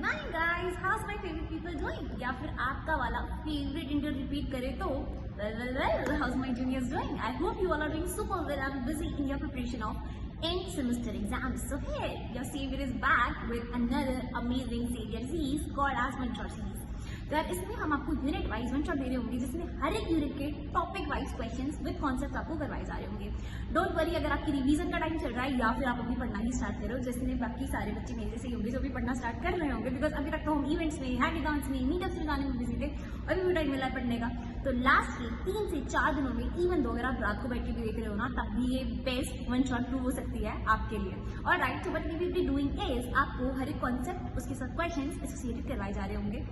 Morning guys, how's my favourite people doing, या फिर आपका वाला फेवरेट इंटर रिपीट करे तो well how's my juniors doing. I hope you all are doing super well and busy in your preparation of end semester exams. So here your savior is back with another amazing savior series called as one shot series. तो यार इसमें हम आपको unit wise one shot दे रहे होंगे, जिसमें हर एक unit के topic wise questions with concept आपको करवाए जा रहे होंगे। डोंट वरी अगर आपकी रिवीजन का टाइम चल रहा है या फिर आप अभी पढ़ना ही स्टार्ट करो, जैसे बाकी सारे बच्चे मेरे जैसे होंगे जो भी पढ़ना स्टार्ट कर रहे होंगे, बिकॉज अभी तक तो हम इवेंट्स में, हैकाथॉन्स में, मीटअप्स में जाने में बिजी थे और भी टाइम मिला है पढ़ने का। तो लास्ट के 3 से 4 दिनों में, इवन दो अगर आप रात को बैठ के भी देख रहे हो ना, तब भी ये बेस्ट वन शॉट प्रूव हो सकती है आपके लिए। और राइट, तो what we will be doing is आपको हर एक कॉन्सेप्ट उसके साथ क्वेश्चंस एसोसिएटेड करवाए जा रहे होंगे।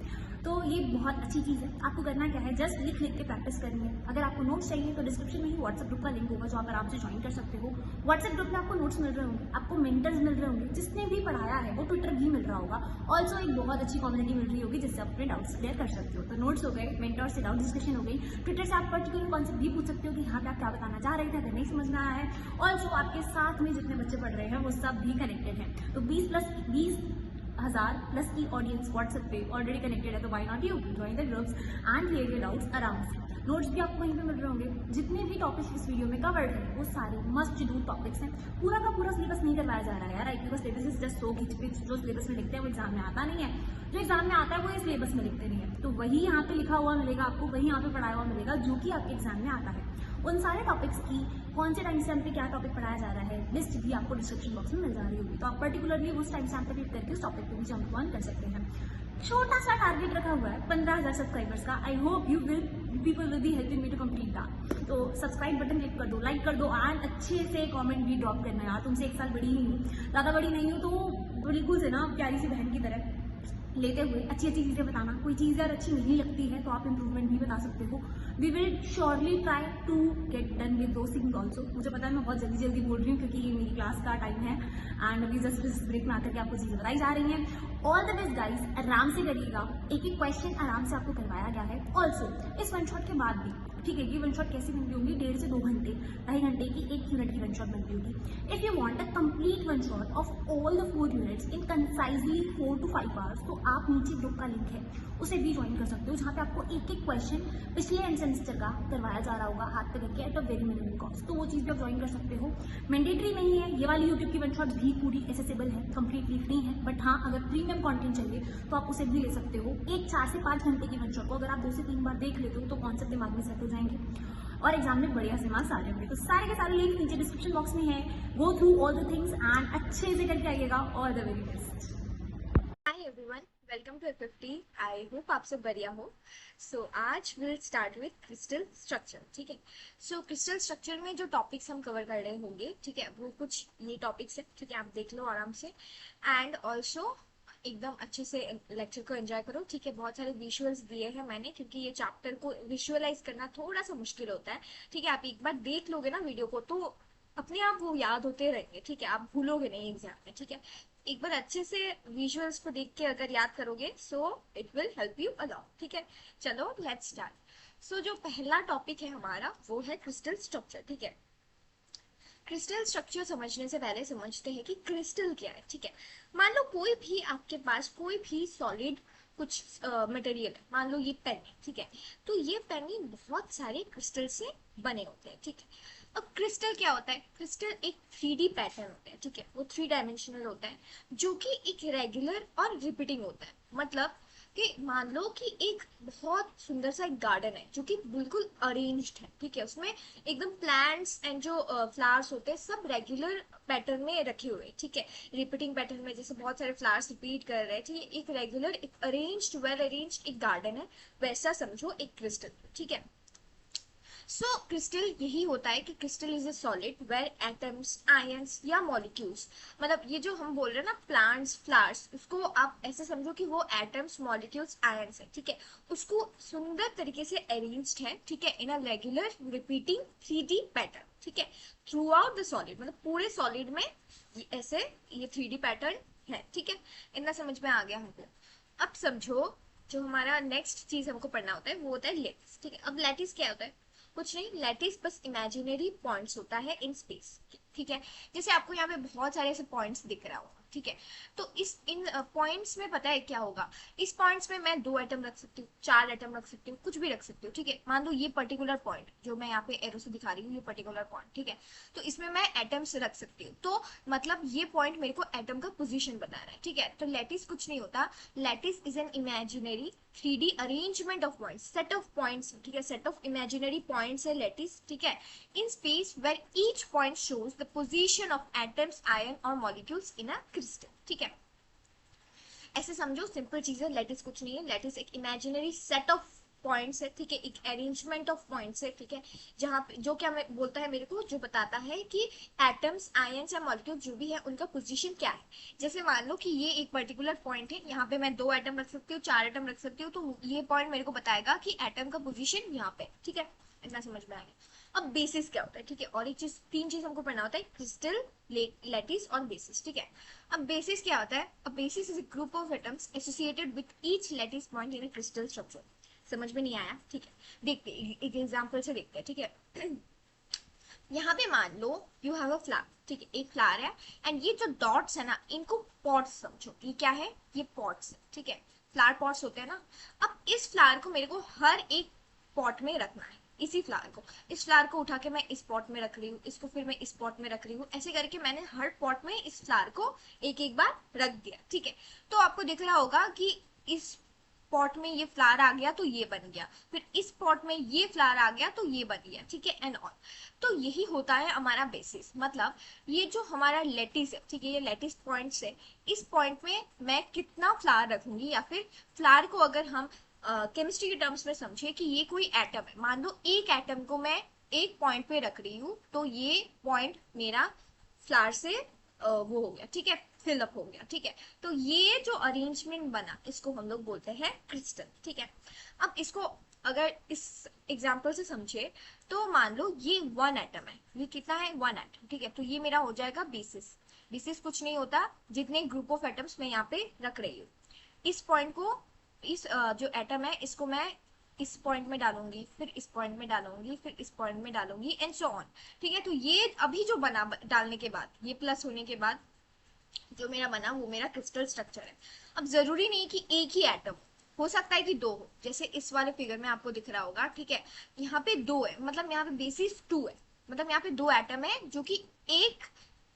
तो ये बहुत अच्छी चीज़ है। आपको करना क्या है, जस्ट लिख लिख के प्रैक्टिस करनी है। अगर आपको नोट्स चाहिए तो डिस्क्रिप्शन में ही व्हाट्सएप ग्रुप का लिंक होगा, जो आप आराम से ज्वाइन कर सकते हो। व्हाट्सएप ग्रुप में आपको नोट्स मिल रहे होंगे, आपको मेंटर्स मिल रहे होंगे, जिसने भी पढ़ाया है वो ट्विटर भी मिल रहा होगा। ऑल्सो एक बहुत अच्छी कम्युनिटी मिल रही होगी जिससे आप अपने डाउट्स क्लियर कर सकते हो। तो नोट्स हो गए, मेंटर से डाउट डिस्कशन हो गई, ट्विटर से आप पर्टिकुलर कॉन्सेप्ट भी पूछ सकते हो कि यहाँ पे आप क्या बताना चाह रहे थे, अगर नहीं समझ में आया है। ऑल्सो आपके साथ में जितने बच्चे पढ़ रहे हैं वो सब भी कनेक्टेड हैं। तो 20,000 प्लस की ऑडियंस व्हाट्सएप पे ऑलरेडी कनेक्टेड है, तो why not you join the groups and clear your doubts आराम से। नोट्स भी आपको वहीं पे मिल रहे होंगे। जितने भी टॉपिक्स इस वीडियो में कवर्ड हैं वो सारे मस्ट डू टॉपिक्स हैं। पूरा का पूरा सिलेबस नहीं करवाया जा रहा है यार, right, because syllabus is just so खिचपिच। जो सिलेबस में लिखते हैं वो एग्जाम में आता नहीं है, जो एग्जाम में आता है वो इस सिलेबस में लिखते नहीं है। तो वही यहाँ पे लिखा हुआ मिलेगा आपको, वही यहाँ पे पढ़ाया हुआ मिलेगा जो कि आपके एग्जाम में आता है। उन सारे टॉपिक्स की कौन से टाइम स्टैम्प पे क्या टॉपिक पढ़ाया जा रहा है लिस्ट भी आपको डिस्क्रिप्शन बॉक्स में मिल जा रही होगी, तो आप पर्टिकुलरली उस टाइम स्टैम्प पे क्लिक करके उस टॉपिक पे भी जंप ऑन कर सकते हैं। छोटा सा टारगेट रखा हुआ है 15,000 सब्सक्राइबर्स का। I hope you will people will be helping me to complete that. तो सब्सक्राइब बटन क्लिक कर दो, लाइक कर दो एंड अच्छे से कमेंट भी ड्रॉप करना यार। तुमसे 1 साल बड़ी नहीं हूँ, ज़्यादा बड़ी नहीं हूँ, तो बिल्कुल से ना प्यारी सी बहन की तरह लेते हुए अच्छी अच्छी चीज़ें बताना। कोई चीज़ अगर अच्छी नहीं लगती है तो आप इम्प्रूवमेंट भी बता सकते हो। We will surely try to get done with those things also. मुझे पता है मैं बहुत जल्दी जल्दी बोल रही हूँ क्योंकि ये मेरी क्लास का टाइम है एंड अभी जस्ट ब्रेक में आकर के आपको चीज़ें बताई जा रही हैं। ऑल द बेस्ट गाइज, आराम से करिएगा, एक एक क्वेश्चन आराम से आपको करवाया गया है। ऑल्सो इस वन शॉट के बाद भी, ठीक है, ये वन शॉट कैसी बनती होगी, 1.5 से 2 घंटे, 2.5 घंटे की 1 यूनिट की वन शॉट बनती होगी। If you want a complete one shot of all the 4 units in concisely 4 to 5 hours, तो आप नीचे ग्रुप का लिंक है उसे भी ज्वाइन कर सकते हो, जहाँ पे आपको एक एक क्वेश्चन पिछले एंड सेमेस्टर का करवाया जा रहा होगा हाथ पे करके at a very minimum cost. तो वो चीज़ भी आप ज्वाइन कर सकते हो। मैंडेटरी नहीं है, ये वाली यूट्यूब की वन शॉट भी पूरी एसेसिबल है, कंप्लीटली फ्री है। बट हाँ, अगर प्रीमियम कंटेंट चाहिए तो आप उसे भी ले सकते हो। एक 4 से 5 घंटे की वन शॉट को अगर आप 2 से 3 बार देख लेते हो तो कॉन्सेप्ट दिमाग में सेट हो जाएंगे और एग्जाम में बढ़िया से मार्क्स आ जाएंगे। तो सारे के सारे लिंक नीचे डिस्क्रिप्शन बॉक्स में है। Go through all the things and अच्छे से करके आइएगा। All the very best. Hi everyone, welcome to F50। I hope आप सब बढ़िया हो। सो आज will start with crystal structure. ठीक है, सो क्रिस्टल स्ट्रक्चर में जो टॉपिक्स हम कवर कर रहे होंगे, ठीक है, वो कुछ ये टॉपिक्स है। ठीक है, आप देख लो आराम से एंड ऑल्सो एकदम अच्छे से लेक्चर को एंजॉय करो। ठीक है, बहुत सारे विजुअल्स दिए हैं मैंने, क्योंकि ये चैप्टर को विजुअलाइज करना थोड़ा सा मुश्किल होता है। ठीक है, आप एक बार देख लोगे ना वीडियो को तो अपने आप वो याद होते रहेंगे। ठीक है, आप भूलोगे नहीं एग्जाम में। ठीक है, एक बार अच्छे से विजुअल्स को देख के अगर याद करोगे so it will help you a lot. ठीक है, चलो लेट्स स्टार्ट। सो जो पहला टॉपिक है हमारा वो है क्रिस्टल स्ट्रक्चर। ठीक है, क्रिस्टल स्ट्रक्चर समझने से पहले समझते हैं कि क्रिस्टल क्या है। ठीक है, मान लो कोई भी आपके पास कोई भी सॉलिड कुछ मटेरियल है, मान लो ये पेन है। ठीक है, तो ये पेन ही बहुत सारे क्रिस्टल से बने होते हैं। ठीक है, अब क्रिस्टल क्या होता है, क्रिस्टल एक 3D पैटर्न होता है। ठीक है, वो 3 डायमेंशनल होता है जो कि एक रेगुलर और रिपीटिंग होता है। मतलब कि मान लो कि एक बहुत सुंदर सा एक गार्डन है जो कि बिल्कुल अरेंज्ड है। ठीक है, उसमें एकदम प्लांट्स एंड जो फ्लावर्स होते हैं सब रेगुलर पैटर्न में रखे हुए हैं। ठीक है, रिपीटिंग पैटर्न में, जैसे बहुत सारे फ्लावर्स रिपीट कर रहे हैं। ठीक है, एक रेगुलर, एक अरेंज्ड, वेल अरेंज्ड एक गार्डन है, वैसा समझो एक क्रिस्टल। ठीक है, सो क्रिस्टल यही होता है कि crystal is a solid where atoms, ions या मॉलिक्यूल्स, मतलब ये जो हम बोल रहे हैं ना प्लांट्स, फ्लावर्स, उसको आप ऐसे समझो कि वो एटम्स, मॉलिक्यूल्स, आयंस है। ठीक है, उसको सुंदर तरीके से अरेंज्ड है। ठीक है, in a regular repeating 3D pattern. ठीक है, थ्रू आउट द सॉलिड, मतलब पूरे सॉलिड में ऐसे ये 3D पैटर्न है। ठीक है, इतना समझ में आ गया हमको। अब समझो जो हमारा नेक्स्ट चीज हमको पढ़ना होता है वो होता है लैटिस। ठीक है, अब लैटिस क्या होता है, कुछ नहीं, लैटिस बस इमेजिनरी पॉइंट्स होता है इन स्पेस। ठीक है। जैसे आपको यहाँ पे बहुत सारे ऐसे पॉइंट्स दिख रहा होगा, ठीक है। तो इन पॉइंट्स में पता है क्या होगा, इस पॉइंट्स में मैं 2 एटम रख सकती हूँ, 4 एटम रख सकती हूँ, कुछ भी रख सकती हूँ, ठीक है। मान लो ये पर्टिकुलर पॉइंट जो मैं यहाँ पे एरो से दिखा रही हूँ, ये पर्टिकुलर पॉइंट, ठीक है। तो इसमें मैं एटम्स रख सकती हूँ, तो मतलब ये पॉइंट मेरे को एटम का पोजीशन बता रहा है, ठीक है। तो लैटिस कुछ नहीं होता, lattice is an imaginary 3D arrangement of points, set of points, ठीक है, सेट ऑफ इमेजिनरी पॉइंट्स है लैटिस, ठीक है, in space where each point shows the position of atoms, ion or molecules in a crystal, ठीक है। ऐसे समझो, simple चीज है, लैटिस कुछ नहीं है, लैटिस एक इमेजिनरी सेट ऑफ पॉइंट्स है, ठीक है, एक अरेंजमेंट ऑफ पॉइंट्स है, ठीक है, जहां पे जो क्या बोलता है मेरे को, जो बताता है कि एटम्स, आयंस या मॉलिक्यूल जो भी है उनका पोजीशन क्या है। जैसे मान लो कि ये एक पर्टिकुलर पॉइंट है, यहाँ पे मैं 2 एटम रख सकती हूँ, 4 एटम रख सकती हूँ, तो ये पॉइंट मेरे को बताएगा कि एटम का पोजीशन यहाँ पे, ठीक है। इतना समझ में आ गया। अब बेसिस क्या होता है, ठीक है, और एक चीज, 3 चीज हमको पढ़ना होता है, क्रिस्टल, लैटिस और बेसिस, ठीक है। अब बेसिस क्या होता है, a basis is a group of atoms associated with each lattice point in a crystal structure. समझ में नहीं आया, ठीक है, देखते एक एग्जांपल से देखते हैं, ठीक है। यहाँ पे मान लो यू हैव अ फ्लावर, ठीक है, एक फ्लावर है, एंड ये जो डॉट्स है ना, इनको पॉट्स समझो, ये क्या है, ये पॉट्स है, ठीक है, फ्लावर पॉट्स होते हैं ना। अब इस फ्लावर को मेरे को हर एक पॉट में रखना है, इसी फ्लावर को, इस फ्लावर को उठा के मैं इस पॉट में रख रही हूँ, इसको फिर मैं इस पॉट में रख रही हूँ, ऐसे करके मैंने हर पॉट में इस फ्लावर को एक एक बार रख दिया, ठीक है। तो आपको दिख रहा होगा कि इस पॉट में ये फ्लावर आ गया तो ये बन गया, फिर इस पॉट में ये फ्लावर आ गया तो ये बन गया, ठीक है, एंड ऑल। तो यही होता है हमारा बेसिस, मतलब ये जो हमारा लेटिस है, ठीक है, ये लेटिस पॉइंट्स है, इस पॉइंट में मैं कितना फ्लावर रखूंगी, या फिर फ्लावर को अगर हम केमिस्ट्री के टर्म्स में समझे कि ये कोई एटम है, मान लो एक एटम को मैं एक पॉइंट पे रख रही हूँ, तो ये पॉइंट मेरा फ्लावर से वो हो गया, ठीक है, फिलअप हो गया, ठीक है। तो ये जो अरेंजमेंट बना, इसको हम लोग बोलते हैं क्रिस्टल, ठीक है। अब इसको अगर इस एग्जाम्पल से समझे, तो मान लो ये 1 एटम है, ये कितना है, 1 एटम, ठीक है। तो ये मेरा हो जाएगा बेसिस। बेसिस कुछ नहीं होता, जितने ग्रुप ऑफ एटम्स मैं यहाँ पे रख रही हूँ, इस पॉइंट को, इस जो एटम है इसको मैं इस पॉइंट में डालूंगी, फिर इस पॉइंट में डालूंगी, फिर इस पॉइंट में डालूंगी, एंड सो ऑन, ठीक है। तो ये अभी जो बना डालने के बाद, ये प्लस होने के बाद जो मेरा बना, वो मेरा क्रिस्टल स्ट्रक्चर है। अब जरूरी नहीं कि एक ही एटम हो सकता है कि 2 हो, जैसे इस वाले फिगर में आपको दिख रहा होगा, ठीक है, यहाँ पे 2 है, मतलब यहाँ पे बेसिस 2 है, मतलब यहाँ पे 2 एटम है जो कि एक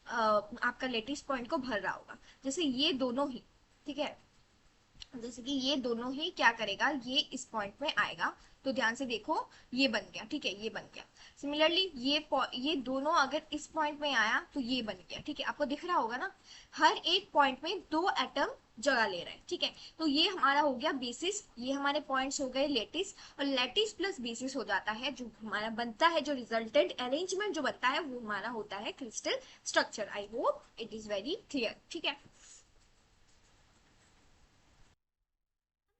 आपका लेटिस पॉइंट को भर रहा होगा, जैसे ये दोनों ही, ठीक है, जैसे कि ये दोनों ही क्या करेगा, ये इस पॉइंट में आएगा, तो ध्यान से देखो, ये बन गया, ठीक है, ये बन गया। सिमिलरली ये दोनों अगर इस पॉइंट में आया तो ये बन गया, ठीक है, आपको दिख रहा होगा ना, हर एक पॉइंट में 2 एटम जगह ले रहे हैं, ठीक है। तो ये हमारा हो गया बेसिस, ये हमारे पॉइंट्स हो गए लेटिस, और लेटिस प्लस बेसिस हो जाता है, जो हमारा बनता है, जो रिजल्टेंट अरेंजमेंट जो बनता है, वो हमारा होता है crystal structure. I hope it is very clear, ठीक है।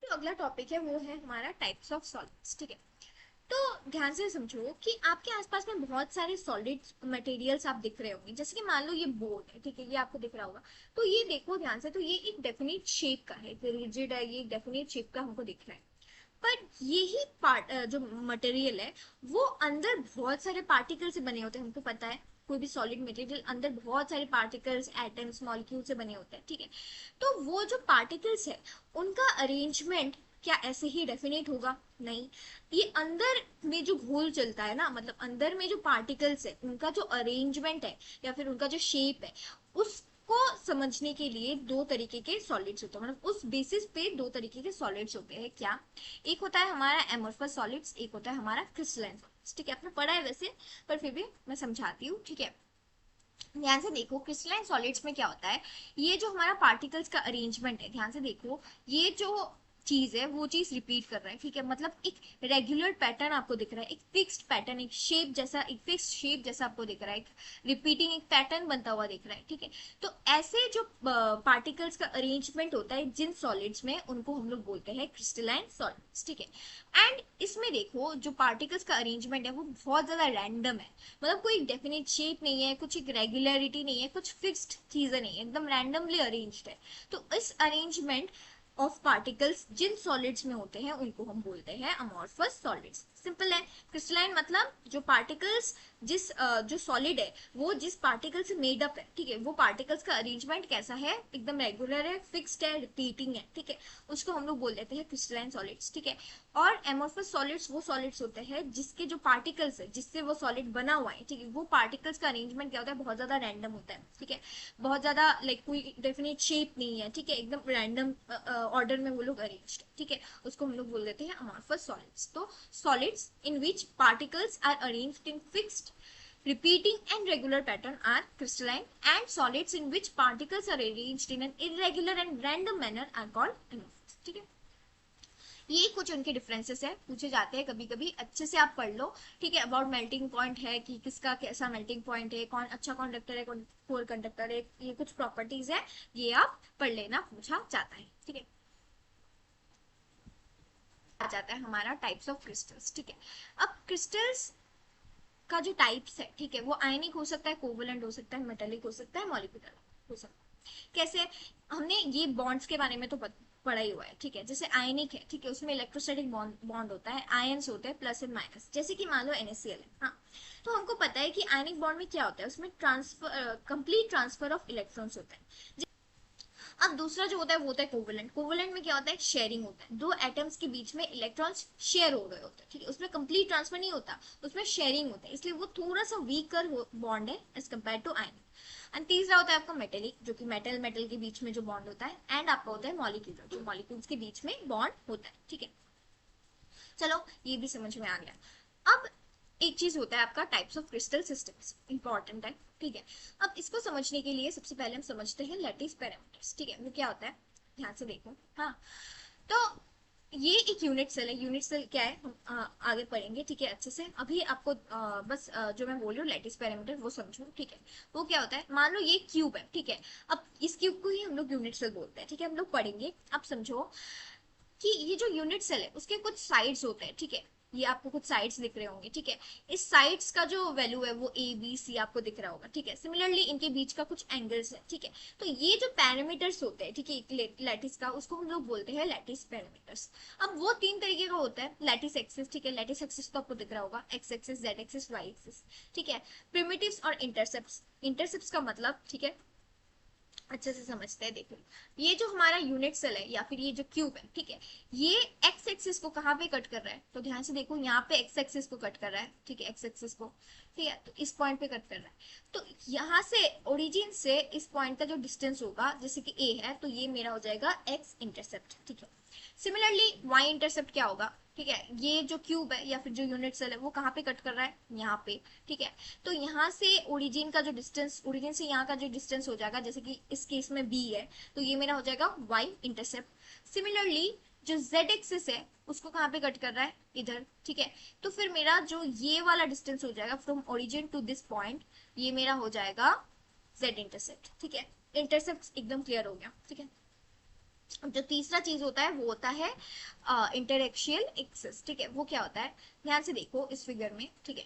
जो अगला टॉपिक है वो है हमारा टाइप्स ऑफ सॉलिड्स, ठीक है। तो ध्यान से समझो कि आपके आसपास में बहुत सारे सॉलिड मटेरियल्स आप दिख रहे होंगे, जैसे कि मान लो ये बोर्ड है, ठीक है, ये आपको दिख रहा होगा, तो ये देखो ध्यान से, तो ये एक डेफिनेट शेप का है, रिजिड है, ये डेफिनेट शेप का हमको दिख रहा है। पर यही पार्ट जो मटेरियल है, वो अंदर बहुत सारे पार्टिकल से बने होते हैं, हमको पता है, कोई भी सॉलिड मटेरियल अंदर बहुत सारे पार्टिकल्स, एटम्स, मॉलिक्यूल से बने होते हैं, ठीक है। तो वो जो पार्टिकल्स है, उनका अरेंजमेंट क्या ऐसे ही डेफिनेट होगा, नहीं। ये अंदर में जो घोल चलता है ना, मतलब अंदर में जो पार्टिकल्स है, उनका जो अरेंजमेंट है या फिर उनका जो शेप है, उसको समझने के लिए 2 तरीके के सॉलिड्स होते हैं, मतलब उस बेसिस पे 2 तरीके के सॉलिड्स होते हैं, क्या, एक होता है हमारा एमोर्फस सॉलिड्स, एक होता है हमारा क्रिस्टलाइन सॉलिड्स, ठीक है, आपने पढ़ा है वैसे, पर फिर भी मैं समझाती हूँ, ठीक है। ध्यान से देखो, क्रिस्टलाइन सॉलिड्स में क्या होता है, ये जो हमारा पार्टिकल्स का अरेंजमेंट है, ध्यान से देखो, ये जो चीज है वो चीज रिपीट कर रहा है, ठीक है, मतलब एक रेगुलर पैटर्न आपको दिख रहा है, एक फिक्स्ड पैटर्न, एक शेप जैसा, एक फिक्स्ड शेप जैसा आपको दिख रहा है, एक रिपीटिंग एक पैटर्न बनता हुआ दिख रहा है, ठीक है। तो ऐसे जो पार्टिकल्स का अरेंजमेंट होता है जिन सॉलिड्स में, उनको हम लोग बोलते हैं क्रिस्टलाइन सॉलिड्स, ठीक है। एंड इसमें देखो, जो पार्टिकल्स का अरेंजमेंट है वो बहुत ज्यादा रैंडम है, मतलब कोई डेफिनेट शेप नहीं है, कुछ एक रेगुलरिटी नहीं है, कुछ फिक्स्ड चीजें नहीं है, एकदम रैंडमली अरेंज्ड है। तो इस अरेंजमेंट ऑफ पार्टिकल्स जिन सॉलिड्स में होते हैं, उनको हम बोलते हैं अमॉर्फस सॉलिड्स। सिंपल है। क्रिस्टलाइन मतलब जो पार्टिकल्स जो सॉलिड है वो जिस पार्टिकल से मेड अप है, ठीक है, वो पार्टिकल्स का अरेंजमेंट कैसा है, एकदम रेगुलर है, फिक्स्ड है, रिपीटिंग है, ठीक है, उसको हम लोग बोल देते हैं क्रिस्टलाइन सॉलिड्स, ठीक है। और एमोर्फस सॉलिड्स वो सॉलिड्स होते हैं जिसके जो पार्टिकल्स है जिससे वो सॉलिड बना हुआ है, ठीक है, वो पार्टिकल्स का अरेंजमेंट क्या होता है, बहुत ज्यादा रैंडम होता है, ठीक है, बहुत ज्यादा लाइक कोई डेफिनेट शेप नहीं है, ठीक है, एकदम रैंडम ऑर्डर में वो लोग अरेंज्ड, ठीक है, उसको हम लोग बोल देते हैं अमॉर्फस सॉलिड्स। तो solids in which particles are arranged in fixed repeating and regular pattern are crystalline, and solids in which particles are arranged in an irregular and random manner are called amorphous, ठीक है। ये कुछ उनके differences है, पूछे जाते हैं कभी कभी, अच्छे से आप पढ़ लो, ठीक है। अबाउट मेल्टिंग पॉइंट है कि किसका कैसा मेल्टिंग पॉइंट है, कौन अच्छा कंडक्टर है, कौन पुअर कंडक्टर है, ये कुछ प्रॉपर्टीज है, ये आप पढ़ लेना, पूछा जाता है, ठीक है। आ जाता है हमारा टाइप्स ऑफ क्रिस्टल्स, ठीक है। अब क्रिस्टल्स का जो टाइप्स है, ठीक है, वो आयनिक हो सकता है, कोवलेंट हो सकता है, मेटेलिक हो सकता है, मॉलिक्यूलर हो सकता है। कैसे, हमने ये बॉन्ड्स के बारे में तो पढ़ा ही हुआ है, ठीक है। जैसे आयनिक है, ठीक है, उसमें इलेक्ट्रोस्टैटिक बॉन्ड होता है, आयंस होते हैं प्लस एंड माइनस, जैसे कि मान लो NaCl है, हाँ, तो हमको पता है कि आयनिक बॉन्ड में क्या होता है, उसमें transfer complete transfer of electrons होता है। अब दूसरा जो होता है वो होता है कोवलेंट। कोवलेंट में क्या होता है, शेयरिंग होता है, दो एटम्स के बीच में इलेक्ट्रॉन्स शेयर हो रहे होते हैं, ठीक है, उसमें कंप्लीट ट्रांसफर नहीं होता, उसमें शेयरिंग होता है, इसलिए वो थोड़ा सा वीकर बॉन्ड है as compare to ionic. And तीसरा होता है आपका मेटेलिक, जो कि मेटल मेटल के बीच में जो बॉन्ड होता है, एंड आपका होता है मॉलिक्यूलर, जो मॉलिक्यूल्स के बीच में बॉन्ड होता है, ठीक है। चलो ये भी समझ में आ गया। अब एक चीज होता है आपका types of crystal systems, important है, ठीक है। अब इसको समझने के लिए सबसे पहले हम समझते हैं लैटिस पैरामीटर्स, ठीक है, वो क्या होता है, ध्यान से देखो, हाँ। तो ये एक यूनिट सेल है, यूनिट सेल क्या है हम आगे पढ़ेंगे, ठीक है, अच्छे से। अभी आपको बस जो मैं बोल रही हूँ लैटिस पैरामीटर वो समझो, ठीक है। वो क्या होता है, मान लो ये क्यूब है, ठीक है, अब इस क्यूब को ही हम लोग यूनिट सेल बोलते हैं, ठीक है, हम लोग पढ़ेंगे। अब समझो कि ये जो यूनिट सेल है उसके कुछ साइड्स होते हैं, ठीक है, ये आपको कुछ साइड्स दिख रहे होंगे, ठीक है, इस साइड्स का जो वैल्यू है वो A B C आपको दिख रहा होगा, ठीक है। सिमिलरली इनके बीच का कुछ एंगल्स है, ठीक है। तो ये जो पैरामीटर्स होते हैं, ठीक है, एक लैटिस का, उसको हम लोग बोलते हैं लैटिस पैरामीटर्स। अब वो तीन तरीके का होता है, लैटिस एक्सिस, ठीक है, लैटिस एक्सिस तो आपको दिख रहा होगा, X axis, Z axis, Y axis, ठीक है। प्रिमिटिव्स और इंटरसेप्ट्स, इंटरसेप्ट्स का मतलब, ठीक है, अच्छे से समझते हैं, देखो ये जो हमारा यूनिट सेल है या फिर ये जो क्यूब है, ठीक है, ये एक्स एक्सिस को कहाँ पे कट कर रहा है, तो ध्यान से देखो, यहाँ पे एक्स एक्सिस को कट कर रहा है, ठीक है, एक्स एक्सिस को, ठीक है, तो इस पॉइंट पे कट कर रहा है। तो यहाँ से ओरिजिन से इस पॉइंट का जो डिस्टेंस होगा, जैसे कि ए है, तो ये मेरा हो जाएगा एक्स इंटरसेप्ट, ठीक है। सिमिलरली वाई इंटरसेप्ट क्या होगा, ठीक है, ये जो क्यूब है या फिर जो यूनिट सेल है वो कहाँ पे कट कर रहा है, यहाँ पे, ठीक है। तो यहाँ से ओरिजिन का जो डिस्टेंस, ओरिजिन से यहाँ का जो डिस्टेंस हो जाएगा, जैसे कि इस केस में बी है, तो ये मेरा हो जाएगा वाई इंटरसेप्ट। सिमिलरली जो जेड एक्सिस है उसको कहाँ पे कट कर रहा है, इधर, ठीक है। तो फिर मेरा जो ये वाला डिस्टेंस हो जाएगा from origin to this point, ये मेरा हो जाएगा जेड इंटरसेप्ट, ठीक है। इंटरसेप्ट एकदम क्लियर हो गया, ठीक है। जो तीसरा चीज होता है वो होता है इंटरएक्सियल एक्सिस, ठीक है, वो क्या होता है, ध्यान से देखो इस फिगर में, ठीक है,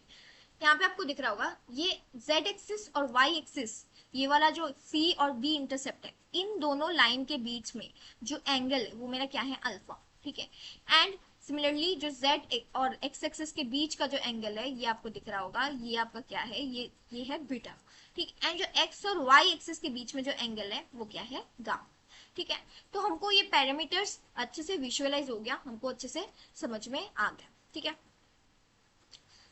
यहाँ पे आपको दिख रहा होगा ये z एक्सिस और y एक्सिस, ये वाला जो C और B इंटरसेप्ट है, इन दोनों लाइन के बीच में जो एंगल है वो मेरा क्या है, अल्फा, ठीक है। एंड सिमिलरली जो z और x एक्सिस के बीच का जो एंगल है ये आपको दिख रहा होगा, ये आपका क्या है, ये है बीटा, ठीक। एंड जो x और y एक्सिस के बीच में जो एंगल है वो क्या है, गामा, ठीक है। तो हमको ये पैरामीटर्स अच्छे से विजुअलाइज हो गया, हमको अच्छे से समझ में आ गया, ठीक है।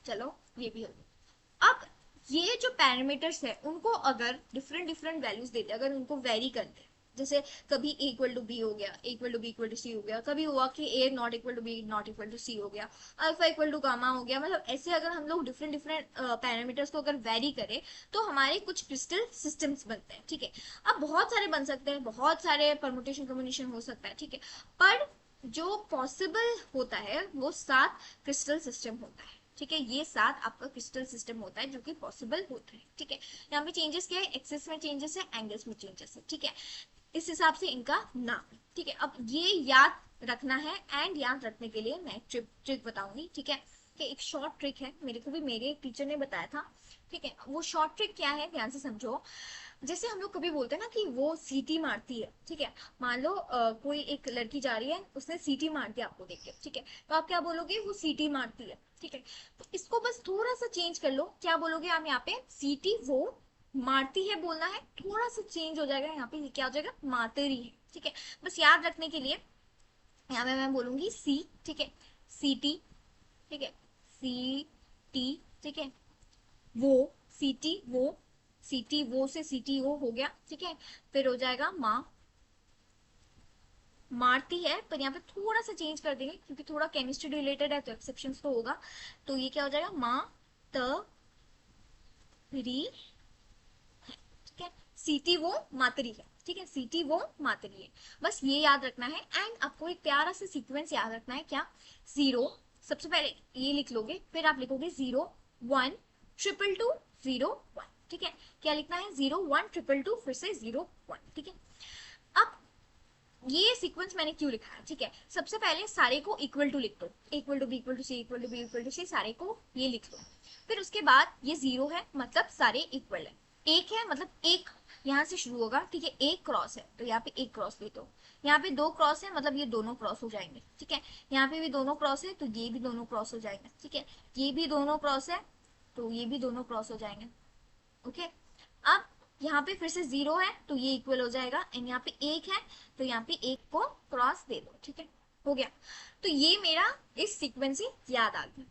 चलो ये भी हो गया। अब ये जो पैरामीटर्स है उनको अगर डिफरेंट डिफरेंट वैल्यूज देते, अगर उनको वेरी करते, जैसे कभी A इक्वल टू बी हो गया, A equal to b equal to c हो गया, कभी हुआ कि A not equal to b not equal to c हो गया, अल्फा इक्वल टू गामा हो गया, मतलब ऐसे अगर हम लोग डिफरेंट डिफरेंट पैरामीटर्स को अगर वेरी करें तो हमारे कुछ क्रिस्टल सिस्टम्स बनते हैं, ठीक है। अब बहुत सारे बन सकते हैं, बहुत सारे परमुटेशन कम्बिनेशन हो सकता है, ठीक है, पर जो पॉसिबल होता है वो 7 क्रिस्टल सिस्टम होता है, ठीक है। ये 7 आपका क्रिस्टल सिस्टम होता है जो कि पॉसिबल होता है, ठीक है। यहाँ पे चेंजेस क्या है, एक्सिस में चेंजेस है, एंगल्स में चेंजेस है, ठीक है, इस हिसाब से इनका नाम है, ठीक है। अब ये याद रखना है, एंड याद रखने के लिए मैं एक ट्रिक बताऊंगी, ठीक है, कि एक शॉर्ट ट्रिक है, मेरे को भी मेरे टीचर ने बताया था, ठीक है। वो शॉर्ट ट्रिक क्या है, ध्यान से समझो। जैसे हम लोग कभी बोलते हैं ना कि वो सीटी मारती है, ठीक है। मान लो कोई एक लड़की जा रही है, उसने सीटी मार दिया आपको देख के, ठीक है, तो आप क्या बोलोगे, वो सीटी मारती है, ठीक है। तो इसको बस थोड़ा सा चेंज कर लो, क्या बोलोगे आप यहाँ पे, सीटी वो मारती है बोलना है, थोड़ा सा चेंज हो जाएगा, यहाँ पे क्या हो जाएगा, मातेरी है, ठीक है। बस याद रखने के लिए यहाँ पे मैं बोलूंगी सी, ठीक है, सीटी, ठीक है, सी टी, ठीक है, वो, सीटी वो, सीटी वो से सीटी वो हो गया, ठीक है। फिर हो जाएगा माँ, मारती है, पर यहाँ पे थोड़ा सा चेंज कर देंगे क्योंकि थोड़ा केमिस्ट्री रिलेटेड है तो एक्सेप्शन तो होगा। तो ये क्या हो जाएगा, माँ त री, ठीक है, सीटी वो मातरी है, ठीक है, सीटी वो मातरी है। बस ये याद रखना है। एंड आपको एक प्यारा सा सीक्वेंस याद रखना है, क्या, जीरो, सबसे पहले ये लिख लोगे, फिर आप लिखोगे 0 1 2 2 0 1, ठीक है। क्या लिखना है, 0 1 2 2 फिर से 0 1, ठीक है। अब ये सीक्वेंस मैंने क्यों लिखा है, ठीक है, सबसे पहले सारे को इक्वल टू लिख दो, equal to b equal to c equal to b equal to c, सारे को ये लिख लो। फिर उसके बाद ये जीरो है मतलब सारे इक्वल है, एक है मतलब एक यहाँ से शुरू होगा, ठीक है, एक क्रॉस है तो यहाँ पे एक क्रॉस ले दो, यहाँ पे दो क्रॉस है मतलब ये दोनों क्रॉस हो जाएंगे, ठीक है, यहाँ पे भी दोनों क्रॉस है तो ये भी दोनों क्रॉस हो जाएंगे, ठीक है, ये भी दोनों क्रॉस है तो ये भी दोनों क्रॉस हो जाएंगे, ओके। अब यहाँ पे फिर से जीरो है तो ये इक्वल हो जाएगा, एंड यहाँ पे एक है तो यहाँ पे एक को क्रॉस दे दो, ठीक है, हो गया। तो ये मेरा इस सीक्वेंस से याद आ गया।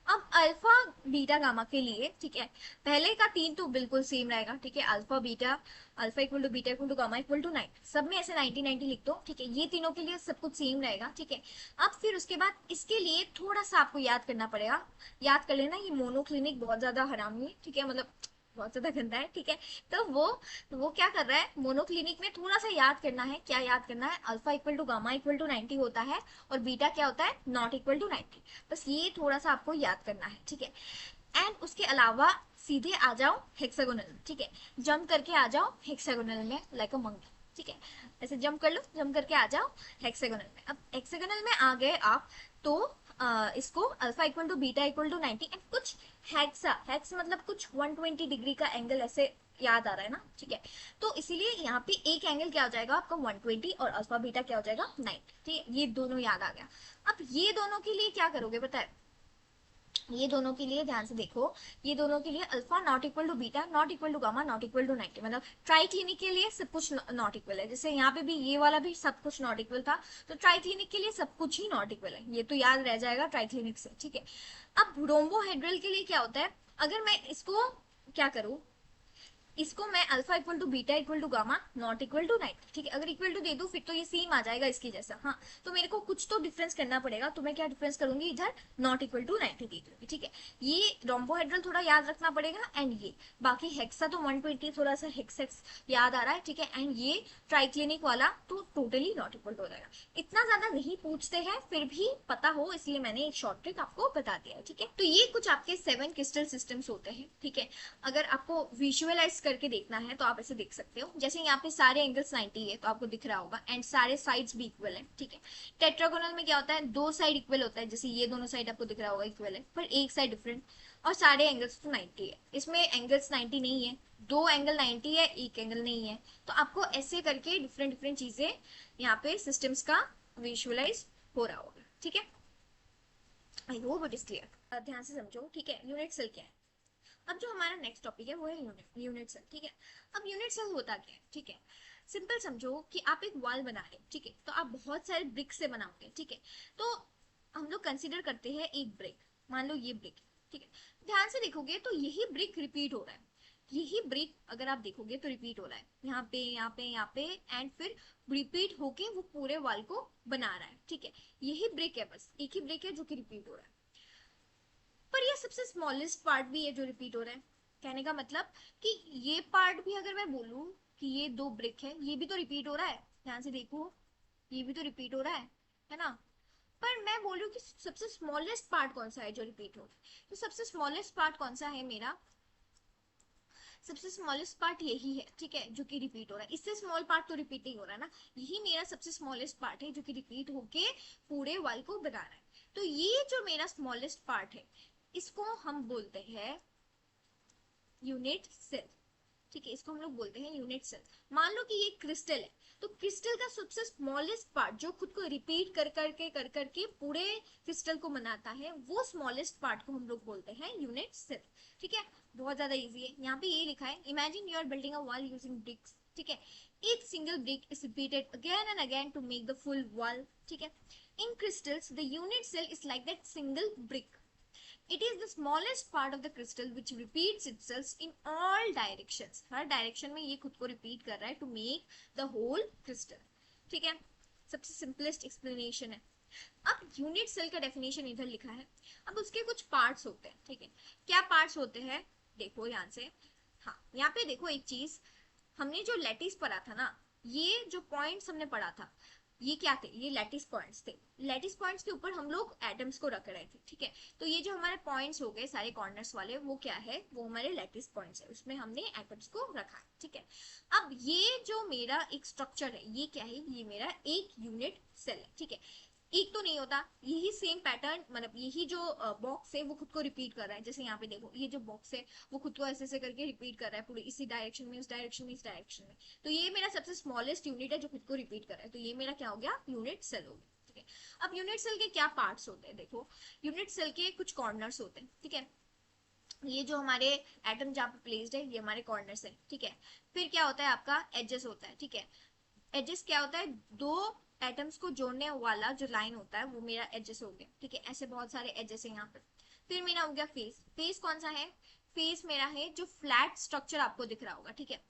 अब अल्फा बीटा गामा के लिए, ठीक है, पहले का तीन तो बिल्कुल सेम रहेगा, ठीक है, alpha beta, alpha equal to beta equal to gamma equal to 9, सब में ऐसे 90 90 लिख दो, ठीक है, ये तीनों के लिए सब कुछ सेम रहेगा, ठीक है। अब फिर उसके बाद इसके लिए थोड़ा सा आपको याद करना पड़ेगा, याद कर लेना, ये मोनोक्लिनिक बहुत ज्यादा हरामी है, ठीक है, मतलब बहुत ज्यादा गंदा है, ठीक है। तो वो क्या कर रहा है, मोनोक्लिनिक में थोड़ा सा याद करना है, क्या याद करना है, alpha equal to gamma equal to 90 होता है और बीटा क्या होता है, नॉट इक्वल टू 90, बस ये थोड़ा सा आपको याद करना है, ठीक है। एंड उसके अलावा सीधे आ जाओ हेक्सागोनल में, ठीक है, जंप करके आ जाओ हेक्सागोनल में लाइक अ मंकी, ठीक है, ऐसे जंप कर लो, जंप करके आ जाओ हेक्सागोनल में। अब हेक्सागोनल में आ गए आप तो इसको alpha equal to beta equal to 90 and कुछ हेक्सा, हेक्स मतलब कुछ 120 डिग्री का एंगल ऐसे याद आ रहा है ना, ठीक है। तो इसीलिए यहाँ पे एक एंगल क्या हो जाएगा आपका 120 और अल्फा बीटा क्या हो जाएगा 90, ठीक है, ये दोनों याद आ गया। अब ये दोनों के लिए क्या करोगे बताए, ये दोनों के लिए ध्यान से देखो, ये दोनों के लिए alpha not equal to beta not equal to gamma not equal to 90, मतलब ट्राई क्लिनिक के लिए सब कुछ नॉट इक्वल है, जैसे यहाँ पे भी ये वाला भी सब कुछ नॉट इक्वल था, तो ट्राई क्लिनिक के लिए सब कुछ ही नॉट इक्वल है, ये तो याद रह जाएगा ट्राई क्लिनिक से, ठीक है। अब रोम्बोहेड्रल के लिए क्या होता है, अगर मैं इसको क्या करूं, इसको मैं alpha equal to beta equal to gamma not equal to 90, ठीक है, अगर इक्वल टू दे दूं फिर तो ये सेम आ जाएगा इसके जैसा, हाँ, तो मेरे को कुछ तो डिफरेंस करना पड़ेगा, तो मैं क्या डिफरेंस करूंगी, इधर नॉट इक्वल टू 90 दे दूंगी, ठीक है। ये रोम्बोहेड्रल थोड़ा याद रखना पड़ेगा, एंड ये बाकी हेक्सा तो 120 थोड़ा सा हेक्सेक्स याद आ रहा है, ठीक है, एंड ये ट्राइक्लिनिक वाला तो टोटली नॉट इक्वल हो जाएगा। इतना ज्यादा नहीं पूछते हैं फिर भी पता हो इसलिए मैंने एक शॉर्ट ट्रिक आपको बता दिया है, ठीक है। तो ये कुछ आपके 7 क्रिस्टल सिस्टम्स होते हैं, ठीक है। अगर आपको विजुअलाइज करके देखना है तो आप ऐसे देख सकते हो, जैसे यहाँ पे सारे एंगल्स 90 है तो आपको दिख रहा होगा, एंड सारे साइड्स भी इक्वल है, ठीक है। टेट्रागोनल में क्या होता है, दो साइड इक्वल होता है, जैसे ये दोनों साइड आपको दिख रहा होगा इक्वल है, पर एक साइड डिफरेंट, और सारे एंगल्स तो 90 है, इसमें एंगल्स 90 नहीं है, दो एंगल 90 है एक एंगल नहीं है, तो आपको ऐसे करके डिफरेंट डिफरेंट चीजें यहाँ पे सिस्टम्स का विजुअलाइज हो रहा होगा, ठीक है। I hope it is clear, ध्यान से समझो, ठीक है। यूनिट सेल क्या है, अब जो हमारा नेक्स्ट टॉपिक है वो है यूनिट सेल, ठीक है। अब यूनिट सेल होता क्या है, ठीक है, सिंपल समझो कि आप एक वॉल बना रहे हैं, ठीक है, तो आप बहुत सारे ब्रिक से बनाओगे, ठीक है। तो हम लोग कंसिडर करते हैं एक ब्रिक, मान लो ये ब्रिक, ठीक है, ध्यान से देखोगे तो यही ब्रिक रिपीट हो रहा है, यही ब्रिक अगर आप देखोगे तो रिपीट हो रहा है, यहाँ पे यहाँ पे यहाँ पे, एंड फिर रिपीट होके वो पूरे वॉल को बना रहा है, ठीक है। यही ब्रिक है, बस एक ही ब्रिक है जो कि रिपीट हो रहा है, पर ये सबसे स्मॉलेस्ट पार्ट भी है जो रिपीट हो रहा है। कहने का मतलब कि ये पार्ट भी अगर मैं बोलूं कि ये दो ब्रिक है, ये भी तो रिपीट हो रहा है, ध्यान से देखो, ये भी तो रिपीट हो रहा है ना। पर मैं बोलूं कि सबसे स्मॉलेस्ट पार्ट कौन सा है जो रिपीट हो रहा है, तो सबसे स्मॉलेस्ट पार्ट कौन सा है मेरा, सबसे स्मॉलेस्ट पार्ट यही है, ठीक है, जो कि रिपीट हो रहा है, इससे स्मॉल पार्ट तो रिपीट ही हो रहा है ना, यही मेरा सबसे स्मॉलेस्ट पार्ट है जो कि रिपीट होके पूरे वॉल को बना रहा है। तो ये जो मेरा स्मॉलेस्ट पार्ट है इसको हम बोलते हैं यूनिट सेल, ठीक है, इसको हम लोग बोलते हैं यूनिट सेल। मान लो कि ये क्रिस्टल है, तो क्रिस्टल का सबसे स्मॉलेस्ट पार्ट जो खुद को रिपीट कर करके पूरे क्रिस्टल को बनाता है, वो स्मॉलेस्ट पार्ट को हम लोग बोलते हैं यूनिट सेल। ठीक है, बहुत ज्यादा इजी है। यहाँ पे ये लिखा है, imagine you are building a wall using bricks. ठीक है, each single brick is repeated again and again to make the full wall. ठीक है, in crystals the unit cell is like that single brick. It is the smallest part of the crystal which repeats itself in all directions. Her direction में ये खुद को repeat कर रहा है to make the whole crystal. ठीक है, सबसे सिंपलेस्ट एक्सप्लेनेशन है। अब यूनिट सेल का डेफिनेशन इधर लिखा है। अब उसके कुछ पार्ट्स होते हैं। ठीक है, क्या पार्ट्स होते हैं, देखो ध्यान से। हाँ, यहाँ पे देखो एक चीज, हमने जो लैटिस पढ़ा था ना, ये जो पॉइंट्स हमने पढ़ा था, ये क्या थे, ये लैटिस पॉइंट्स थे। लैटिस पॉइंट्स के ऊपर हम लोग एटम्स को रख रहे थे। ठीक है, तो ये जो हमारे पॉइंट्स हो गए सारे कॉर्नर्स वाले, वो क्या है, वो हमारे लैटिस पॉइंट्स है, उसमें हमने एटम्स को रखा है। ठीक है, अब ये जो मेरा एक स्ट्रक्चर है, ये क्या है, ये मेरा एक यूनिट सेल है। ठीक है, एक तो नहीं होता, यही सेम पैटर्न, मतलब यही जो बॉक्स है वो खुद को रिपीट कर रहा है। जैसे यहाँ पे देखो, ये जो बॉक्स है वो खुद को ऐसे ऐसे करके रिपीट कर रहा है, पूरी इसी डायरेक्शन में, उस डायरेक्शन में, इस डायरेक्शन में। तो ये मेरा सबसे स्मॉलेस्ट यूनिट है जो खुद को रिपीट कर रहा है, तो ये मेरा क्या हो गया, यूनिट सेल हो गया। ठीक है, अब यूनिट सेल के क्या पार्ट्स होते हैं, देखो यूनिट सेल के कुछ कॉर्नर्स होते हैं। ठीक है, ये जो हमारे एटम जहाँ पे प्लेस्ड है, ये हमारे कॉर्नर्स है। ठीक है, फिर क्या होता है, आपका एजेस होता है। ठीक है, एजेस क्या होता है, दो एटम्स को जोड़ने वाला जो लाइन होता है, वो मेरा एजेस हो गया। ठीक है, ऐसे बहुत सारे एजेस है यहाँ पे। फिर मेरा हो गया फेस। फेस कौन सा है, फेस मेरा है जो फ्लैट स्ट्रक्चर आपको दिख रहा होगा। ठीक है,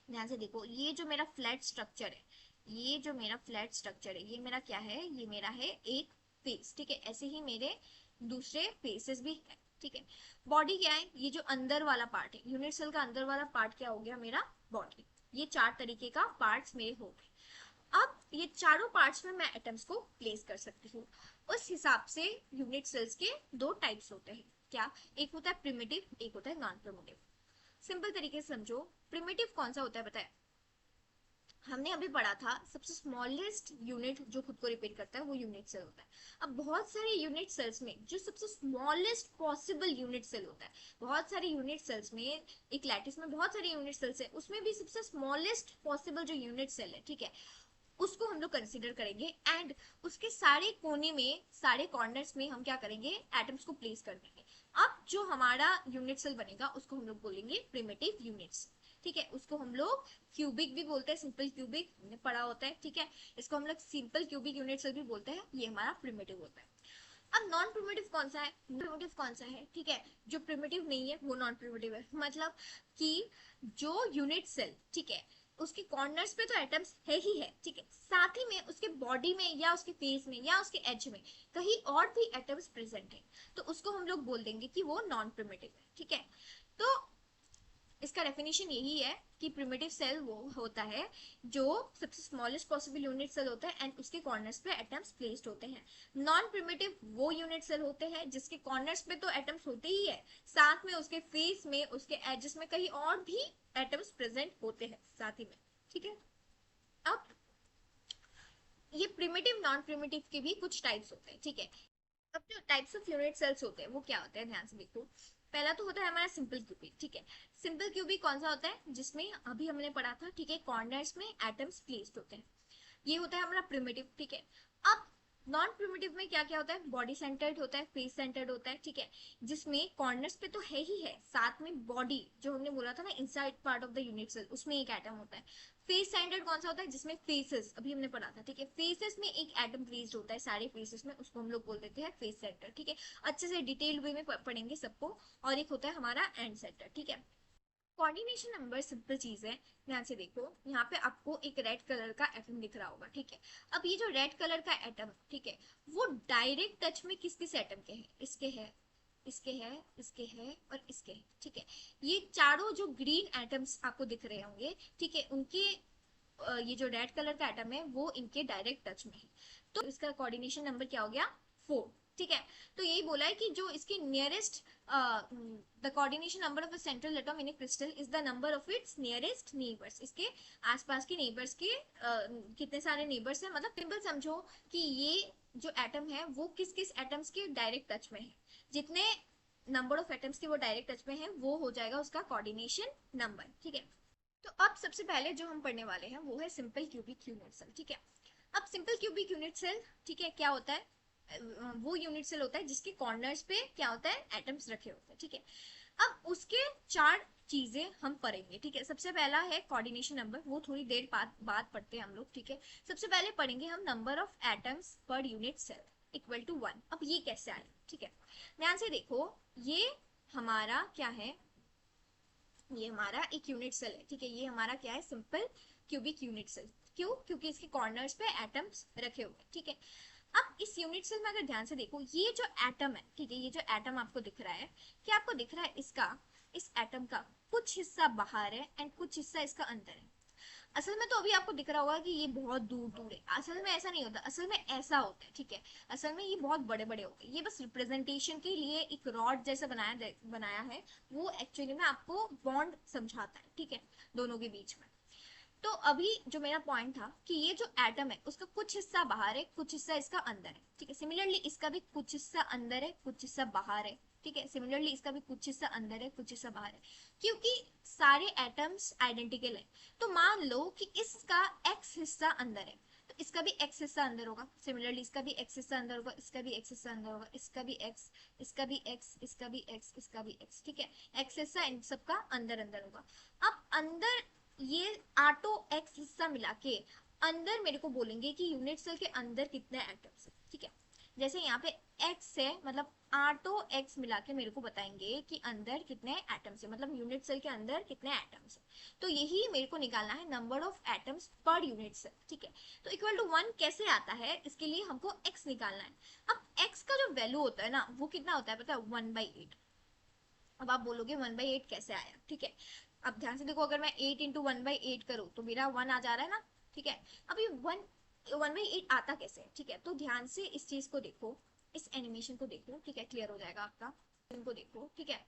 ध्यान से देखो, ये जो मेरा फ्लैट स्ट्रक्चर है, ये जो मेरा फ्लैट स्ट्रक्चर है, ये मेरा क्या है, ये मेरा है एक फेस। ठीक है, ऐसे ही मेरे दूसरे फेसेस भी है। ठीक है, बॉडी क्या है, ये जो अंदर वाला पार्ट है, यूनिट सेल का अंदर वाला पार्ट क्या हो गया, मेरा बॉडी। ये चार तरीके का पार्ट्स मेरे हो गए। अब ये चारों पार्ट्स में मैं एटम्स को प्लेस कर सकती हूँ। उस हिसाब से यूनिट सेल्स के दो टाइप्स होते हैं। क्या, एक होता है प्रिमिटिव, एक होता है नॉन प्रिमिटिव। सिंपल तरीके से समझो, प्रिमिटिव कौन सा होता है बताए, हमने अभी पढ़ा था सबसे स्मॉलेस्ट यूनिट जो खुद को रिपीट करता है वो यूनिट सेल होता है। अब बहुत सारे यूनिट सेल्स में जो सबसे स्मॉलेस्ट पॉसिबल यूनिट सेल होता है, बहुत सारे यूनिट सेल्स में, एक लैटिस में बहुत सारे यूनिट सेल्स है, उसमें भी सबसे स्मॉलेस्ट पॉसिबल जो यूनिट सेल है, ठीक है, उसको हम लोग कंसीडर करेंगे। एंड उसके सारे कोने में, सारे कॉर्नर्स में हम क्या करेंगे, एटम्स को प्लेस कर देंगे। अब जो हमारा यूनिट सेल बनेगा उसको हम लोग बोलेंगे प्रिमिटिव यूनिट्स। ठीक है, उसको हम लोग क्यूबिक भी बोलते हैं, सिंपल क्यूबिक हमने पढ़ा होता है। ठीक है, इसको हम लोग सिंपल क्यूबिक यूनिट सेल भी बोलते हैं, ये हमारा प्रिमिटिव होता है। अब नॉन प्रिमिटिव कौन सा है, प्रिमिटिव कौन सा है, ठीक है, जो प्रिमिटिव नहीं है वो नॉन प्रिमिटिव है। मतलब कि जो यूनिट सेल, ठीक है, उसके कॉर्नर्स पे तो एटम्स है ही है, ठीक है, साथ ही में उसके बॉडी में या उसके फेस में या उसके एज में कहीं और भी एटम्स प्रेजेंट है, तो उसको हम लोग बोल देंगे कि वो नॉन प्रिमिटिव है। ठीक है, तो इसका डेफिनेशन यही है कि प्रिमिटिव सेल वो होता है जो सबसे स्मॉलेस्ट पॉसिबल यूनिट सेल होता है एंड उसके कॉर्नर्स पे एटम्स प्लेस्ड होते हैं। नॉन प्रिमिटिव वो यूनिट सेल होते हैं जिसके कॉर्नर्स पे तो एटम्स होते ही है, साथ में उसके फेस में, उसके एजेस में कहीं और भी एटम्स प्रेजेंट होते हैं साथ ही में। ठीक है, अब ये प्रिमिटिव नॉन प्रिमिटिव के भी कुछ टाइप्स होते हैं। ठीक है, अब जो टाइप्स ऑफ यूनिट सेल्स होते हैं वो क्या होते हैं, ध्यान से देखो। पहला तो होता है हमारा सिंपल क्यूबिक। ठीक है, सिंपल क्यूबिक कौन सा होता है, जिसमें अभी हमने पढ़ा था, ठीक है, कॉर्नर्स में एटम्स प्लेस्ड होते हैं, ये होता है हमारा प्रिमिटिव। ठीक है, अब नॉन प्रिमिटिव में क्या क्या होता है, बॉडी सेंटर्ड होता है, फेस सेंटर्ड होता है, ठीक है, जिसमें कॉर्नर्स पे तो है ही है, साथ में बॉडी जो हमने बोला था ना, inside part of the unit cell, उसमें एक एटम होता है। फेस सेंटर्ड कौन सा होता है, जिसमें फेसेस अभी हमने पढ़ा था, ठीक है, फेसेस में एक एटम प्लेस्ड होता है, सारे फेसेस में, उसको हम लोग बोल देते हैं फेस सेंटर। ठीक है, अच्छे से डिटेल्ड वे में पढ़ेंगे सबको। और एक होता है हमारा एंड सेंटर। ठीक है, कोऑर्डिनेशन नंबर सिंपल चीज है, ध्यान से देखो, यहाँ पे आपको एक रेड कलर का एटम दिख रहा होगा। ठीक है, अब ये जो रेड कलर का एटम, ठीक है, वो डायरेक्ट टच में किस किस एटम के है, इसके है, इसके है, इसके है और इसके है। ठीक है, ये चारों जो ग्रीन एटम्स आपको दिख रहे होंगे, ठीक है, उनके ये जो रेड कलर का एटम है वो इनके डायरेक्ट टच में है, तो इसका कोऑर्डिनेशन नंबर क्या हो गया, 4। ठीक है, तो यही बोला है कि जो इसके nearest, the coordination number of a central atom in A crystal is the number of its nearest neighbours. इसके आसपास के नेबर्स के कितने सारे नेबर्स हैं, मतलब सिंपल समझो कि ये जो एटम है वो किस किस एटम्स के डायरेक्ट टच में है, जितने नंबर ऑफ एटम्स की वो डायरेक्ट टच में है, वो हो जाएगा उसका कोऑर्डिनेशन नंबर, ठीक है। तो अब सबसे पहले जो हम पढ़ने वाले हैं वो है सिंपल क्यूबिक यूनिट सेल, ठीक है। अब सिंपल क्यूबिक यूनिट सेल, ठीक है, क्या होता है, वो यूनिट सेल होता है जिसके कॉर्नर्स पे क्या होता है, एटम्स रखे होते हैं, ठीक है। अब उसके चार चीजें हम पढ़ेंगे, ठीक है। सबसे पहला है कोऑर्डिनेशन नंबर, वो थोड़ी देर बाद पढ़ते हैं हम लोग, ठीक है। सबसे पहले पढ़ेंगे हम number of atoms per unit cell equal to 1। अब ये कैसे आया, ठीक है, ध्यान से देखो, ये हमारा क्या है, ये हमारा एक यूनिट सेल है, ठीक है। ये हमारा क्या है, सिंपल क्यूबिक यूनिट सेल। क्यों? क्योंकि इसके कॉर्नर्स पे एटम्स रखे हुए हैं, ठीक है। अब इस यूनिट सेल में अगर ध्यान से देखो, ये जो एटम है, ठीक है, ये जो एटम आपको दिख रहा है, क्या आपको दिख रहा है इसका, इस एटम का कुछ हिस्सा बाहर है एंड कुछ हिस्सा इसका अंदर है। असल में तो अभी आपको दिख रहा होगा कि ये बहुत दूर दूर है, असल में ऐसा नहीं होता, असल में ऐसा होता है, ठीक है। असल में ये बहुत बड़े बड़े होते हैं, ये बस रिप्रेजेंटेशन के लिए एक रॉड जैसा बनाया है, वो एक्चुअली में आपको बॉन्ड समझाता है, ठीक है, दोनों के बीच में। तो अभी जो मेरा पॉइंट था कि ये जो एटम है उसका कुछ हिस्सा बाहर है, कुछ हिस्सा इसका अंदर है, ठीक है। सिमिलरली इसका भी कुछ हिस्सा अंदर है, कुछ हिस्सा बाहर है, ठीक है। सिमिलरली इसका भी कुछ हिस्सा अंदर है, कुछ हिस्सा बाहर है, क्योंकि सारे एटम्स आइडेंटिकल है। तो मान लो कि इसका एक्स हिस्सा अंदर है, तो इसका भी एक्स हिस्सा अंदर होगा। सिमिलरली इसका भी एक्स हिस्सा अंदर होगा, इसका भी एक्स हिस्सा अंदर होगा, इसका भी एक्स, इसका भी एक्स, इसका भी एक्स, इसका भी एक्स, ठीक है। एक्स हिस्सा इन सबका अंदर अंदर होगा। अब अंदर ये आटो एक्स हिस्सा मिला के अंदर मेरे को बोलेंगे कि यूनिट सेल के अंदर कितने एटम्स है, ठीक है। जैसे यहाँ पे एक्स है, मतलब आटो एक्स मिला के मेरे को बताएंगे कि अंदर कितने एटम्स है, मतलब यूनिट सेल के अंदर कितने एटम्स है। तो यही मेरे को निकालना है number of atoms per unit cell, ठीक है। तो इक्वल टू 1 कैसे आता है, इसके लिए हमको एक्स निकालना है। अब एक्स का जो वैल्यू होता है ना, वो कितना होता है पता है, 1/8। अब आप बोलोगे 1/8 कैसे आया, ठीक है। अब ध्यान से देखो, अगर मैं 8 इंटू 1/8 करूँ तो मेरा 1 आ जा रहा है ना, ठीक है। अब ये 1/8 आता कैसे, ठीक है। तो ध्यान से इस चीज को देखो, इस एनिमेशन को देखो, ठीक है, क्लियर हो जाएगा आपका। इनको देखो, ठीक है।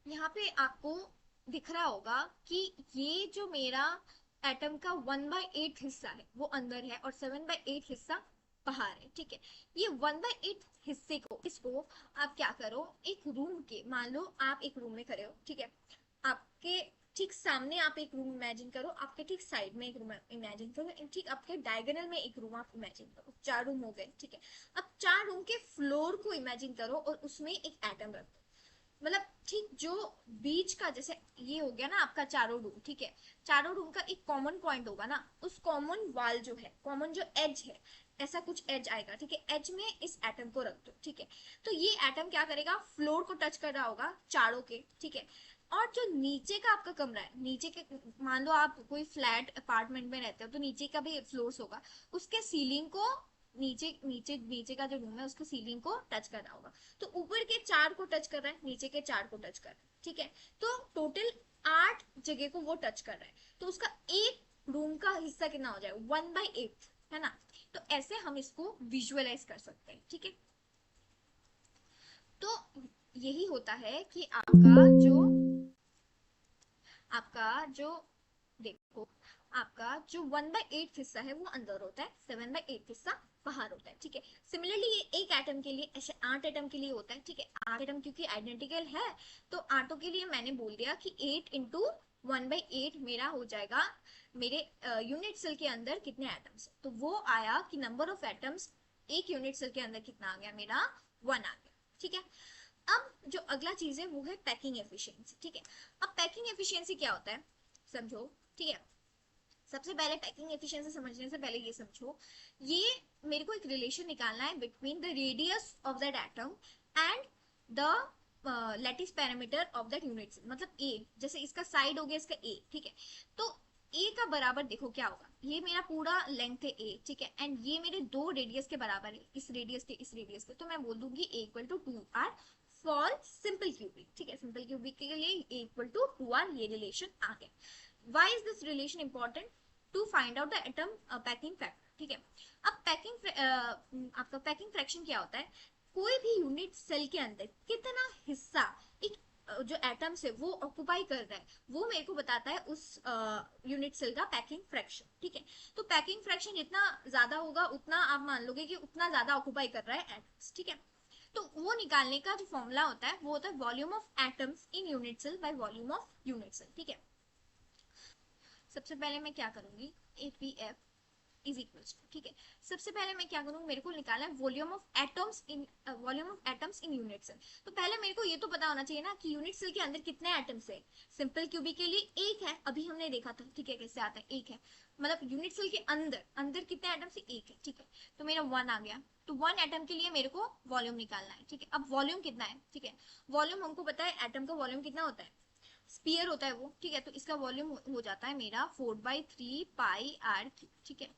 यहाँ पे आपको दिख रहा होगा कि ये जो मेरा एटम का 1/8 हिस्सा है वो अंदर है और 7/8 हिस्सा बाहर है, ठीक है। ये 1/8 हिस्से को, इसको आप क्या करो, एक रूम के, मान लो आप एक रूम में खड़े हो, ठीक है। आपके ठीक सामने आप एक रूम इमेजिन करो, आपके ठीक साइड में एक रूम इमेजिन करो, ठीक आपके डायगोनल में एक रूम आप इमेजिन करो। 4 रूम हो गए, ठीक है। अब 4 रूम के फ्लोर को इमेजिन करो और उसमें एक एटम रख दो। मतलब ठीक जो बीच का, जैसे ये हो गया ना आपका चारों रूम, ठीक है। चारों रूम का एक कॉमन पॉइंट होगा ना, उस कॉमन वाल जो है, कॉमन जो एज है, ऐसा कुछ एज आएगा, ठीक है। एज में इस एटम को रख दो, ठीक है। तो ये एटम क्या करेगा, फ्लोर को टच कर रहा होगा चारों के, ठीक है। और जो नीचे का आपका कमरा है, नीचे के, मान लो आप कोई फ्लैट अपार्टमेंट में रहते हो तो नीचे का भी फ्लोर्स होगा, उसके सीलिंग को, नीचे नीचे नीचे का जो रूम है उसको सीलिंग को टच कर रहा होगा। तो ऊपर के 4 को टच कर रहा है, नीचे के 4 को टच कर रहा है, ठीक है। तो टोटल 8 जगह को वो टच कर रहा है, तो उसका एक रूम का हिस्सा कितना हो जाए, 1/8, है ना। तो ऐसे हम इसको विजुअलाइज कर सकते हैं, ठीक है। तो यही होता है कि आपका जो देखो, आपका जो 1/8 हिस्सा है वो अंदर होता है, 7/8 हिस्सा बाहर होता है, ठीक है। सिमिलरली ये एक एटम के लिए, ऐसे 8 एटम के लिए होता है, ठीक है। 8 एटम क्योंकि आइडेंटिकल है, तो आठों के लिए मैंने बोल दिया कि 8 इंटू 1/8 मेरा हो जाएगा, मेरे यूनिट सेल के अंदर कितने एटम्स है। तो वो आया कि नंबर ऑफ एटम्स एक यूनिट सेल के अंदर कितना आ गया, मेरा 1 आ गया, ठीक है। अब जो अगला चीज है वो है पैकिंग एफिशिएंसी, ठीक है। अब पैकिंग एफिशिएंसी क्या होता है, समझो, ठीक है। सबसे पहले पैकिंग एफिशिएंसी समझने से पहले ये समझो, ये मेरे को एक रिलेशन निकालना है between the radius of that atom and the lattice parameter of that unit, मतलब ए, जैसे इसका साइड हो गया इसका ए, ठीक है। तो ए का बराबर देखो क्या होगा, ये मेरा पूरा लेंथ है ए, ठीक है, एंड ये मेरे दो रेडियस के बराबर है, इस रेडियस के इस रेडियस के, तो मैं बोल दूंगी a equal to 2r for simple cubic, ठीक है। सिंपल क्यूबिक के लिए ए इक्वल टू 2r, ये रिलेशन आ गया। Why is this relation important? To find out the atom packing factor, ठीक है। अब आपका पैकिंग फ्रैक्शन क्या होता है, कोई भी यूनिट सेल के अंदर कितना हिस्सा एक जो एटम्स है वो ऑक्युपाई कर रहा है, वो मेरे को बताता है उस यूनिट सेल का पैकिंग फ्रैक्शन। ठीक है, तो पैकिंग फ्रैक्शन जितना ज्यादा होगा उतना आप मान लोगे कि उतना ज्यादा ऑक्युपाई कर रहा है एटम्स। ठीक है, तो वो निकालने का जो फॉर्मूला होता है वो होता है volume of atoms in unit cell by volume of unit cell. ठीक है, सबसे पहले मैं क्या करूंगी, APF इज इक्वल्स टू, ठीक है, सबसे पहले मैं क्या करूँ, मेरे को निकालना है volume of atoms in unit cell. तो पहले मेरे को ये तो पता होना चाहिए ना कि यूनिट सेल के अंदर कितने एटम्स है। सिंपल क्यूबिक के लिए एक है, अभी हमने देखा था। ठीक है, कैसे आता है, एक है, मतलब यूनिट सेल के अंदर अंदर कितने एटम्स है, एक है। ठीक है, तो मेरा 1 आ गया, तो 1 एटम के लिए मेरे को वॉल्यूम निकालना है। ठीक है, अब वॉल्यूम कितना है, ठीक है, वॉल्यूम हमको पता है एटम का वॉल्यूम कितना होता है, स्पीयर होता है वो। ठीक है, तो इसका वॉल्यूम हो जाता है मेरा 4/3 पाई आर क्यूब। ठीक है,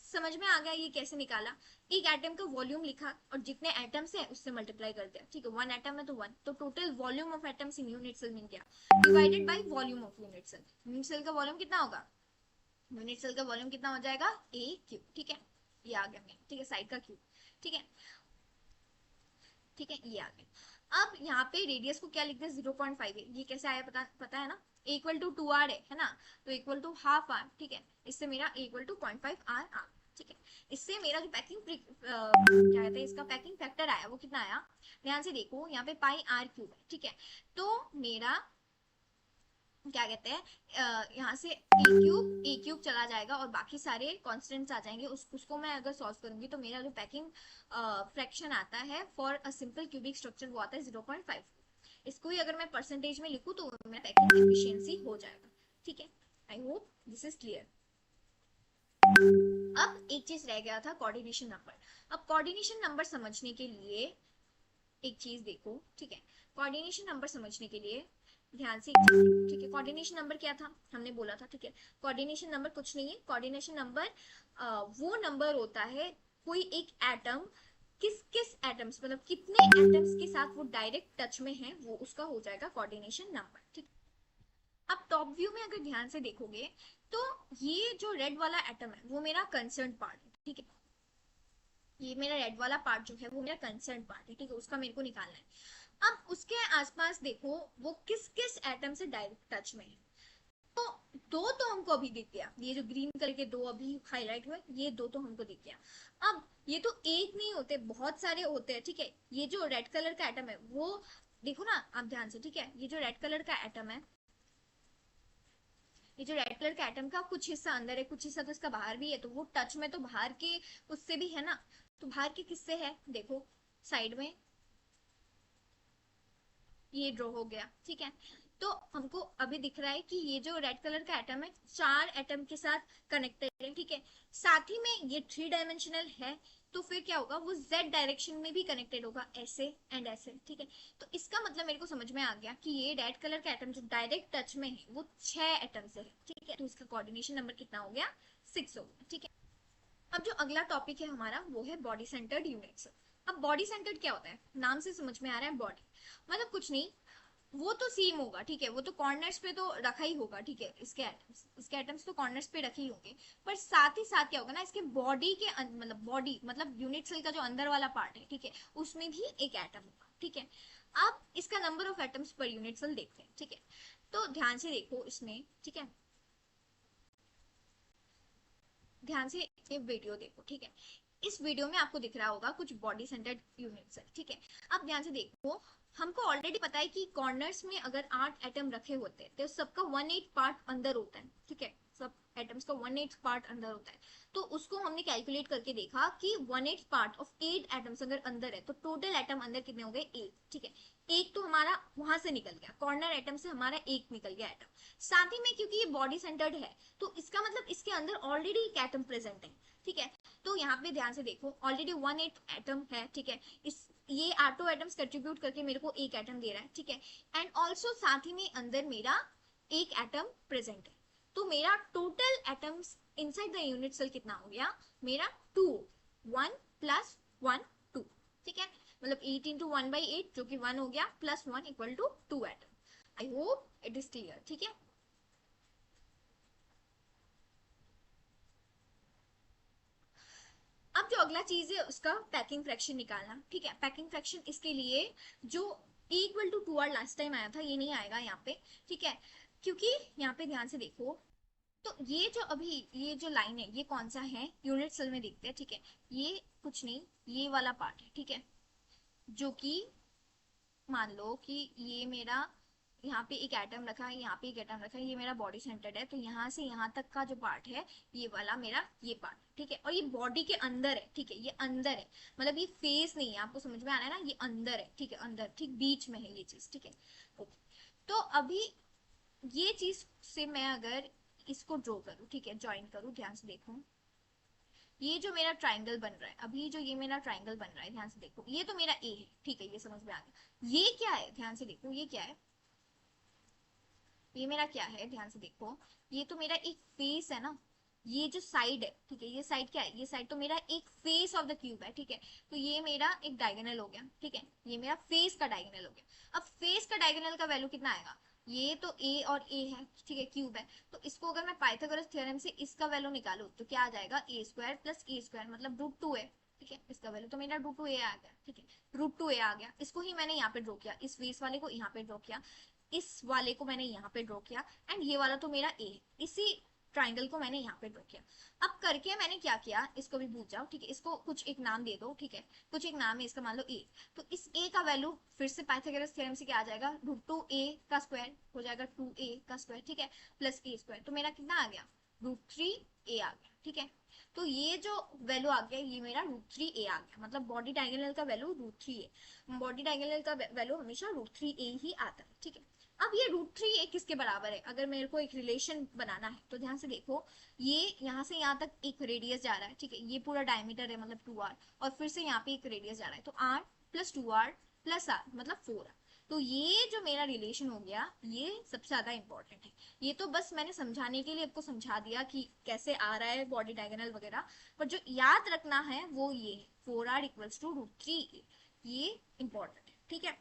समझ में आ गया ये कैसे निकाला, एक एटम का वॉल्यूम लिखा और जितने एटम्स है उससे मल्टीप्लाई कर दिया। ठीक है, 1 एटम है तो 1, तो total volume of atoms in unit cell मिल गया divided by volume of unit cell. Unit cell का वॉल्यूम कितना होगा, यूनिट सेल का वॉल्यूम कितना हो जाएगा, A क्यूब। ठीक है, ये आ गया मेरा, ठीक है, साइड का क्यूब। ठीक है, ठीक है, ये आ गया। अब यहाँ पे रेडियस को क्या लिखते हैं, 0.5 है। ये कैसे आया पता है ना, इक्वल टू 2r है ना, तो इक्वल टू हाफ आर। ठीक है, इससे मेरा इक्वल टू 0.5 आर आ। ठीक है, इससे मेरा जो पैकिंग क्या कहते हैं, इसका पैकिंग फैक्टर आया वो कितना आया, ध्यान से देखो, यहाँ पे पाई आर क्यूब है। ठीक है, तो मेरा क्या कहते हैं, यहाँ से ए क्यूब चला जाएगा और बाकी सारे कॉन्स्टेंट्स आ जाएंगे। उसको मैं अगर सॉल्व करूंगी तो मेरा जो पैकिंग फ्रैक्शन आता है for a simple cubic structure वो आता है 0.5। इसको ही अगर मैं परसेंटेज में लिखूं तो मेरा पैकिंग एफिशिएंसी हो जाएगा। ठीक है, I hope this is clear. अब एक चीज रह गया था, कोऑर्डिनेशन नंबर। अब कोऑर्डिनेशन नंबर समझने के लिए एक चीज देखो। ठीक है, कोऑर्डिनेशन नंबर समझने के लिए ध्यान से एक चीज देखो। ठीक है, कोऑर्डिनेशन नंबर क्या था, हमने बोला था। ठीक है, कोऑर्डिनेशन नंबर कुछ नहीं है, कोऑर्डिनेशन नंबर वो नंबर होता है, कोई एक एटम किस किस एटम्स, मतलब कितने एटम्स के साथ वो डायरेक्ट टच में है, वो उसका हो जाएगा कोऑर्डिनेशन नंबर। ठीक, अब टॉप व्यू में अगर ध्यान से देखोगे तो ये जो रेड वाला एटम है वो मेरा कंसर्न पार्ट है। ठीक है, ये मेरा रेड वाला पार्ट जो है वो मेरा कंसर्न पार्ट है। ठीक है, उसका मेरे को निकालना है। अब उसके आसपास देखो वो किस किस एटम से डायरेक्ट टच में है, तो दो तो हमको अभी दिख गया, ये जो ग्रीन कलर के दो अभी हाईलाइट हुए, ये दो तो हमको दिख गया। अब ये तो एक नहीं होते, बहुत सारे होते हैं। ठीक है, ये जो रेड कलर का एटम है वो देखो ना आप ध्यान से। ठीक है, ये जो रेड कलर का एटम है, ये जो रेड कलर का एटम का कुछ हिस्सा अंदर है, कुछ हिस्सा तो इसका बाहर भी है, तो वो टच में तो बाहर के उससे भी है ना, तो बाहर के किससे है, देखो साइड में ये ड्रॉ हो गया। ठीक है, तो हमको अभी दिख रहा है कि ये जो रेड कलर का एटम है 4 एटम के साथ कनेक्टेड है। ठीक है, साथ ही में ये 3 डायमेंशनल है, तो फिर क्या होगा, वो z डायरेक्शन में भी कनेक्टेड होगा, ऐसे एंड ऐसे। ठीक है, तो इसका मतलब मेरे को समझ में आ गया कि ये रेड कलर का एटम जो डायरेक्ट टच में है वो 6 एटम से है। ठीक है, तो इसका कोऑर्डिनेशन नंबर कितना हो गया, 6 हो गया। ठीक है, अब जो अगला टॉपिक है हमारा वो है बॉडी सेंटर्ड यूनिट्स। अब बॉडी सेंटर्ड क्या होता है, नाम से समझ में आ रहा है, बॉडी मतलब कुछ नहीं, वो तो सेम होगा। ठीक है, वो तो कॉर्नर्स पे तो रखा ही होगा। ठीक है, इसके एटम्स तो कॉर्नर्स पे रखे ही होंगे, पर साथ ही साथ क्या होगा ना, इसके बॉडी के मतलब बॉडी मतलब यूनिट सेल का जो अंदर वाला पार्ट है, ठीक है, उसमें भी एक एटम होगा। ठीक है, अब इसका number of atoms per unit cell देखते हैं। ठीक है, तो ध्यान से देखो इसमें। ठीक है, ध्यान से ये वीडियो देखो। ठीक है, इस वीडियो में आपको दिख रहा होगा कुछ बॉडी सेंटर्ड यूनिट्स है। ठीक है, अब ध्यान से देखो, हमको ऑलरेडी पता है कि कॉर्नर्स में अगर 8 एटम रखे होते हैं तो सबका 1/8 पार्ट अंदर होता है। ठीक है, सब एटम्स का 1/8 पार्ट अंदर होता है, तो उसको हमने कैलकुलेट करके देखा कि 1/8 पार्ट ऑफ 8 एटम्स अगर अंदर है तो टोटल एटम अंदर कितने हो गए, 8। ठीक है, एक तो हमारा वहां से निकल गया, कॉर्नर एटम से हमारा एक निकल गया एटम। साथ ही में क्योंकि ये बॉडी सेंटर्ड है तो इसका मतलब इसके अंदर ऑलरेडी एक एटम प्रेजेंट है। ठीक है, तो यहाँ पे ध्यान से देखो, ऑलरेडी 1/8 एटम है। ठीक है, इस ये आठों एटम्स कंट्रीब्यूट करके मेरे को एक एटम दे रहा है। ठीक है, एंड ऑल्सो साथ ही में अंदर मेरा एक एटम प्रेजेंट है, तो मेरा total atoms inside the unit cell कितना हो गया, मेरा 2, 1 प्लस 1 2। ठीक है, मतलब 8 इंटू 1/8 जो कि 1 हो गया, plus 1 equal to 2 atom. I hope it is clear. ठीक है, अब जो अगला चीज है उसका पैकिंग फ्रैक्शन निकालना। ठीक है, पैकिंग फ्रैक्शन इसके लिए जो equal to 2r last time आया था, ये नहीं आएगा यहाँ पे, ठीक है, क्योंकि यहाँ पे ध्यान से देखो, तो ये जो अभी ये जो लाइन है ये कौन सा है, यूनिट सेल में देखते हैं, ठीक है, ये कुछ नहीं, ये वाला पार्ट है, ठीक है, जो कि मान लो कि ये मेरा यहाँ पे एक एटम रखा है, यहाँ पे एक एटम रखा है, ये मेरा बॉडी सेंटर्ड है, तो यहाँ से यहाँ तक का जो पार्ट है ये वाला मेरा ये पार्ट, ठीक है, और ये बॉडी के अंदर है, ठीक है, ये अंदर है, मतलब ये फेस नहीं है, आपको समझ में आ रहा है ना, ये अंदर है, ठीक है, अंदर ठीक बीच में है ये चीज, ठीक है, ओके। तो अभी ये चीज से मैं अगर इसको ड्रॉ करूँ, ठीक है, ज्वाइन करूँ, ध्यान से देखो, ये जो मेरा ट्राइंगल बन रहा है, अभी जो ये मेरा ट्राइंगल बन रहा है, ध्यान से देखो, ये तो मेरा ए है, ठीक है, ये समझ में आ गया, ये क्या है, ध्यान से देखो, ये क्या है, ये मेरा क्या है, ध्यान से देखो, ये तो मेरा एक फेस है ना, ये जो साइड है, ठीक है, ये साइड क्या है, ये साइड तो मेरा एक फेस ऑफ द क्यूब है, ठीक है, तो ये मेरा एक डायगोनल हो गया, ठीक है, ये मेरा फेस का डायगोनल हो गया। अब फेस का डायगोनल का वैल्यू कितना आएगा, ये तो ए और ए है, ठीक है, क्यूब है, तो इसको अगर मैं पाइथागोरस थ्योरम से इसका वैल्यू निकालू तो क्या आ जाएगा, ए स्क्वायर प्लस ए स्क्वायर मतलब रूट टू है, ठीक है, इसका वैल्यू तो मेरा रूट टू ए आ गया, ठीक है, रूट टू ए आ गया, इसको ही मैंने यहाँ पे ड्रॉ किया, इस फेस वाले को यहाँ पे ड्रॉ किया, इस वाले को मैंने यहाँ पे ड्रॉ किया, एंड ये वाला तो मेरा ए है, इसी ट्राइंगल को मैंने यहाँ पे ड्रॉ किया। अब करके मैंने क्या किया, इसको भी भूल जाओ, ठीक है, इसको कुछ एक नाम दे दो, ठीक है, कुछ एक नाम है इसका, मान लो ए, तो इस ए का वैल्यू फिर से पाइथागोरस थ्योरम से क्या आ जाएगा, रूट टू ए का स्क्वायर हो जाएगा, टू ए का स्क्वायर, ठीक है, प्लस ए स्क्वायर, तो मेरा कितना आ गया, रूट थ्री ए आ गया, ठीक है, तो ये जो वैल्यू आ गया ये मेरा रूट थ्री ए आ गया, मतलब बॉडी डायगोनल का वैल्यू रूट थ्री है, बॉडी डायगोनल का वैल्यू हमेशा रूट थ्री ए ही आता है, ठीक है। अब ये रूट थ्री ए किसके बराबर है, अगर मेरे को एक रिलेशन बनाना है तो ध्यान से देखो, ये यहाँ से यहाँ तक एक रेडियस जा रहा है, ठीक है, ये पूरा डायमीटर है मतलब टू आर, और फिर से यहाँ पे एक रेडियस जा रहा है, तो R plus two R plus R मतलब फोर आर, तो ये जो मेरा रिलेशन हो गया ये सबसे ज्यादा इंपॉर्टेंट है। ये तो बस मैंने समझाने के लिए आपको समझा दिया कि कैसे आ रहा है बॉडी डायगोनल वगैरह, पर जो याद रखना है वो ये four R equals to root three, ये इंपॉर्टेंट है, ठीक है।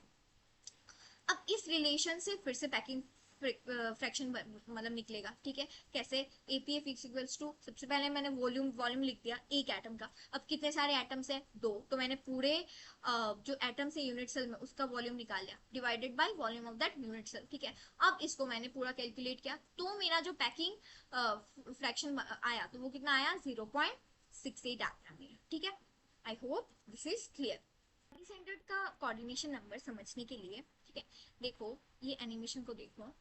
अब इस रिलेशन से फिर से पैकिंग फ्रैक्शन मतलब निकलेगा, ठीक है, कैसे, एपीएफ इक्वल्स टू, सबसे पहले मैंने वॉल्यूम वॉल्यूम लिख दिया एक एटम का, अब कितने सारे एटम्स है, दो, तो मैंने पूरे जो एटम्स है यूनिट सेल में उसका वॉल्यूम निकाल लिया, divided by volume of that unit cell, ठीक है। अब इसको मैंने पूरा कैलकुलेट किया, तो मेरा जो पैकिंग फ्रैक्शन आया तो वो कितना आया, 0.68 आ गया मेरा, ठीक है। I hope this is clear. Body centred का कोऑर्डिनेशन नंबर समझने के लिए, ठीक है, देखो ये एनिमेशन को देखो,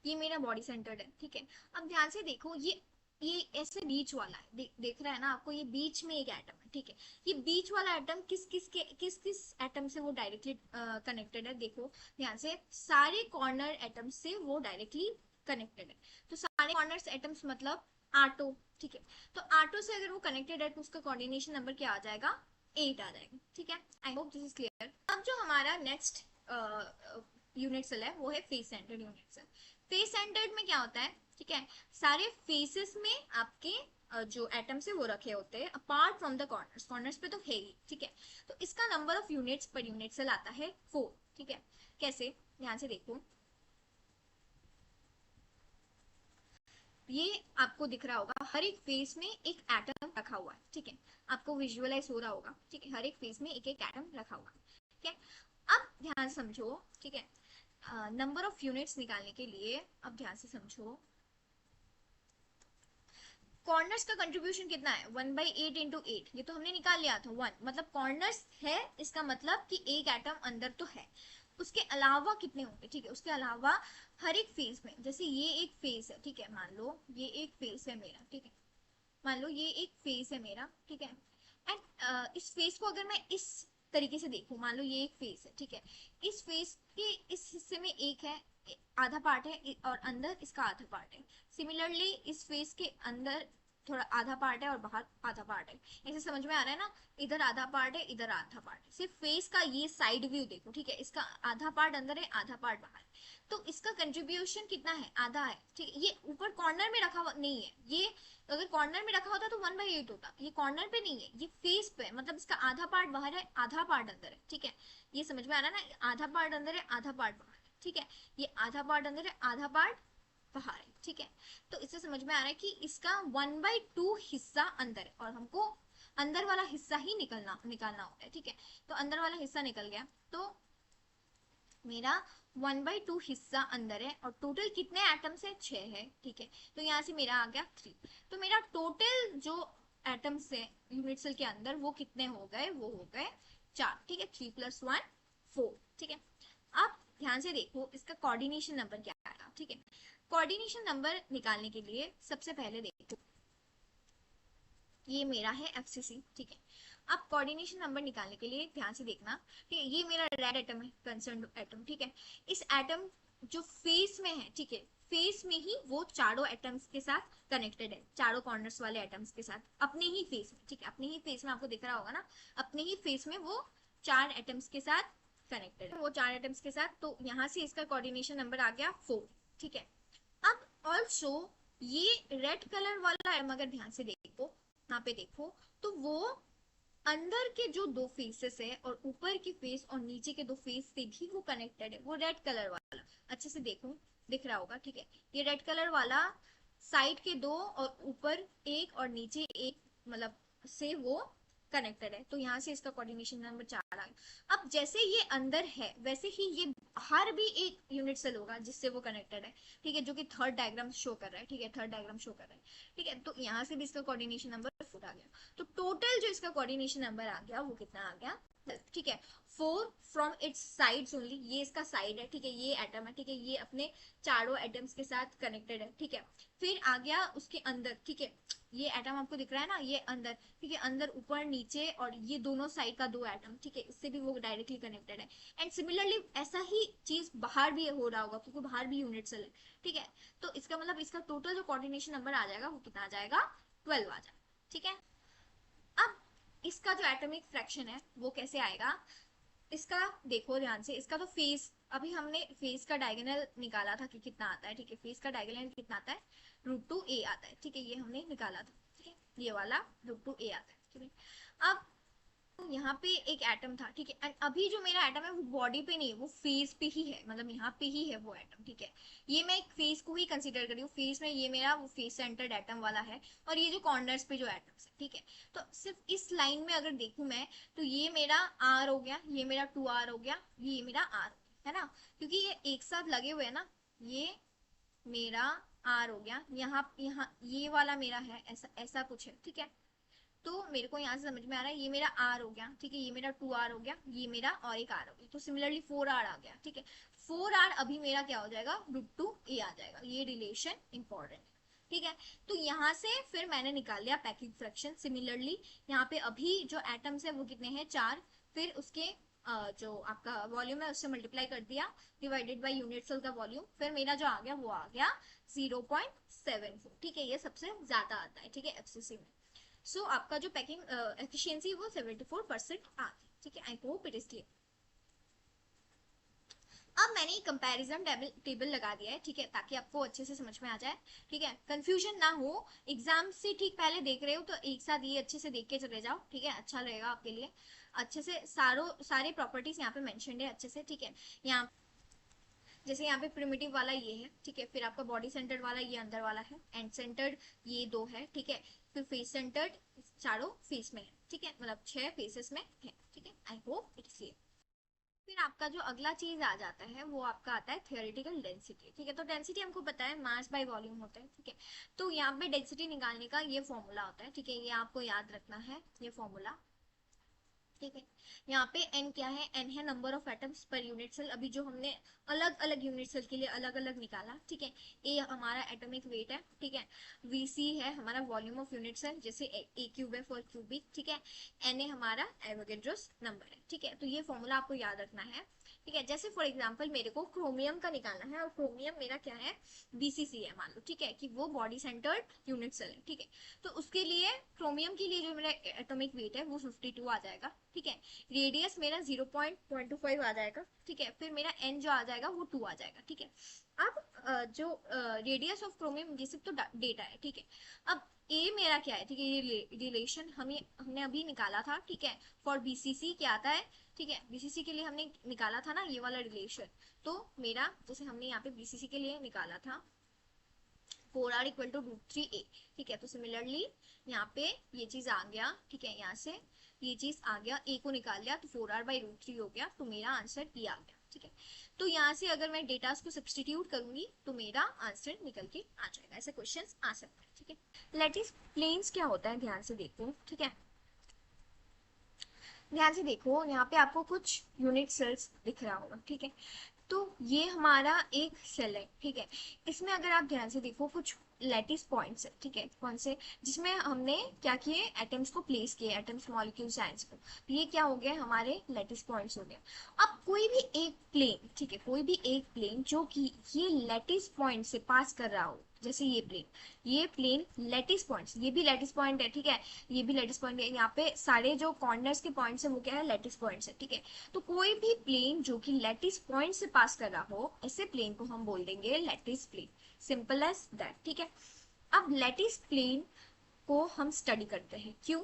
ये मेरा बॉडी सेंटर्ड है, ठीक है। अब ध्यान से देखो, ये ऐसे बीच वाला है, देख रहा है ना आपको, ये बीच में एक एटम है, ठीक है, ये बीच वाला एटम किस किस एटम से वो डायरेक्टली कनेक्टेड है, देखो ध्यान से, सारे कॉर्नर एटम से वो डायरेक्टली कनेक्टेड है, तो सारे कॉर्नर एटम्स मतलब आटो, ठीक है, तो आटो से अगर वो कनेक्टेड है तो उसका कोऑर्डिनेशन नंबर क्या आ जाएगा, 8 आ जाएगा, ठीक है। I hope this is clear. अब जो हमारा नेक्स्ट यूनिट सेल है वो है face centred unit cell. Face centred में क्या होता है, ठीक है, सारे फेसेस में आपके जो एटम्स है वो रखे होते हैं apart from the corners, corners पे तो है ही, ठीक है, तो इसका number of units per unit cell आता है 4, ठीक है, कैसे, ध्यान से देखो, ये आपको दिख रहा होगा, हर एक फेस में एक एटम रखा हुआ है, ठीक है, आपको विजुअलाइज हो रहा होगा, ठीक है, हर एक फेस में एक एक एटम रखा हुआ है, ठीक है। अब ध्यान समझो, ठीक है, नंबर ऑफ यूनिट्स निकालने के लिए अब ध्यान से समझो, कॉर्नर्स का कंट्रीब्यूशन कितना है, 1/8 इंटू 8, ये तो हमने निकाल लिया था, 1 मतलब कॉर्नर्स है, इसका मतलब कि एक एटम अंदर तो है, उसके अलावा कितने होंगे, ठीक है, उसके अलावा हर एक फेस में, जैसे ये एक फेस है, ठीक है, मान लो ये एक फेस है मेरा, ठीक है, मान लो ये एक फेस है मेरा, ठीक है, एंड इस फेस को अगर मैं इस तरीके से देखूं, मान लो ये एक फेस है, ठीक है, इस फेस के इस हिस्से में एक है, आधा पार्ट है और अंदर इसका आधा पार्ट है, सिमिलरली इस फेस के अंदर थोड़ा आधा पार्ट है और बाहर आधा पार्ट है, ऐसे समझ में आ रहा है ना, इधर आधा पार्ट है इधर आधा पार्ट है, सिर्फ फेस का ये साइड व्यू देखो, ठीक है, इसका आधा पार्ट अंदर है आधा पार्ट बाहर, तो इसका कंट्रीब्यूशन कितना है, आधा है, ठीक है, ये ऊपर कॉर्नर में रखा हुआ नहीं है, ये अगर कॉर्नर में रखा होता तो 1/8 होता, ये कॉर्नर पे नहीं है, ये फेस पे, मतलब इसका आधा पार्ट बाहर है आधा पार्ट अंदर है, ठीक है, ये समझ में आ रहा है ना, आधा पार्ट अंदर है आधा पार्ट बाहर है, ठीक है, ये आधा पार्ट अंदर है आधा पार्ट बाहर है, ठीक है, तो इससे समझ में आ रहा है कि इसका 1/2 हिस्सा अंदर है, और हमको अंदर वाला हिस्सा ही निकालना होता है, ठीक है। तो अंदर वाला हिस्सा निकल गया, तो मेरा 1/2 हिस्सा अंदर है और टोटल कितने एटम्स है, 6 है, ठीक है। तो यहाँ से मेरा आ गया 3। तो मेरा टोटल जो एटम्स है यूनिट सेल के अंदर वो कितने हो गए, वो हो गए 4, ठीक है। 3 + 1 4, ठीक है। अब ध्यान से देखो इसका कोऑर्डिनेशन नंबर क्या आएगा, ठीक है। कोऑर्डिनेशन नंबर निकालने के लिए सबसे पहले देखो ये मेरा है FCC, ठीक है। अब कोऑर्डिनेशन नंबर निकालने के लिए ध्यान से देखना, ठीक है। ये मेरा रेड एटम है, कंसर्न एटम, ठीक है। इस एटम जो फेस में है, ठीक है, फेस में ही वो चारों एटम्स के साथ कनेक्टेड है, चारों कॉर्नर्स वाले एटम्स के साथ अपने ही फेस में, ठीक है। अपने ही फेस में आपको दिख रहा होगा ना, अपने ही फेस में वो 4 एटम्स के साथ कनेक्टेड है, वो 4 एटम्स के साथ। तो यहाँ से इसका कोऑर्डिनेशन नंबर आ गया 4, ठीक है। अब ऑल्सो ये रेड कलर वाला एटम अगर ध्यान से देखो, यहाँ पे देखो, तो वो अंदर के जो 2 फेसेस है और ऊपर के फेस और नीचे के 2 फेस से भी वो कनेक्टेड है, वो रेड कलर वाला अच्छे से देखो, दिख रहा होगा, ठीक है। ये रेड कलर वाला साइड के 2 और ऊपर 1 और नीचे 1 मतलब से वो कनेक्टेड है। तो यहाँ से इसका कोऑर्डिनेशन नंबर 4 आ गया। अब जैसे ये अंदर है वैसे ही ये बाहर भी एक यूनिट सेल होगा जिससे वो कनेक्टेड है, ठीक है, जो कि थर्ड डायग्राम शो कर रहा है, ठीक है, थर्ड डायग्राम शो कर रहा है, ठीक है। तो यहाँ से भी इसका कोऑर्डिनेशन नंबर 4 आ गया। तो टोटल जो इसका कोऑर्डिनेशन नंबर आ गया वो कितना आ गया, ठीक है। 4 फ्रॉम इट्स साइड्स ओनली, ये इसका साइड है, ठीक है, ये एटम है, ठीक है, ये अपने चारों एटम्स के साथ कनेक्टेड है, ठीक है। फिर आ गया उसके अंदर, ठीक है, ये एटम आपको दिख रहा है ना, ये अंदर, ठीक है, अंदर ऊपर नीचे और ये दोनों साइड का 2 एटम, ठीक है, इससे भी वो डायरेक्टली कनेक्टेड है। एंड सिमिलरली ऐसा ही चीज बाहर भी हो रहा होगा क्योंकि बाहर भी यूनिट सेल है, ठीक है। तो इसका मतलब इसका टोटल जो कोऑर्डिनेशन नंबर आ जाएगा वो कितना आ जाएगा, 12 आ जाएगा, ठीक है। अब इसका जो एटॉमिक फ्रैक्शन है वो कैसे आएगा, इसका देखो ध्यान से। इसका तो फेस, अभी हमने फेस का डायगोनल निकाला था कि कितना आता है, ठीक है। फेस का डायगोनल कितना आता है, √2a आता है, ठीक है, ये हमने निकाला था, ठीक है, ये वाला √2a आता है, ठीक है। अब यहाँ पे एक एटम था, ठीक है, एंड अभी जो मेरा एटम है वो बॉडी पे नहीं है, वो फेस पे ही है, मतलब यहाँ पे ही है वो एटम, ठीक है। ये मैं एक फेस को ही कंसीडर कर रही हूँ, फेस में ये मेरा वो फेस सेंटर्ड एटम वाला है और ये जो कॉर्नर्स पे जो एटम्स है, ठीक है। तो सिर्फ इस लाइन में अगर देखूं मैं तो ये मेरा R हो गया, ये मेरा 2R हो गया, ये मेरा R है ना, क्योंकि ये एक साथ लगे हुए है ना। ये मेरा R हो गया, यहाँ ये वाला मेरा है, ऐसा ऐसा कुछ है, ठीक है। तो मेरे को यहाँ से समझ में आ रहा है ये मेरा R हो गया, ठीक है, ये मेरा 2R हो गया, ये मेरा और एक R हो गया, तो सिमिलरली 4R आ गया, ठीक है। 4R अभी मेरा क्या हो जाएगा, √2a आ जाएगा, ये रिलेशन इंपॉर्टेंट है, ठीक है। तो यहाँ से फिर मैंने निकाल लिया पैकिंग फ्रैक्शन। सिमिलरली यहाँ पे अभी जो एटम्स है वो कितने हैं, 4, फिर उसके जो आपका वॉल्यूम है उससे मल्टीप्लाई कर दिया डिवाइडेड बाय यूनिट सेल का वॉल्यूम, फिर मेरा जो आ गया वो आ गया 0.74, ठीक है, ये सबसे ज्यादा आता है, ठीक है, FCC में। सो आपका जो पैकिंग एफिशिएंसी वो 74% आती है, ठीक है। I hope it is clear. अब मैंने कंपैरिजन टेबल लगा दिया है, ठीक है, ताकि आपको अच्छे से समझ में आ जाए, ठीक है, कंफ्यूजन ना हो। एग्जाम से ठीक पहले देख रहे हो तो एक साथ ये अच्छे से देख के चले जाओ, ठीक है, अच्छा रहेगा आपके लिए। अच्छे से सारे प्रॉपर्टीज यहाँ पे मेंशन्ड है अच्छे से, ठीक है। यहाँ जैसे यहाँ पे प्रिमिटिव वाला ये है, ठीक है, फिर आपका बॉडी सेंटर्ड वाला ये अंदर वाला है, एंड सेंटर्ड ये 2 है, ठीक है, फिर फेस सेंटर्ड चारों फेस में है, ठीक है, मतलब 6 फेसेस में है, ठीक है। I hope it's clear. फिर आपका जो अगला चीज आ जाता है वो आपका आता है थियोरेटिकल डेंसिटी, ठीक है। तो डेंसिटी हमको पता है मास बाय वॉल्यूम होता है, ठीक है। तो यहाँ पे डेंसिटी निकालने का ये फॉर्मूला होता है, ठीक है, ये आपको याद रखना है ये फॉर्मूला, ठीक है। यहाँ पे n क्या है, n है number of atoms per unit cell. अभी जो हमने अलग अलग यूनिट सेल के लिए अलग अलग निकाला, ठीक है। a हमारा एटॉमिक वेट है, ठीक है। vc है हमारा वॉल्यूम ऑफ यूनिट सेल, जैसे a क्यूब है फॉर क्यूबिक, ठीक है। na हमारा एवोगेड्रोस नंबर है, ठीक है। तो ये फॉर्मूला आपको याद रखना है, ठीक है। जैसे फॉर एग्जांपल मेरे को क्रोमियम का निकालना है और क्रोमियम मेरा क्या है, BCC है, मान लो, ठीक है, कि वो बॉडी सेंटर्ड यूनिट सेल है, ठीक है। तो उसके लिए क्रोमियम के लिए जो मेरा एटॉमिक वेट है वो 52 आ जाएगा, ठीक है। रेडियस मेरा 0.25 आ जाएगा, ठीक है। फिर मेरा n जो आ जाएगा वो 2 आ जाएगा, ठीक है। अब जो रेडियस ऑफ क्रोमियम ये सब तो डेटा है, ठीक है। अब a मेरा क्या है, ठीक है, ये रिलेशन हमने अभी निकाला था, ठीक है। फॉर BCC क्या आता है, ठीक है, BCC के लिए हमने निकाला था ना ये वाला रिलेशन। तो मेरा जैसे हमने यहाँ पे BCC के लिए निकाला था 4r इक्वल टू √3a, ठीक है। तो सिमिलरली यहाँ पे ये चीज आ गया, ठीक है, यहाँ से ये चीज आ गया, a को निकाल लिया तो 4r/√3 हो गया, तो मेरा आंसर ये आ गया, ठीक है। तो यहाँ से अगर मैं डेटा को सब्सटीट्यूट करूंगी तो मेरा आंसर निकल के आ जाएगा। ऐसे क्वेश्चंस आ सकते हैं, ठीक है। लैटिस प्लेन्स क्या होता है, ध्यान से देखो, ठीक है। ध्यान से देखो, यहाँ पे आपको कुछ यूनिट सेल्स दिख रहा होगा, ठीक है। तो ये हमारा एक सेल है, ठीक है। इसमें अगर आप ध्यान से देखो कुछ लैटिस पॉइंट्स है, ठीक है, कौन से, जिसमें हमने क्या किए, एटम्स को प्लेस किए, एटम्स मॉलिक्यूल्स आयंस को। तो ये क्या हो गया, हमारे लैटिस पॉइंट्स हो गए। अब कोई भी एक प्लेन, ठीक है, कोई भी एक प्लेन जो कि ये लैटिस पॉइंट से पास कर रहा हो, जैसे ये प्लेन लैटिस पॉइंट्स, ये भी लैटिस पॉइंट है, ठीक है, ये भी लैटिस पॉइंट है। यहाँ पे सारे जो कॉर्नर्स के पॉइंट्स है वो क्या है, लैटिस पॉइंट्स है, ठीक है। तो कोई भी प्लेन जो कि लैटिस पॉइंट से पास कर रहा हो, ऐसे प्लेन को हम बोल देंगे lattice plane. Simple as that, ठीक है। अब लैटिस प्लेन को हम स्टडी करते हैं, क्यों?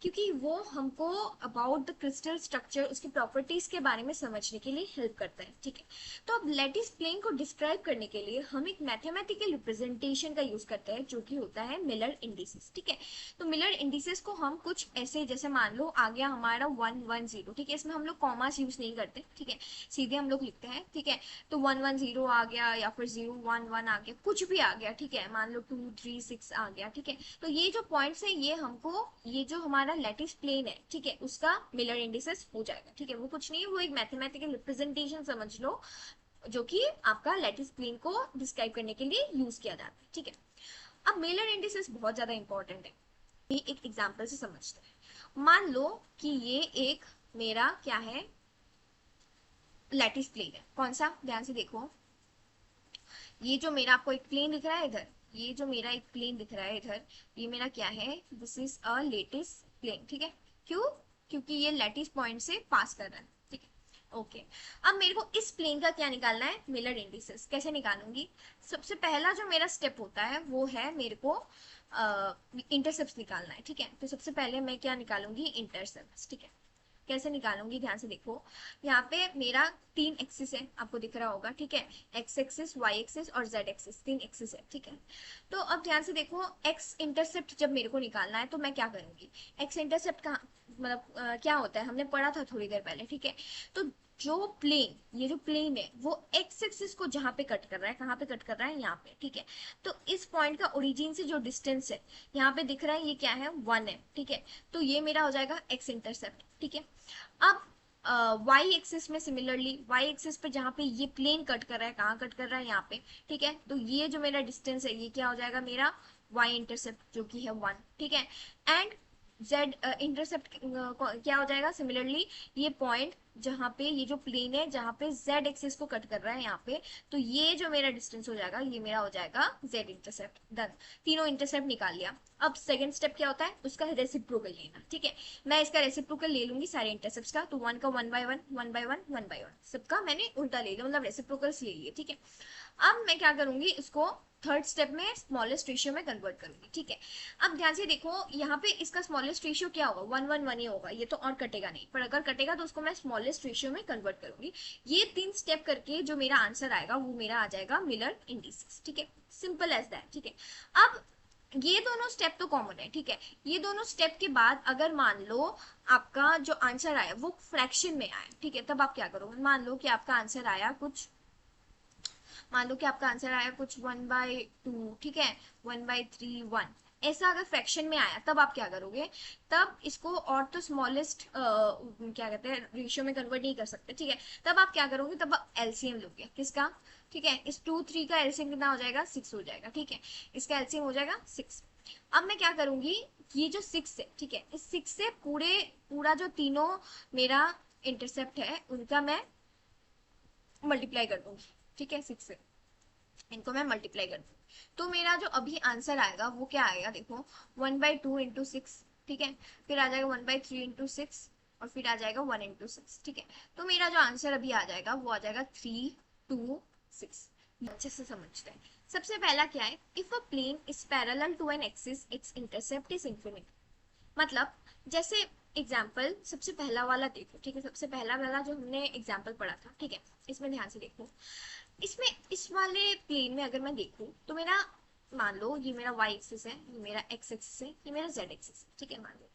क्योंकि वो हमको अबाउट द क्रिस्टल स्ट्रक्चर, उसकी प्रॉपर्टीज के बारे में समझने के लिए हेल्प करता है, ठीक है। तो अब लैटिस प्लेन को डिस्क्राइब करने के लिए हम एक मैथमेटिकल रिप्रेजेंटेशन का यूज करते हैं, जो कि होता है मिलर इंडिसेस, ठीक है। तो मिलर इंडिसेस को हम कुछ ऐसे, जैसे मान लो आ गया हमारा 1 1 0, ठीक है, इसमें हम लोग कॉमास यूज नहीं करते, ठीक है, सीधे हम लोग लिखते हैं, ठीक है। तो 1 1 0 आ गया, या फिर 0 1 1 आ गया, कुछ भी आ गया, ठीक है, मान लो 2 3 6 आ गया, ठीक है। तो ये जो पॉइंट्स है, ये हमको, ये जो हमारा लैटिस प्लेन है, ठीक है, उसका मिलर इंडिसेस हो जाएगा, ठीक है। वो कुछ नहीं है, वो एक मैथमेटिकल रिप्रेजेंटेशन समझ लो, जो कि आपका लैटिस प्लेन को डिस्क्राइब करने के लिए यूज किया जाता है, ठीक है। अब मिलर इंडिसेस बहुत ज्यादा इंपॉर्टेंट है, ये एक एग्जांपल से समझते हैं। मान लो कि ये एक मेरा क्या है, लैटिस प्लेन है, कौन सा, ध्यान से देखो, ये जो मेरा आपको एक प्लेन दिख रहा है इधर, ये जो मेरा एक प्लेन दिख रहा है इधर, ये मेरा क्या है, this is a lattice plane, ठीक है। क्यों? क्योंकि ये लैटिस पॉइंट से पास कर रहा है, ठीक है, ओके। अब मेरे को इस प्लेन का क्या निकालना है, मिलर इंडिसेस। कैसे निकालूंगी? सबसे पहला जो मेरा स्टेप होता है वो है मेरे को इंटरसेप्ट निकालना है, ठीक है। तो सबसे पहले मैं क्या निकालूंगी, इंटरसेप्ट, ठीक है। कैसे निकालूंगी, ध्यान से देखो, यहाँ पे मेरा 3 एक्सिस है, आपको दिख रहा होगा, ठीक है, एक्स एक्सिस, वाई एक्सिस और जेड एक्सिस, 3 एक्सिस है, ठीक है। तो अब ध्यान से देखो, एक्स इंटरसेप्ट जब मेरे को निकालना है तो मैं क्या करूंगी, एक्स इंटरसेप्ट का मतलब क्या होता है, हमने पढ़ा था थोड़ी देर पहले, ठीक है। तो जो प्लेन, ये जो प्लेन है वो एक्स एक्सिस को जहां पे कट कर रहा है, कहाँ पे कट कर रहा है, यहाँ पे, ठीक है। तो इस पॉइंट का ओरिजिन से जो डिस्टेंस है यहाँ पे दिख रहा है, ये क्या है, 1 है, ठीक है। तो ये मेरा हो जाएगा एक्स इंटरसेप्ट, ठीक है। अब वाई एक्सिस में सिमिलरली, वाई एक्सिस पे जहाँ पे ये प्लेन कट कर रहा है, कहाँ कट कर रहा है, यहाँ पे, ठीक है। तो ये जो मेरा डिस्टेंस है, ये क्या हो जाएगा, मेरा वाई इंटरसेप्ट, जो कि है 1, ठीक है। एंड जेड इंटरसेप्ट क्या हो जाएगा, सिमिलरली ये पॉइंट जहाँ पे ये जो प्लेन है, जहाँ पे जेड एक्सिस को कट कर रहा है यहाँ पे, तो ये जो मेरा डिस्टेंस हो जाएगा, ये मेरा हो जाएगा जेड इंटरसेप्ट। डन, तीनों इंटरसेप्ट निकाल लिया। अब सेकंड स्टेप क्या होता है, उसका रेसिप्रोकल लेना, ठीक है। मैं इसका रेसिप्रोकल ले लूंगी सारे इंटरसेप्ट्स का, तो 1 का 1 बाय 1 1 बाय 1 1 बाय 1 सबका मैंने उल्टा ले लिया, मतलब रेसिप्रोकल्स ले लिए, ठीक है। अब मैं क्या करूंगी, इसको थर्ड स्टेप में स्मॉलेस्ट रेशियो में कन्वर्ट करूंगी, ठीक है। अब ध्यान से देखो, यहाँ पे इसका स्मॉलेस्ट रेशियो क्या होगा, 1 1 1 ही होगा, ये तो और कटेगा नहीं, पर अगर कटेगा तो उसको मैं स्मॉलेस्ट रेशियो में कन्वर्ट करूंगी। ये 3 स्टेप करके जो मेरा आंसर आएगा वो मेरा आ जाएगा मिलर इंडिसेस, ठीक है। सिंपल एज दैट, ठीक है। अब ये दोनों स्टेप तो कॉमन है, ठीक है। ये दोनों स्टेप के बाद अगर मान लो आपका जो आंसर आया वो फ्रैक्शन में आया, ठीक है, तब आप क्या करोगे, मान लो कि आपका आंसर आया कुछ, मान लो कि आपका आंसर आया कुछ 1/2, ठीक है, 1/3 1, ऐसा अगर फ्रैक्शन में आया तब आप क्या करोगे, तब इसको और तो स्मॉलेस्ट क्या कहते हैं रेशियो में कन्वर्ट नहीं कर सकते, ठीक है। तब आप क्या करोगे, तब आप एलसीएम लोगे, किसका, ठीक है, इस 2 3 का एलसीएम कितना हो जाएगा, 6 हो जाएगा, ठीक है, इसका एलसीएम हो जाएगा 6। अब मैं क्या करूंगी, ये जो 6 है, ठीक है, इस 6 से पूरा जो तीनों मेरा इंटरसेप्ट है उनका मैं मल्टीप्लाई कर दूंगी, ठीक है, 6 से इनको मैं मल्टीप्लाई कर दूंगी। तो मेरा जो अभी आंसर आएगा वो क्या आएगा, देखो 1/2 इंटू 6, ठीक है, फिर आ जाएगा 1/3 इंटू 6, और फिर आ जाएगा 1 इंटू 6, ठीक है। तो मेरा जो आंसर अभी आ जाएगा वो आ जाएगा 3 2 6। अच्छे से समझते हैं। सबसे पहला क्या है, if a plane is parallel to an axis its intercept is infinite. मतलब जैसे एग्जाम्पल सबसे पहला वाला देखो, ठीक है, सबसे पहला वाला जो हमने एग्जाम्पल पढ़ा था, ठीक है, इसमें ध्यान से देखो, इसमें इस वाले प्लेन में अगर मैं देखूं तो मेरा मान लो ये मेरा y एक्सिस है, ये मेरा x एक्सिस है, ये मेरा z एक्सिस है, ठीक है मान लो।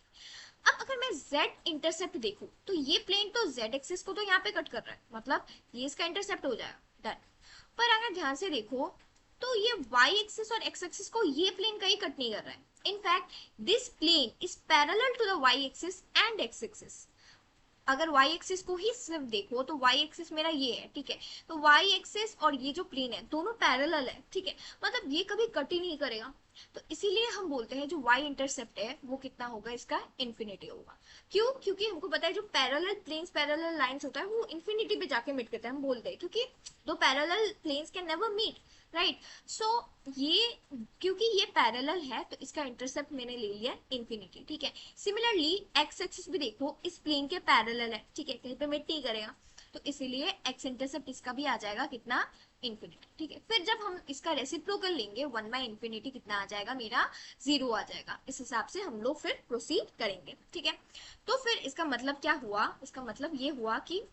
अब अगर मैं z इंटरसेप्ट देखूं तो ये प्लेन तो z एक्सिस को तो यहाँ पे कट कर रहा है, मतलब ये इसका इंटरसेप्ट हो जाएगा, डन। पर अगर ध्यान से देखो तो ये y एक्सिस और x एक्सिस को ये प्लेन कहीं कट नहीं कर रहा है। In fact this plane is parallel to the y axis and x axis. अगर y एक्सिस को ही सिर्फ देखो तो y एक्सिस मेरा ये है, ठीक है, तो y एक्सिस और ये जो प्लेन है दोनों पैरेलल है, ठीक है, मतलब ये कभी कट ही नहीं करेगा। तो इसीलिए हम बोलते हैं जो y इंटरसेप्ट है वो कितना होगा, इसका इन्फिनिटी होगा। क्यों? क्योंकि हमको पता है जो पैरेलल प्लेन्स पैरेलल लाइंस होता है वो इन्फिनिटी पे जाके मीट करता है, हम बोलते हैं, क्योंकि दो parallel planes can never meet, right. So ये क्योंकि ये पैरेलल है तो इसका इंटरसेप्ट मैंने ले लिया इन्फिनिटी, ठीक है। सिमिलरली एक्स एक्सिस भी देखो इस प्लेन के पैरेलल है, ठीक है, कहीं पे मीट नहीं करेगा, तो इसीलिए एक्स इंटरसेप्ट इसका भी आ जाएगा कितना, इन्फिनिटी, ठीक है। फिर जब हम इसका रेसिप्रोकल लेंगे 1/इन्फिनिटी कितना आ जाएगा मेरा, 0 आ जाएगा। इस हिसाब से हम लोग फिर प्रोसीड करेंगे, ठीक है। तो फिर इसका मतलब क्या हुआ, इसका मतलब ये हुआ कि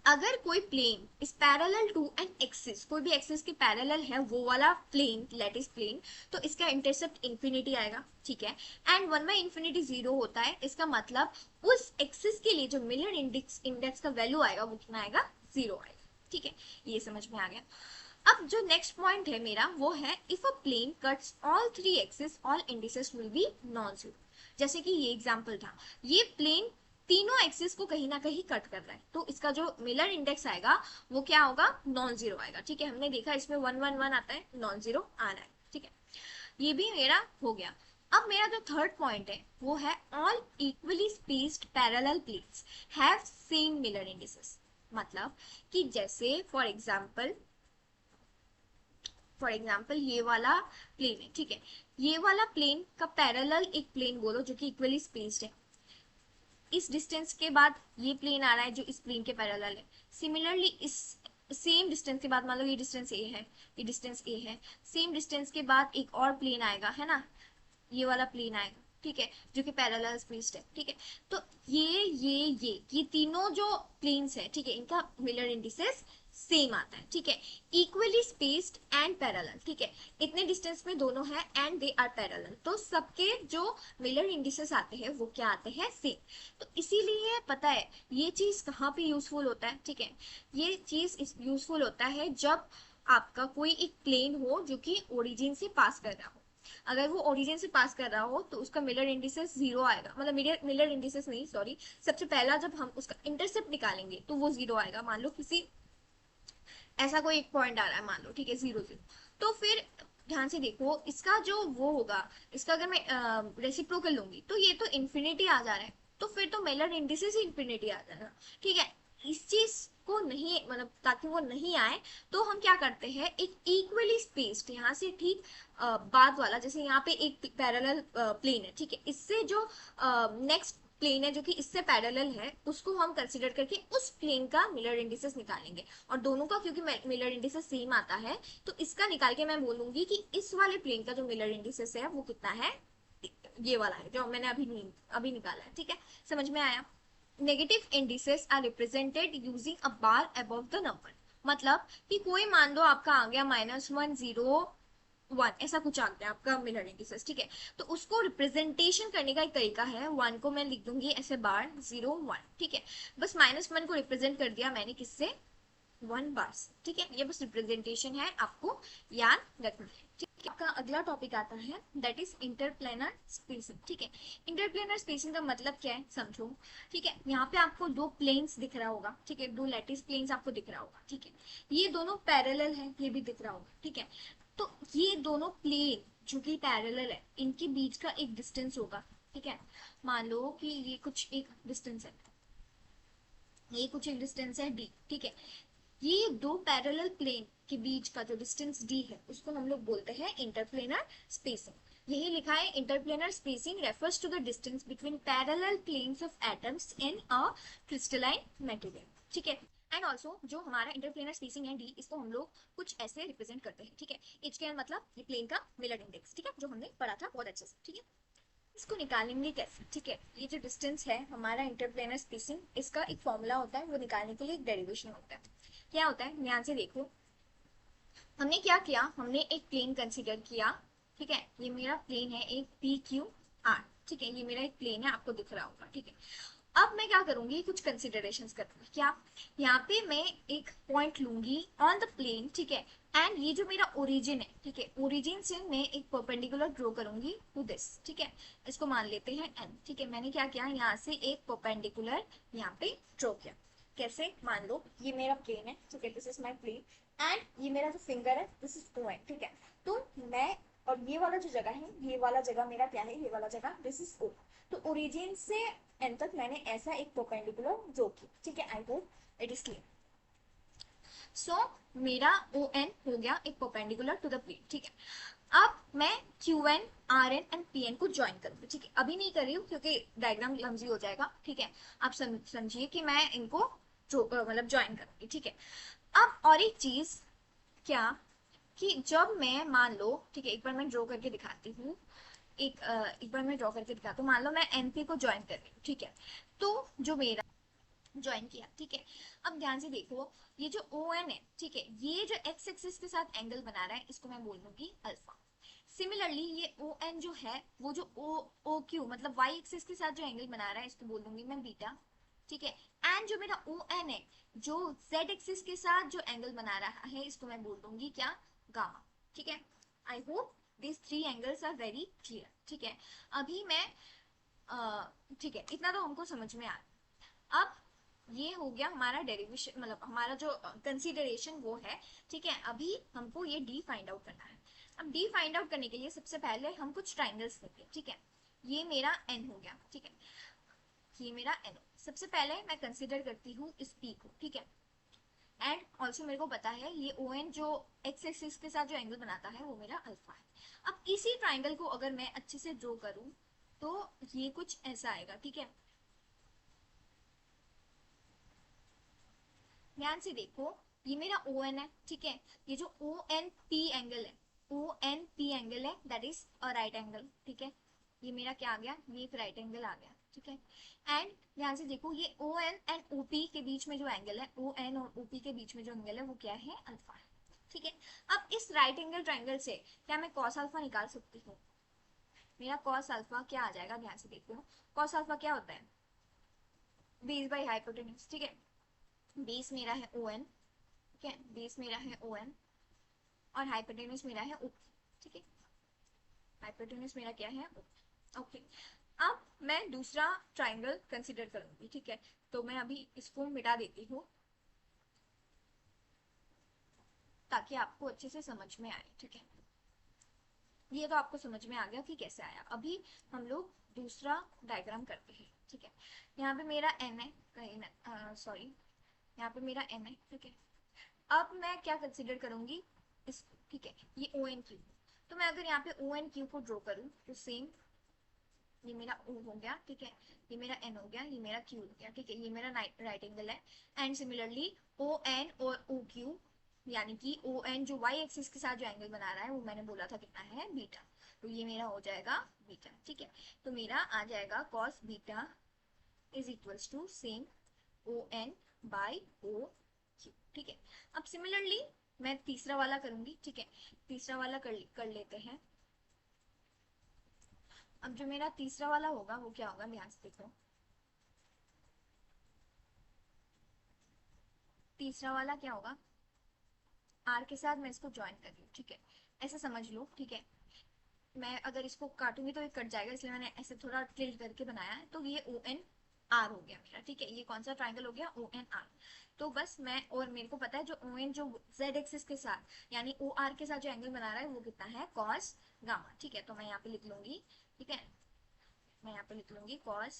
अगर कोई प्लेन इस पैरेलल टू एन एक्सिस, कोई भी एक्सिस के पैरेलल है वो वाला प्लेन, लैटिस प्लेन, तो इसका इंटरसेप्ट इन्फिनिटी आएगा, ठीक है। एंड 1/इन्फिनिटी 0 होता है, इसका मतलब उस एक्सिस के लिए जो मिलर इंडेक्स का वैल्यू आएगा वो कितना आएगा, 0 आएगा, ठीक है। ये समझ में आ गया। अब जो नेक्स्ट पॉइंट है मेरा वो है if a plane cuts all 3 axis all indices will be non zero. जैसे कि ये एग्जांपल था, ये प्लेन तीनों एक्सिस को कहीं ना कहीं कट कर रहा है, तो इसका जो मिलर इंडेक्स आएगा वो क्या होगा, नॉन जीरो आएगा, ठीक है। हमने देखा इसमें 1 1 1 आता है, नॉन जीरो आना है, ठीक है। ये भी मेरा हो गया। अब मेरा जो थर्ड पॉइंट है वो है all equally spaced parallel planes have same Miller indices. मतलब कि जैसे फॉर एग्जाम्पल ये वाला प्लेन है, ठीक है, ये वाला प्लेन का पैरेलल एक प्लेन बोलो जो कि इक्वली स्पेस्ड है, इस डिस्टेंस के बाद ये प्लेन आ रहा है जो इस प्लेन के पैरेलल है। सिमिलरली इस सेम डिस्टेंस के बाद मान लो ये डिस्टेंस ए है, ये डिस्टेंस ए है, सेम डिस्टेंस के बाद एक और प्लेन आएगा, है ना, ये वाला प्लेन आएगा, ठीक है, जो कि पैरेलल स्पेस्ड है, ठीक है। तो ये तीनों जो प्लेन्स है, ठीक है, इनका मिलर इंडिसेस सेम आता है, ठीक है, इक्वली स्पेस्ड एंड पैरेलल, ठीक है, इतने डिस्टेंस में दोनों है एंड दे आर पैरेलल, तो सबके जो मिलर इंडिसेस आते हैं वो क्या आते हैं, सेम। तो इसीलिए पता है ये चीज कहाँ पे यूजफुल होता है, ठीक है, ये चीज यूजफुल होता है जब आपका कोई एक प्लेन हो जो कि ओरिजिन से पास कर रहा हो। अगर वो ओरिजिन से पास कर रहा हो तो उसका मिलर इंडिसेस 0 आएगा, मतलब मिलर इंडिसेस नहीं, सॉरी, सबसे पहला जब हम उसका इंटरसेप्ट निकालेंगे तो वो 0 आएगा। मान लो किसी ऐसा कोई एक पॉइंट आ रहा है, मान लो, ठीक है, 0 0, तो फिर ध्यान से देखो इसका जो वो होगा, इसका अगर मैं रेसिप्रोकल लूंगी तो ये तो इन्फिनिटी आ जा रहा है, तो फिर तो मिलर इंडिसेस ही इन्फिनिटी आ जाएगा, ठीक है। इस चीज को नहीं, मतलब ताकि वो नहीं आए तो हम क्या करते हैं, एक इक्वली स्पेस्ड यहाँ से ठीक बाद वाला, जैसे यहाँ पे एक पैरेलल प्लेन है, ठीक है, इससे जो नेक्स्ट प्लेन है जो कि इससे पैरेलल है उसको हम कंसीडर करके उस प्लेन का मिलर इंडिसेस निकालेंगे, और दोनों का क्योंकि मिलर इंडिसेस सेम आता है तो इसका निकाल के मैं बोलूंगी कि इस वाले प्लेन का जो मिलर इंडिसेस है वो कितना है, ये वाला है जो मैंने अभी निकाला है, ठीक है, समझ में आया। Negative indices are represented using a bar above the number. मतलब कि कोई मान लो आपका आ गया -1 0 1, ऐसा कुछ आ गया आपका मिलर इंडिसेस, ठीक है, तो उसको रिप्रेजेंटेशन करने का एक तरीका है, 1 को मैं लिख दूंगी ऐसे बार 0 1, ठीक है, बस -1 को रिप्रेजेंट कर दिया मैंने किससे, 1 बार से, ठीक है, ये बस रिप्रेजेंटेशन है, आपको याद रखना है, ठीक है। आपका अगला टॉपिक आता है दैट इज इंटरप्लेनर स्पेसिंग, ठीक है। इंटरप्लेनर स्पेसिंग का मतलब क्या है समझो, ठीक है, यहाँ पे आपको दो प्लेन्स दिख रहा होगा, ठीक है, दो लैटिस प्लेन्स आपको दिख रहा होगा, ठीक है, ये दोनों पैरेलल है, ये भी दिख रहा होगा, ठीक है। तो ये दोनों प्लेन जो कि पैरेलल है इनके बीच का एक डिस्टेंस होगा, ठीक है, मान लो कि ये कुछ एक डिस्टेंस है, ये कुछ एक डिस्टेंस है d, ठीक है, ये दो पैरेलल प्लेन के बीच का जो डिस्टेंस d है उसको हम लोग बोलते हैं इंटरप्लेनर स्पेसिंग। यही लिखा है, interplanar spacing refers to the distance between parallel planes of atoms in a crystalline material, ठीक है। एंड ऑल्सो जो हमारा इंटरप्लेनर स्पेसिंग है d, इसको हम लोग कुछ ऐसे रिप्रेजेंट करते हैं, ठीक है, एच के मतलब ये प्लेन का मिलर इंडेक्स, ठीक है, जो हमने पढ़ा था बहुत अच्छे से, ठीक है। इसको निकालेंगे कैसे, ठीक है, ये जो डिस्टेंस है हमारा इंटरप्लेनर स्पेसिंग, इसका एक फॉर्मूला होता है, वो निकालने के लिए एक डेरिवेशन होता है। क्या होता है, ध्यान से देखो, हमने क्या किया, हमने एक प्लेन कंसीडर किया, ठीक है, ये मेरा प्लेन है एक पी क्यू आर, ठीक है, ये मेरा एक प्लेन है, आपको दिख रहा होगा, ठीक है। अब मैं क्या करूंगी, कुछ कंसिडरेशंस करूंगी, क्या, यहाँ पे मैं एक पॉइंट लूंगी ऑन द प्लेन, ठीक है, एंड ये जो मेरा ओरिजिन है, ठीक है, ओरिजिन से मैं एक परपेंडिकुलर ड्रॉ करूंगी टू दिस, ठीक है, इसको मान लेते हैं एन, ठीक है, मैंने क्या किया, यहाँ से एक परपेंडिकुलर यहाँ पे ड्रॉ किया। कैसे, मान लो ये मेरा प्लेन है, ठीक है, this is my plane, and ये मेरा जो फिंगर है दिस इज ओ एन, ठीक है, तो मैं, और ये वाला जो जगह है, ये वाला जगह मेरा क्या है, ये वाला जगह दिस इज ओ, तो ओरिजिन से एंड तक मैंने ऐसा एक परपेंडिकुलर ड्रॉ किया, ठीक है, I hope it is clear. So मेरा ओ एन हो गया एक परपेंडिकुलर टू द प्लेन, ठीक है। अब मैं Q N R N and P N को ज्वाइन करूंगी, ठीक है, अभी नहीं कर रही हूँ क्योंकि डायग्राम क्लमजी हो जाएगा, ठीक है, आप समझिए कि मैं इनको मतलब ज्वाइन करूंगी, ठीक है। अब और एक चीज क्या, कि जब मैं मान लो, ठीक है, एक बार मैं ड्रॉ करके दिखाती हूँ, एक बार मैं ड्रॉ करके दिखाती हूँ, मान लो मैं एनपी को ज्वाइन कर रही हूँ, ठीक है, तो जो मेरा ज्वाइन किया, ठीक है, अब ध्यान से देखो, ये जो ओ एन है, ठीक है, ये जो एक्स एक्सिस के साथ एंगल बना रहा है, इसको मैं बोल दूंगी अल्फा। सिमिलरली ये ओ एन जो है, वो जो ओ क्यू मतलब वाई एक्सिस के साथ जो एंगल बना रहा है, इसको बोल दूंगी मैं बीटा, ठीक है, एंड जो मेरा ओ एन है, जो जेड एक्सिस के साथ जो एंगल बना रहा है, इसको मैं बोल दूंगी क्या, गामा, ठीक है। I hope this three angles are very clear, ठीक है। अभी मैं ठीक है, इतना तो हमको समझ में आ रहा। अब ये हो गया हमारा डेरिवेशन, मतलब हमारा जो कंसीडरेशन वो है, ठीक है। अभी हमको ये डी फाइंड आउट करना है। अब डी फाइंड आउट करने के लिए सबसे पहले हम कुछ ट्राइंगल्स लेंगे, ठीक है, ये मेरा एन हो गया, ठीक है, ये मेरा एन। सबसे पहले मैं कंसीडर करती हूँ इस पी को, ठीक है, एंड ऑल्सो मेरे को पता है ये ओ एन जो एक्स एक्सिस के साथ जो एंगल बनाता है वो मेरा अल्फा है। अब इसी ट्राइंगल को अगर मैं अच्छे से ड्रॉ करूं तो ये कुछ ऐसा आएगा, ठीक है, ध्यान से देखो, ये मेरा ओ एन है, ठीक है, ये जो ओ एन पी एंगल है, ओ एन पी एंगल है, that is a right angle, ठीक है, ये मेरा क्या आ गया, ये एक राइट एंगल आ गया, ठीक है। एंड ध्यान से देखो, ये ओ एन एंड ओपी के बीच में जो एंगल है, ओ एन और ओपी के बीच में जो एंगल है वो क्या है, अल्फा है, ठीक है। अब इस राइट एंगल ट्राइंगल से क्या मैं कॉस अल्फा निकाल सकती हूँ, मेरा कॉस अल्फा क्या आ जाएगा, ध्यान से देखो, कॉस अल्फा क्या होता है, बेस बाई हाइपोटेन्यूज, ठीक है, बेस मेरा है ओ एन, ठीक है, बेस मेरा है ओ एन और हाइपोटेन्यूज मेरा है ओ, ठीक है, हाइपोटेन्यूज मेरा क्या है ओ, ओके। अब मैं दूसरा ट्राइंगल कंसीडर करूंगी, ठीक है, तो मैं अभी इसको मिटा देती हूँ ताकि आपको अच्छे से समझ में आए, ठीक है, ये तो आपको समझ में आ गया कि कैसे आया। अभी हम लोग दूसरा डायग्राम करते हैं, ठीक है, यहाँ पे मेरा एन है, कहीं सॉरी, यहाँ पे मेरा एन है, ठीक है। अब मैं क्या कंसीडर करूंगी इसको, ठीक है, ये ओ एन क्यू, तो मैं अगर यहाँ पे ओ एन क्यू को ड्रॉ करूँ तो सेम, ये मेरा ओ हो गया, ठीक है, ये मेरा एन हो गया, ये मेरा क्यू हो गया, ठीक है, ये मेरा राइट एंगल है। एंड सिमिलरली ओ एन और ओ क्यू, यानी कि ओ एन जो वाई एक्सिस के साथ जो एंगल बना रहा है वो मैंने बोला था कितना है, बीटा, तो ये मेरा हो जाएगा बीटा, ठीक है, तो मेरा आ जाएगा cos beta is equals to same O N by O Q, ठीक है। अब सिमिलरली मैं तीसरा वाला करूंगी, ठीक है, तीसरा वाला कर लेते हैं। अब जो मेरा तीसरा वाला होगा वो क्या होगा, ध्यान से देखो, तीसरा वाला क्या होगा, आर के साथ मैं इसको ज्वाइन कर रही हूँ, ठीक है, ऐसे समझ लो, ठीक है, मैं अगर इसको काटूंगी तो ये कट जाएगा, इसलिए मैंने ऐसे थोड़ा टिल्ट करके बनाया है, तो ये ओ एन आर हो गया मेरा, ठीक है, ये कौन सा ट्राइंगल हो गया, ओ एन आर। तो बस मैं, और मेरे को पता है जो ओ एन जो जेड एक्सिस के साथ यानी ओ आर के साथ जो एंगल बना रहा है वो कितना है, कॉस गामा, ठीक है, तो मैं यहाँ पे लिख लूंगी, ठीक है, मैं यहाँ पे लिख लूंगी cos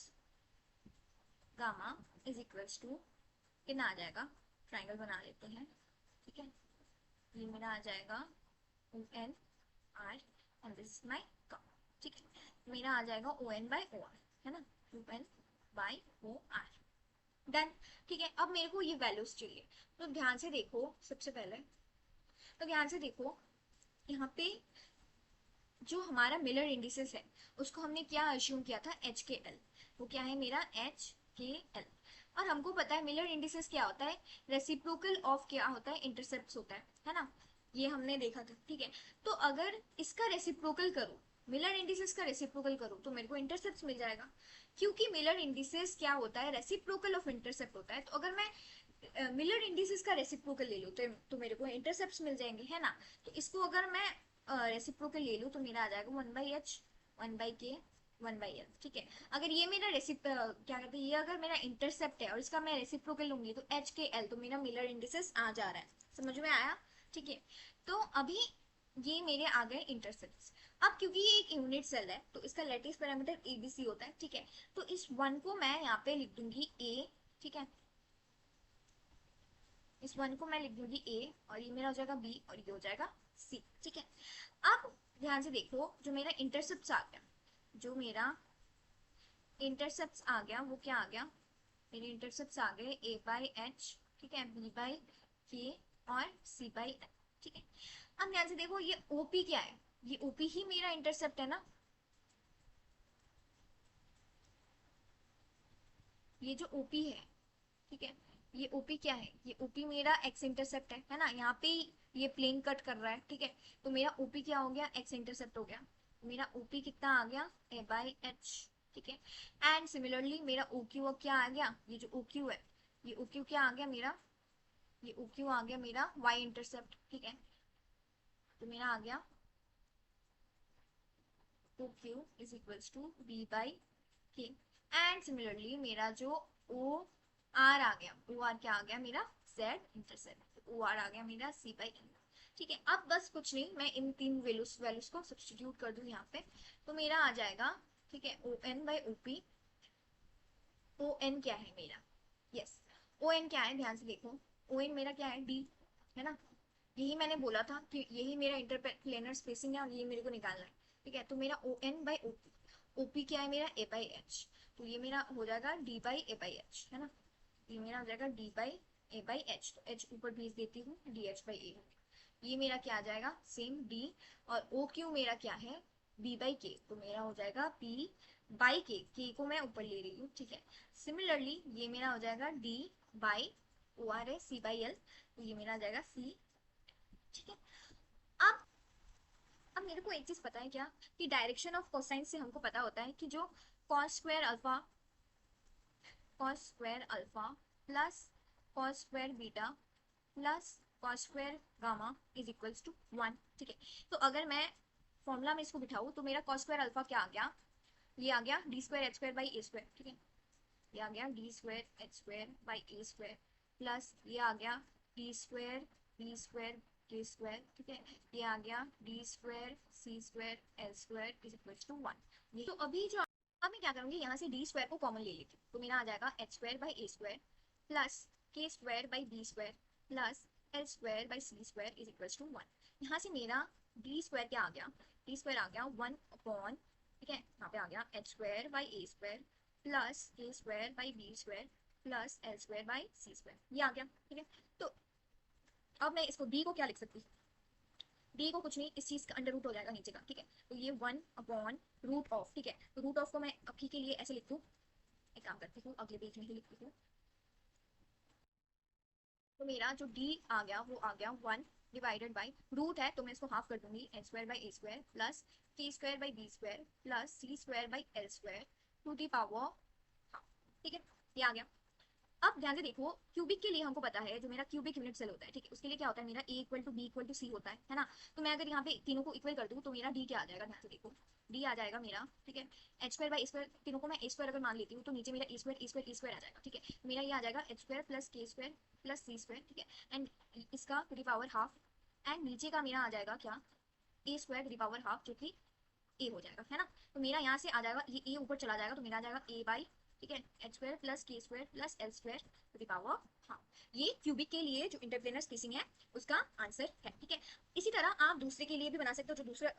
gamma is equals to कितना आ जाएगा, ट्राइंगल बना लेते हैं, ठीक है, ये मेरा आ जाएगा O N R and this is my gamma, ठीक है, मेरा आ जाएगा O N by O R, है ना, O N by O R, done, ठीक है। अब मेरे को ये वैल्यूज चाहिए, तो ध्यान से देखो, सबसे पहले तो ध्यान से देखो, यहाँ पे जो हमारा मिलर इंडिसेस है उसको हमने क्या अज्यूम किया था, एच के एल, वो क्या है मेरा एच के एल, और हमको पता है मिलर इंडिसेस क्या होता है, रेसिप्रोकल ऑफ क्या होता है, इंटरसेप्ट होता है ना। ये हमने देखा था, ठीक है। तो अगर इसका रेसिप्रोकल करो, मिलर इंडिसेस का रेसिप्रोकल करो, तो मेरे को इंटरसेप्ट मिल जाएगा, क्योंकि मिलर इंडिसेस क्या होता है, रेसिप्रोकल ऑफ इंटरसेप्ट होता है। तो अगर मैं मिलर इंडिसेस का रेसिप्रोकल ले लूँ तो मेरे को इंटरसेप्ट मिल जाएंगे, है ना। तो इसको अगर मैं रेसिप्रोकल ले लूँ तो मेरा आ जाएगा 1/h 1/k 1/l, ठीक है। अगर ये मेरा क्या कहते हैं, ये अगर मेरा इंटरसेप्ट है और इसका मैं रेसिप्रोकल लूंगी तो h k l, तो मेरा मिलर इंडिसेस आ जा रहा है, समझ में आया, ठीक है। तो अभी ये मेरे आ गए इंटरसेप्ट। अब क्योंकि ये एक यूनिट सेल है तो इसका लेटिस पैरामीटर abc होता है, ठीक है। तो इस 1 को मैं यहाँ पे लिख दूंगी a, ठीक है। इस 1 को मैं लिख दूंगी a, और ये मेरा हो जाएगा b, और ये हो जाएगा c, ठीक है। अब ध्यान से देखो, जो मेरा इंटरसेप्ट आ गया, जो मेरा इंटरसेप्ट आ गया वो क्या आ गया, मेरे इंटरसेप्ट आ गए a/h, ठीक है, b/k और c/l, ठीक है। अब ध्यान से देखो, ये OP क्या है, ये OP ही मेरा इंटरसेप्ट है ना। ये जो OP है, ठीक है, ये OP क्या है, ये OP मेरा x इंटरसेप्ट है ना। यहाँ पे ये प्लेन कट कर रहा है, ठीक है। तो मेरा OP क्या हो गया, x इंटरसेप्ट हो गया। मेरा OP कितना आ गया, a/h, ठीक है। एंड सिमिलरली मेरा OQ अब क्या आ गया, ये जो OQ है, ये OQ क्या आ गया मेरा, ये OQ आ गया मेरा y इंटरसेप्ट, ठीक है। तो मेरा आ गया OQ is equals to b/k। And similarly मेरा जो OR आ गया, OR क्या आ गया मेरा, z इंटरसेप्ट, OR आ गया मेरा c/n, ठीक है। अब बस कुछ नहीं, मैं इन तीन वैल्यूज को सब्स्टिट्यूट कर दूं यहाँ पे, तो मेरा आ जाएगा, ठीक है, ON/OP। ON क्या है मेरा, यस, ON क्या है, ध्यान से देखो, ON मेरा क्या है, D, है ना। यही मैंने बोला था कि यही मेरा इंटरप्लेनर स्पेसिंग है और यही मेरे को निकालना है, ठीक है। तो मेरा ON/OP, OP क्या है मेरा, a/h, तो ये मेरा हो जाएगा d/a/h, है ना। ये मेरा हो जाएगा d/a/h, तो h ऊपर भेज देती हूँ, dh/a। ये मेरा क्या आ जाएगा, सेम d, और OQ मेरा क्या है, b/k, तो मेरा हो जाएगा p/k, k को मैं ऊपर ले रही हूँ, ठीक है। सिमिलरली ये मेरा हो जाएगा d/OR है c/l, तो ये मेरा आ जाएगा c, ठीक है। अब अब मेरे को एक चीज पता है क्या, कि डायरेक्शन ऑफ कोसाइन से हमको पता होता है कि जो cos square alpha plus cos square beta plus cos square gamma is equals to 1, ठीक है। तो अगर मैं फॉर्मूला में इसको बिठाऊं तो मेरा cos स्क्वायर अल्फा क्या आ गया, ये आ गया d²h² ठीक है। ये आ गया d²h² प्लस ये आ गया d²b²k², ठीक है। ये आ गया d²c²l² इज इक्वल्स टू 1। तो अभी जो अब मैं क्या करूंगी, यहाँ से d² को कॉमन ले लेती हूँ, तो मेरा आ जाएगा h²/a² plus k²/b² plus l²/c² is equals to 1। यहाँ से मेरा d² क्या आ गया, d² आ गया 1/, ठीक है, यहाँ पे आ गया h²/a² plus k²/b² plus l²/c², ये आ गया, ठीक है। तो अब मैं इसको d को क्या लिख सकती हूँ, d को कुछ नहीं, इस चीज का अंडर रूट हो जाएगा नीचे का, ठीक है। तो ये 1/√ऑफ, ठीक है। तो रूट ऑफ को मैं अभी के लिए ऐसे लिख दूँ, एक काम करती हूँ अगले पेज में ही लिखती हूँ। तो मेरा जो d आ गया वो आ गया 1 डिवाइडेड बाई रूट है, तो मैं इसको हाफ कर दूंगी, h²/a² plus k²/b² plus c²/l² to the power half, ठीक है। ये आ गया। अब ध्यान से देखो, क्यूबिक के लिए हमको पता है, जो मेरा क्यूबिक यूनिट सेल होता है, ठीक है, उसके लिए क्या होता है मेरा a = b = c होता है ना। तो मैं अगर यहाँ पे तीनों को इक्वल कर दूँ तो मेरा d क्या आ जाएगा, ध्यान से देखो, d आ जाएगा मेरा, ठीक है, h²/a², तीनों को मैं a² अगर मान लेती हूँ तो नीचे मेरा a² आ जाएगा, ठीक है। मेरा ये आ जाएगा h² plus k² plus c², ठीक है, एंड इसका to the power half, and नीचे का मेरा आ जाएगा क्या, a² to the power half, जो कि a हो जाएगा, है ना। तो मेरा यहाँ से आ जाएगा, ये a ऊपर चला जाएगा, तो मेरा आ जाएगा a/, ठीक है, h² plus k² plus l² to the power half. ये क्यूबिक के लिए जो इंटरप्लेनर स्पेसिंग है उसका आंसर है, ठीक है। इसी तरह आप दूसरे के लिए भी बना सकते हो, जो दूसरे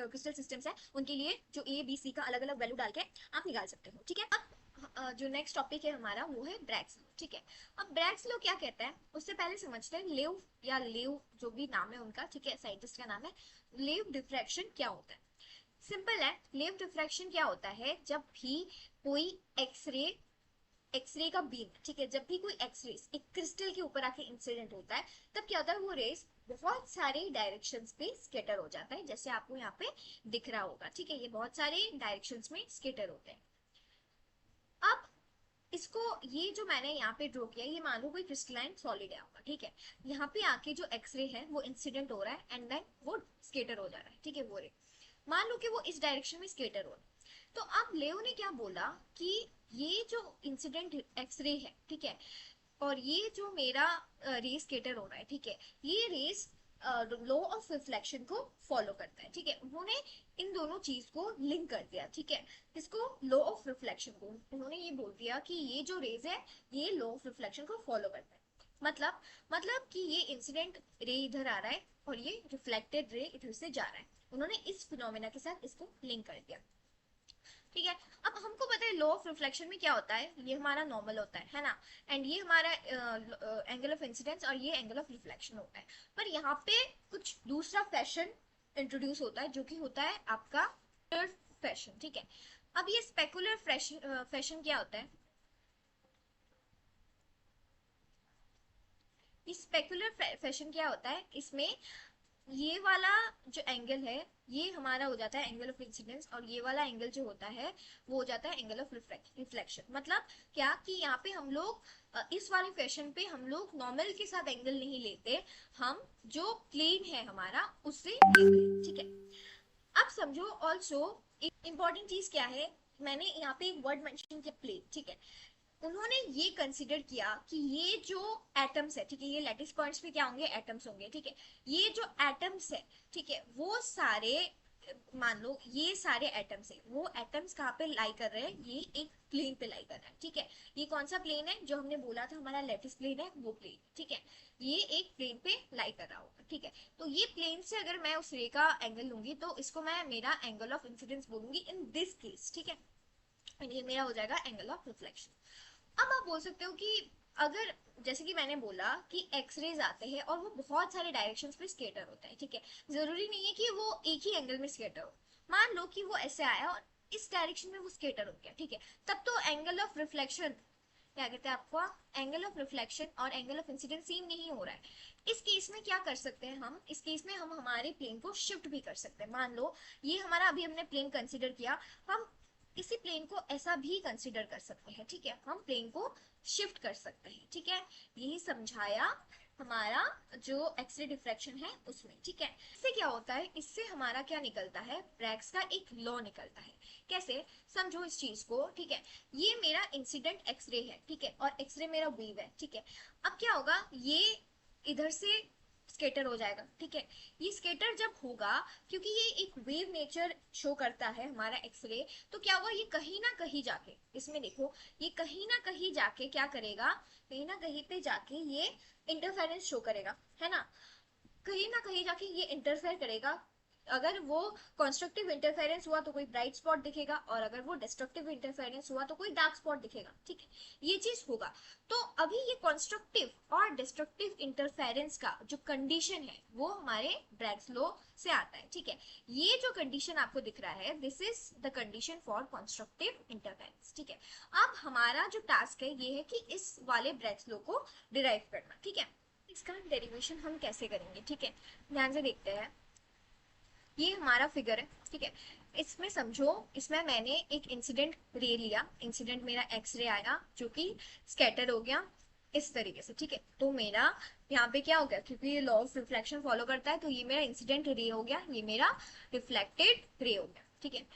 क्रिस्टल सिस्टम्स है उनके लिए जो a b c का अलग अलग वैल्यू डाल के आप निकाल सकते हो, ठीक है। अब जो नेक्स्ट टॉपिक है हमारा वो है ब्रैग्स लॉ, ठीक है। अब ब्रैग्स लॉ क्या कहता है उससे पहले समझते हैं लेव या लेव जो भी नाम है उनका, ठीक है, साइंटिस्ट का नाम है। लेव डिफ्रैक्शन क्या होता है, सिंपल है। लेव डिफ्रैक्शन क्या होता है, जब भी कोई एक्सरे का बीम, ठीक है, जब भी कोई एक्सरे एक क्रिस्टल के ऊपर आके इंसिडेंट होता है, तब क्या होता है, वो रेस बहुत सारे डायरेक्शंस पे स्केटर हो जाता है, जैसे आपको यहाँ पे दिख रहा होगा, ठीक है, ये बहुत सारे डायरेक्शंस में स्केटर होते हैं। अब इसको, ये जो मैंने यहाँ पे ड्रॉ किया, ये मान लो कोई क्रिस्टलाइन सॉलिड है आपका, ठीक है, यहाँ पे आके जो एक्सरे है वो इंसिडेंट हो रहा है एंड देन वो स्केटर हो जा रहा है, ठीक है, वो रे मान लो कि वो इस डायरेक्शन में स्केटर हो रहा है। तो अब लेओ ने क्या बोला कि ये जो इंसिडेंट एक्सरे है, ठीक है, और ये जो मेरा रेस स्केटर हो रहा है, ठीक है, ये रेस लॉ ऑफ रिफ्लेक्शन को फॉलो करता है, ठीक है, उन्होंने इन दोनों चीज को लिंक कर दिया, ठीक है, इसको लॉ ऑफ रिफ्लेक्शन को उन्होंने ये बोल दिया कि ये जो रेज है ये लॉ ऑफ रिफ्लेक्शन को फॉलो करता है। मतलब कि ये इंसिडेंट रे इधर आ रहा है और ये रिफ्लेक्टेड रे इधर से जा रहा है, उन्होंने इस फिनोमेना के साथ इसको लिंक कर दिया, ठीक है। अब हमको पता है लॉ ऑफ रिफ्लेक्शन में क्या होता है, ये हमारा नॉर्मल होता है ना, एंड ये हमारा एंगल ऑफ इंसिडेंस और ये एंगल ऑफ रिफ्लेक्शन होता है। पर यहाँ पे कुछ दूसरा फैशन इंट्रोड्यूस होता है जो कि होता है आपका फैशन, ठीक है। अब ये स्पेकुलर फैशन क्या होता है, ये स्पेकुलर फैशन क्या होता है, इसमें ये वाला जो एंगल है ये हमारा हो जाता है एंगल ऑफ इंसिडेंस, और ये वाला एंगल जो होता है वो हो जाता है एंगल ऑफ रिफ्लेक्शन। मतलब क्या कि यहाँ पे हम लोग इस वाले फैशन पे हम लोग नॉर्मल के साथ एंगल नहीं लेते, हम जो प्लेन है हमारा उससे लेते हैं, ठीक है। अब समझो ऑल्सो एक इंपॉर्टेंट चीज क्या है, मैंने यहाँ पे एक वर्ड मेंशन किया प्लेन, ठीक है, उन्होंने ये कंसिडर किया कि ये जो एटम्स है, ठीक है, ये लैटिस पॉइंट्स पे क्या होंगे, एटम्स होंगे, ठीक है, ये जो एटम्स है, ठीक है, वो सारे मान लो ये सारे एटम्स है, वो एटम्स कहाँ पे लाई कर रहे हैं, ये एक प्लेन पे लाई कर रहा है, ठीक है। ये कौन सा प्लेन है जो हमने बोला था हमारा लैटिस प्लेन है, वो प्लेन, ठीक है, ये एक प्लेन पे लाई कर रहा होगा, ठीक है। तो ये प्लेन से अगर मैं उस रे का एंगल लूंगी तो इसको मैं मेरा एंगल ऑफ इंसिडेंस बोलूंगी इन दिस केस, ठीक है, ये मेरा हो जाएगा एंगल ऑफ रिफ्लेक्शन। अब आप बोल सकते हो कि अगर जैसे कि मैंने बोला कि एक्सरेज आते हैं और वो बहुत सारे डायरेक्शंस पे स्केटर होता है, ठीक है, जरूरी नहीं है कि वो एक ही एंगल में स्केटर हो। मान लो कि वो ऐसे आया और इस डायरेक्शन में वो स्केटर हो गया, ठीक है, तब तो एंगल ऑफ रिफ्लेक्शन, क्या कहते हैं आपको, एंगल ऑफ रिफ्लेक्शन और एंगल ऑफ इंसिडेंस सेम नहीं हो रहा है। इस केस में क्या कर सकते हैं हम, इस केस में हम हमारे प्लेन को शिफ्ट भी कर सकते हैं। मान लो ये हमारा अभी हमने प्लेन कंसीडर किया, हम इसी प्लेन को ऐसा भी कंसीडर कर सकते हैं, ठीक है, हम प्लेन को शिफ्ट कर सकते हैं, ठीक है, यही समझाया हमारा जो एक्सरे डिफ्रैक्शन है उसमें, ठीक है। इससे क्या होता है, इससे हमारा क्या निकलता है, ब्रैग्स का एक लॉ निकलता है। कैसे, समझो इस चीज को, ठीक है, ये मेरा इंसिडेंट एक्सरे है, ठीक है, और एक्सरे मेरा वेव है, ठीक है। अब क्या होगा, ये इधर से स्केटर हो जाएगा, ठीक है, ये स्केटर जब होगा, क्योंकि ये एक वेव नेचर शो करता है हमारा एक्सरे, तो क्या होगा, ये कहीं ना कहीं जाके, इसमें देखो, ये कहीं ना कहीं जाके क्या करेगा, कहीं ना कहीं पे जाके ये इंटरफेरेंस शो करेगा, है ना, कहीं ना कहीं जाके ये इंटरफेयर करेगा। अगर वो कंस्ट्रक्टिव इंटरफेरेंस हुआ तो कोई ब्राइट स्पॉट दिखेगा, और अगर वो डिस्ट्रक्टिव इंटरफेरेंस हुआ तो कोई डार्क स्पॉट दिखेगा, ठीक है, ये चीज होगा। तो अभी ये कंस्ट्रक्टिव और डिस्ट्रक्टिव इंटरफेरेंस का जो कंडीशन है वो हमारे ब्रैग्स लॉ से आता है, ठीक है। ये जो कंडीशन आपको दिख रहा है, this is the condition for constructive interference, ठीक है। अब हमारा जो टास्क है ये है कि इस वाले ब्रैग्स लॉ को डिराइव करना, ठीक है। इसका डेरिवेशन हम कैसे करेंगे, ठीक है, ध्यान से देखते हैं। ये हमारा फिगर है, ठीक है, इसमें समझो, इसमें मैंने एक इंसिडेंट रे लिया, इंसिडेंट मेरा एक्स रे आया जो कि स्कैटर हो गया इस तरीके से, ठीक है। तो मेरा यहाँ पे क्या हो गया, क्योंकि ये लॉ ऑफ रिफ्लेक्शन फॉलो करता है, तो ये मेरा इंसिडेंट रे हो गया, ये मेरा रिफ्लेक्टेड रे हो गया, ठीक है,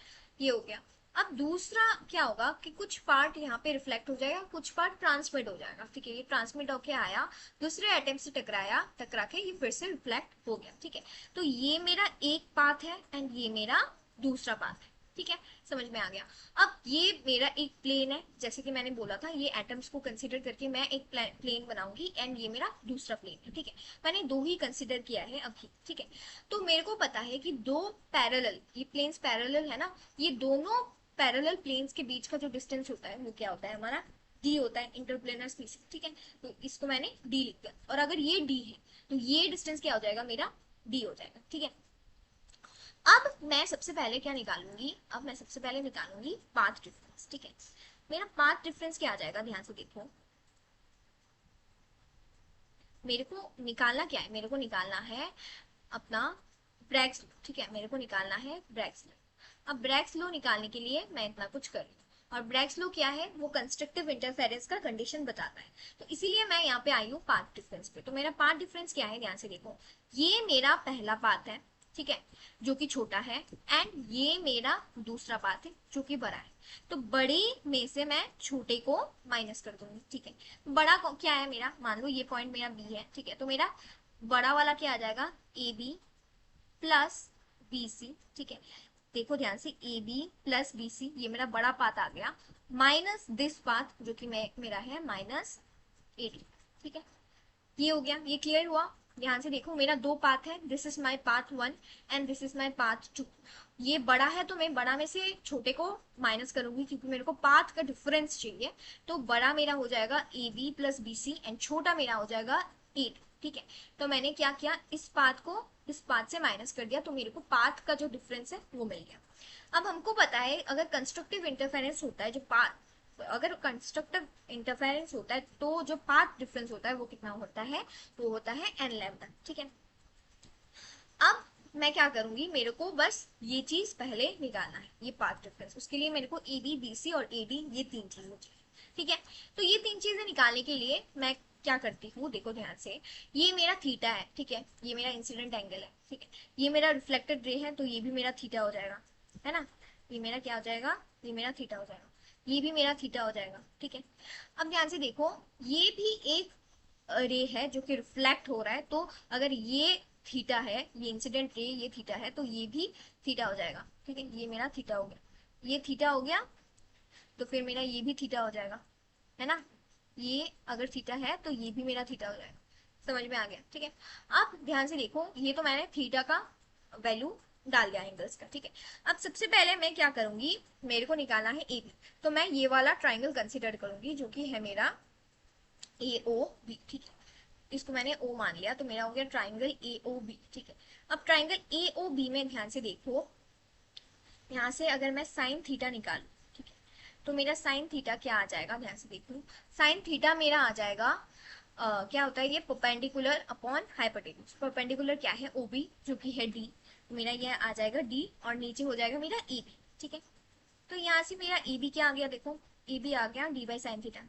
ये हो गया। अब दूसरा क्या होगा कि कुछ पार्ट यहाँ पे रिफ्लेक्ट हो जाएगा, कुछ पार्ट ट्रांसमिट हो जाएगा, ठीक है, ये ट्रांसमिट होके आया, दूसरे एटम से टकराया, टकरा के ये फिर से रिफ्लेक्ट हो गया, ठीक है। तो ये मेरा एक पाथ है एंड ये मेरा दूसरा पाथ है, ठीक है, समझ में आ गया। अब ये मेरा एक प्लेन है, जैसे कि मैंने बोला था, ये एटम्स को कंसीडर करके मैं एक प्लेन बनाऊंगी, एंड ये मेरा दूसरा प्लेन है, ठीक है, मैंने दो ही कंसीडर किया है अभी, ठीक है। तो मेरे को पता है कि दो पैरेलल, ये प्लेन्स पैरेलल है ना, ये दोनों पैरेलल प्लेन्स के बीच का जो डिस्टेंस होता है वो क्या होता है, हमारा डी होता है, इंटरप्लेनर स्पेसिंग, ठीक है। तो इसको मैंने डी लिख दिया, और अगर ये डी है तो ये डिस्टेंस क्या हो जाएगा, मेरा डी हो जाएगा, ठीक है। अब मैं सबसे पहले क्या निकालूंगी, अब मैं सबसे पहले निकालूंगी पाथ डिफरेंस, ठीक है। मेरा पाथ डिफरेंस क्या आ जाएगा, ध्यान से देखो, मेरे को निकालना क्या है, मेरे को निकालना है अपना ब्रैग्स लो, ठीक है, मेरे को निकालना है ब्रैग्स लो। अब ब्रैग्स लो निकालने के लिए मैं इतना कुछ कर रही हूँ, और ब्रैग्स लो क्या है, वो कंस्ट्रक्टिव इंटरफेरेंस का कंडीशन बताता है। तो इसीलिए मैं यहाँ पे आई हूँ पाथ डिफरेंस पे। तो मेरा पाथ डिफरेंस क्या है, ध्यान से देखो, ये मेरा पहला पाथ है, ठीक है, जो कि छोटा है, एंड ये मेरा दूसरा पाथ है जो कि बड़ा है। तो बड़े में से मैं छोटे को माइनस कर दूंगी, ठीक है। बड़ा क्या है मेरा, मान लो ये पॉइंट मेरा बी है, ठीक है, तो मेरा बड़ा वाला क्या आ जाएगा, A B plus B C, ठीक है। देखो ध्यान से, A B plus B C, ये मेरा बड़ा पाथ आ गया, माइनस दिस पाथ जो कि मेरा है माइनस ए डी, ठीक है। ये हो गया, ये क्लियर हुआ। ध्यान से देखो, मेरा दो पाथ है, this is my path one and this is my path two. ये बड़ा है तो मैं बड़ा में से छोटे को माइनस करूंगी, क्योंकि मेरे को पाथ का डिफरेंस चाहिए। तो बड़ा मेरा हो जाएगा A B plus B C and छोटा मेरा हो जाएगा ए, ठीक है। तो मैंने क्या किया, इस पाथ को इस पाथ से माइनस कर दिया, तो मेरे को पाथ का जो डिफरेंस है वो मिल गया। अब हमको पता है, अगर कंस्ट्रक्टिव इंटरफेरेंस होता है, जो पाथ, अगर कंस्ट्रक्टिव इंटरफेरेंस होता है तो जो पाथ डिफरेंस होता है वो कितना होता है, वो होता है n लैम्डा, ठीक है। अब मैं क्या करूंगी, मेरे को बस ये चीज पहले निकालना है, ये पाथ डिफरेंस। उसके लिए मेरे को ए बी बी सी और ए डी, ये तीन चीजें चाहिए, ठीक है। तो ये तीन चीजें निकालने के लिए मैं क्या करती हूँ, देखो ध्यान से, ये मेरा थीटा है, ठीक है, ये मेरा इंसिडेंट एंगल है, ठीक है, ये मेरा रिफ्लेक्टेड रे है, तो ये भी मेरा थीटा हो जाएगा, है ना। ये मेरा क्या हो जाएगा, ये मेरा थीटा हो जाएगा, ये भी मेरा थीटा हो जाएगा, ठीक है। अब ध्यान से देखो, ये भी एक रे है जो कि रिफ्लेक्ट हो रहा है, तो अगर ये थीटा है, ये इंसिडेंट रे ये थीटा है, तो ये भी थीटा हो जाएगा, ठीक है। ये मेरा थीटा हो गया, ये थीटा हो गया, तो फिर मेरा ये भी थीटा हो जाएगा, है ना। ये अगर थीटा है तो ये भी मेरा थीटा हो जाएगा। समझ में आ गया, ठीक है। अब ध्यान से देखो, ये तो मैंने थीटा का वैल्यू डाल दिया एंगल्स का, ठीक है। अब सबसे पहले मैं क्या करूंगी, मेरे को निकालना है ए बी, तो मैं ये वाला ट्राइंगल कंसिडर करूंगी जो कि है मेरा ए ओ बी, ठीक है। इसको मैंने ओ मान लिया, तो मेरा हो गया ट्राइंगल ए ओ बी, ठीक है। अब ट्राइंगल ए ओ बी में ध्यान से देखो, यहाँ से अगर मैं साइन थीटा निकालू, ठीक है, तो मेरा साइन थीटा क्या आ जाएगा, ध्यान से देखो, साइन थीटा मेरा आ जाएगा, क्या होता है ये, परपेंडिकुलर अपॉन हाइपोटेन्यूज। परपेंडिकुलर क्या है, ओ बी जो कि है डी, तो मेरा ये आ जाएगा डी, और नीचे हो जाएगा मेरा ए बी, ठीक है। तो यहाँ से मेरा ए बी क्या आ गया, देखो ए बी आ गया D by sine theta,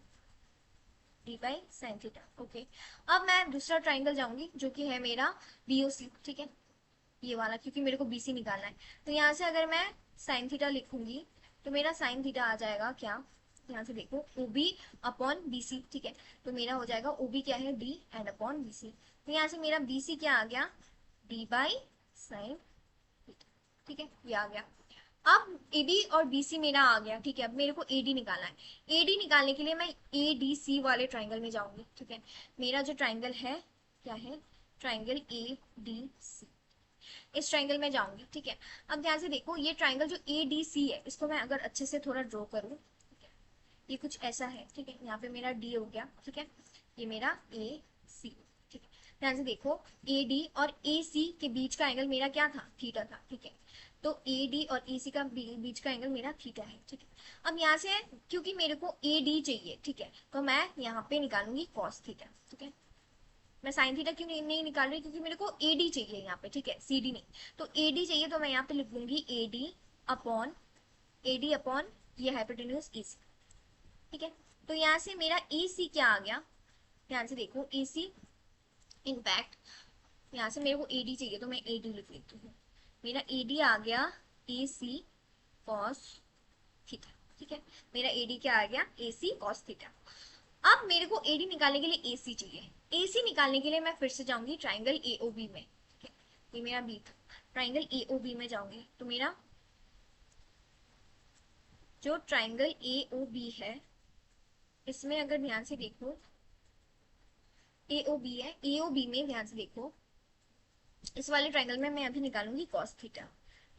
D by sine theta, okay. अब मैं दूसरा ट्राइंगल जाऊंगी जो कि है मेरा बी ओ सी, ठीक है, ये वाला, क्योंकि मेरे को बी सी निकालना है। तो यहाँ से अगर मैं साइन थीटा लिखूंगी, तो मेरा साइन थीटा आ जाएगा क्या, ध्यान से देखो, O B upon B C, ठीक है। तो मेरा हो जाएगा ओ बी क्या है, D and upon B C. तो यहाँ से मेरा बी सी क्या आ गया, डी बाई साइन थीटा, ठीक है, ये आ गया। अब एडी और बीसी मेरा आ गया, ठीक है। अब मेरे को एडी निकालना है, एडी निकालने के लिए मैं ए डी सी वाले ट्राइंगल में जाऊंगी, ठीक है। मेरा जो ट्राइंगल है क्या है, ट्राइंगल ए डी सी, इस ट्राइंगल में जाऊंगी, ठीक है। अब ध्यान से देखो, ये ट्राइंगल जो ए डी सी है, इसको मैं अगर अच्छे से थोड़ा ड्रॉ करूँ, ठीक है, ये कुछ ऐसा है, ठीक है। यहाँ पे मेरा डी हो गया, ठीक है, ये मेरा ए सी, ठीक है। ध्यान से देखो, ए डी और ए सी के बीच का एंगल मेरा क्या था, थीटा था, ठीक है। तो ए डी और ए सी का बीच का एंगल मेरा थीटा है, ठीक है। अब यहाँ से क्योंकि मेरे को ए डी चाहिए, ठीक है, तो मैं यहाँ पे निकालूंगी कॉस थीटा, ठीक है। मैं साइन थीटा क्यों नहीं निकाल रही, क्योंकि मेरे को ए डी चाहिए यहाँ पे, ठीक है, सी डी नहीं। तो ए डी चाहिए, तो मैं यहाँ पे लिख दूंगी ए डी अपॉन ये हाइपोटेन्यूज ए सी, ठीक है। तो यहाँ से मेरा ए सी क्या आ गया, ध्यान से देखो, ए सी इनफैक्ट यहाँ से मेरे को ए डी चाहिए, तो मैं ए डी लिख लेती हूँ। मेरा ए डी आ गया ए सी कॉस थीटा, ठीक है। मेरा ए डी क्या आ गया, ए सी कॉस थीटा। अब मेरे को ए डी निकालने के लिए ए सी चाहिए, ए सी निकालने के लिए मैं फिर से जाऊंगी ट्राइंगल ए ओ बी में, ठीक है, ये मेरा बी था, ट्राइंगल ए ओ बी में जाऊंगी। तो मेरा जो ट्राइंगल ए ओ बी है, इसमें अगर ध्यान से देखो, ए ओ बी है, ए ओ बी में ध्यान से देखो, इस वाले ट्राइंगल में मैं अभी निकालूंगी कॉस थीटा।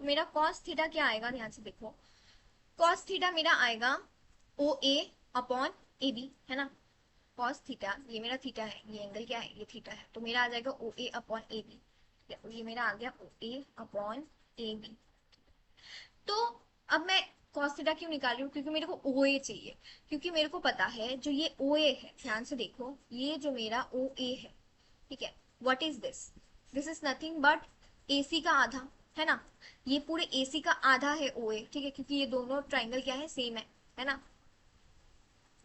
तो मेरा कॉस थीटा क्या आएगा, ध्यान से देखो, कॉस थीटा मेरा आएगा ओ ए अपॉन ए बी, है ना। कॉस थीटा, ये मेरा थीटा है, ये एंगल क्या है, ये थीटा है, तो मेरा आ जाएगा ओ ए अपॉन ए बी, ये मेरा आ गया ओ ए अपॉन ए बी। तो अब मैं कॉस थीटा क्यों निकाल रही हूँ, क्योंकि मेरे को ओ ए चाहिए, क्योंकि मेरे को पता है जो ये ओ ए है, ध्यान से देखो, ये जो मेरा ओ ए है, ठीक है। What is this? This is nothing but AC का आधा, है ना। ये पूरे AC का आधा है OA, ठीक है, क्योंकि ये दोनों ट्राइंगल क्या है, सेम है ना।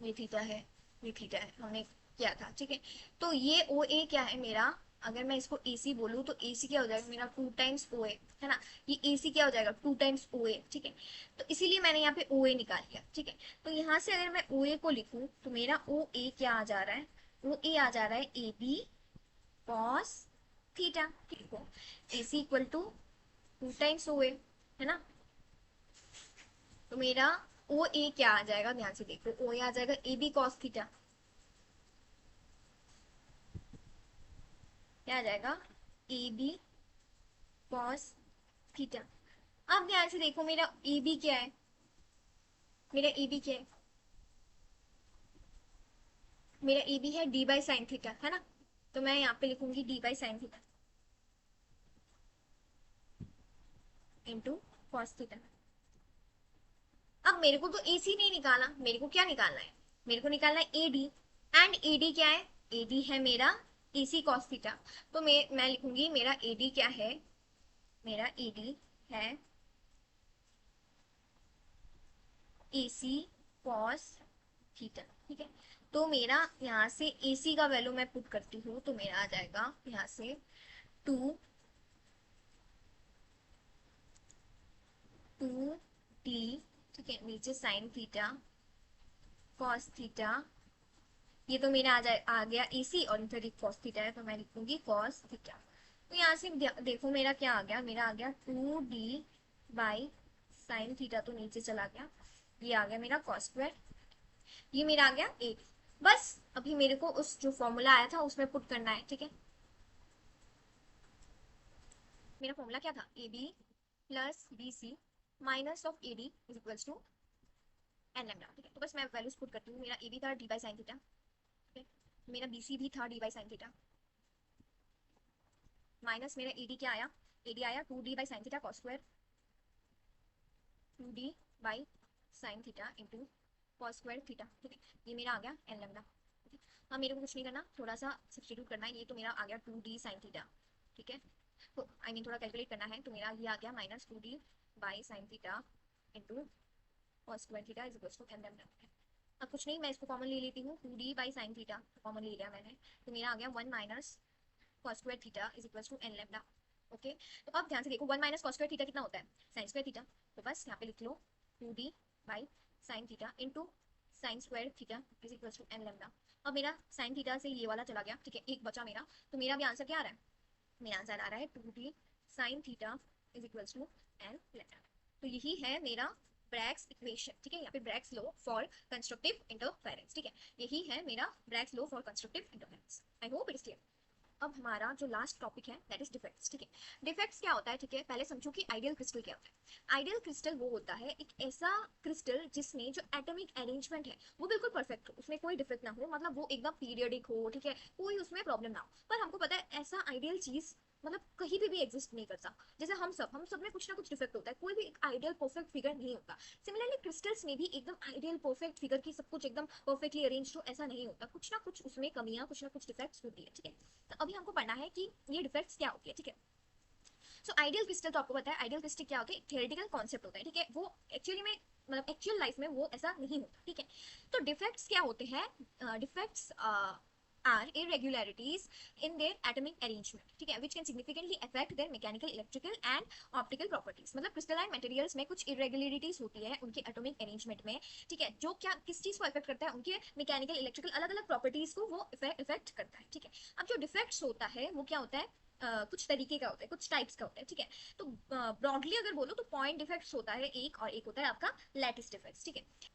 ये थीटा है, ये थीटा है, हमने किया था, ठीक है। तो ये OA क्या है मेरा, अगर मैं इसको AC बोलूँ तो AC क्या हो जाएगा मेरा, 2 टाइम्स OA, है ना। ये AC क्या हो जाएगा, 2 टाइम्स OA, ठीक है। तो इसीलिए मैंने यहाँ पे OA निकाल लिया, ठीक है। तो यहाँ से अगर मैं OA को लिखूँ तो मेरा OA क्या आ जा रहा है, OA आ जा रहा है AB cos थीटा, ठीक है। AC equal to 2 times OA, है ना। तो मेरा OA क्या आ जाएगा, ध्यान से देखो, OA आ जाएगा AB cos थीटा, क्या आ जाएगा, AB cos थीटा। अब ध्यान से देखो मेरा AB क्या है, मेरा AB क्या है, मेरा AB है D बाई साइन थीटा, है ना। तो मैं यहाँ पे लिखूंगी D by sine theta into cos theta. अब मेरे को तो AC नहीं निकाला, मेरे को क्या निकालना है, मेरे को निकालना है AD, एंड AD क्या है, AD है मेरा AC cos थीटा। तो मैं लिखूंगी मेरा AD क्या है, मेरा AD है AC cos थीटा, ठीक है। तो मेरा यहाँ से AC का वैल्यू मैं पुट करती हूँ तो मेरा आ जाएगा यहाँ से 2t, ठीक है, नीचे साइन थीटा कॉस थीटा, ये तो मेरा आ गया AC और इधर एक कॉस थीटा है तो मैं लिखूंगी कॉस थीटा। तो यहाँ से देखो मेरा क्या आ गया, मेरा आ गया 2D बाई साइन थीटा, तो नीचे चला गया, ये आ गया मेरा कॉस स्क्वायर, ये मेरा आ गया 8। बस अभी मेरे को उस जो फॉर्मूला आया था उसमें पुट करना है, ठीक है। मेरा फॉर्मूला क्या था, AB plus BC minus of AD is equals to N lambda, ठीक है। तो बस मैं वैल्यूज पुट करती हूँ, मेरा AB था D बाई साइन थीटा, ठीक है, मेरा BC भी था D by sine theta, minus मेरा AD क्या आया, AD आया 2D by sine theta cos square, 2D by sine theta into cos square theta, ठीक है। ये मेरा आ गया एन लैम्डा, ठीक है। अब मेरे को कुछ नहीं करना, थोड़ा सा सब्स्टिट्यूट करना है, ये तो मेरा आ गया 2D साइन थीटा, ठीक है। तो आई मीन थोड़ा कैलकुलेट करना है, तो मेरा ये आ गया minus 2D by sine theta into cos square theta is equals to N lambda. अब कुछ नहीं, मैं इसको कॉमन ले लेती हूँ, 2D by sine theta common ले लिया मैंने, तो मेरा आ गया 1 minus cos square theta is equals to N lambda, okay. तो अब ध्यान से देखो 1 माइनस कॉस स्क्वायर थीटा कितना होता है, साइन स्क्वायर थीटा, तो बस यहाँ पे लिख लो 2D by sine theta into sine square theta is equals to N lambda. अब मेरा साइन थीटा से ये वाला चला गया, ठीक है, एक बचा मेरा, तो मेरा भी आंसर क्या आ रहा है, मेरा आंसर आ रहा है 2D sine theta is equals to N lambda. तो यही है मेरा ब्रैग्स इक्वेशन, ठीक है, यहाँ पे Bragg's law for constructive interference, ठीक है, यही है मेरा Bragg's law for constructive interference. I hope it is clear. अब हमारा जो लास्ट टॉपिक है दैट इज डिफेक्ट्स, ठीक है। डिफेक्ट्स क्या होता है, ठीक है, पहले समझो कि आइडियल क्रिस्टल क्या होता है। आइडियल क्रिस्टल वो होता है एक ऐसा क्रिस्टल जिसमें जो एटॉमिक अरेंजमेंट है वो बिल्कुल परफेक्ट हो, उसमें कोई डिफेक्ट ना हो, मतलब वो एकदम पीरियडिक हो, ठीक है, कोई उसमें प्रॉब्लम ना हो। पर हमको पता है ऐसा आइडियल चीज मतलब कहीं भी एग्जिस्ट नहीं करता। जैसे हम सब में कुछ ना कुछ डिफेक्ट होता है, कोई भी एक आइडियल परफेक्ट फिगर नहीं होता। सिमिलरली क्रिस्टल्स में भी एकदम आइडियल परफेक्ट फिगर की सब कुछ एकदम परफेक्टली अरेंज हो ऐसा नहीं होता, कुछ ना कुछ उसमें कमियां, कुछ ना कुछ डिफेक्ट्स होती है, ठीक है। तो अभी हमको पढ़ना है कि ये डिफेक्ट्स क्या होती है, ठीक है। सो आइडियल क्रिस्टल तो आपको पता है, आइडियल क्रिस्टल क्या होता है, थियोरेटिकल कॉन्सेप्ट होता है, ठीक है, वो एक्चुअली में मतलब एक्चुअल लाइफ में वो ऐसा नहीं होता, ठीक है। तो डिफेक्ट्स क्या होते हैं, defects are irregularities in their atomic arrangement, ठीक है, which can significantly affect their mechanical, electrical and optical properties। मतलब crystalline materials में कुछ irregularities होती है उनके atomic arrangement में, ठीक है, जो क्या किस चीज को affect करता है, उनके mechanical, electrical अलग अलग properties को वो affect करता है, ठीक है। अब जो defects होता है वो क्या होता है, कुछ तरीके का होता है, कुछ टाइप्स का होता है, ठीक है। तो ब्रॉडली अगर बोलो तो पॉइंट डिफेक्ट्स होता है एक, और एक होता है आपका लैटिस डिफेक्ट्स, ठीक है।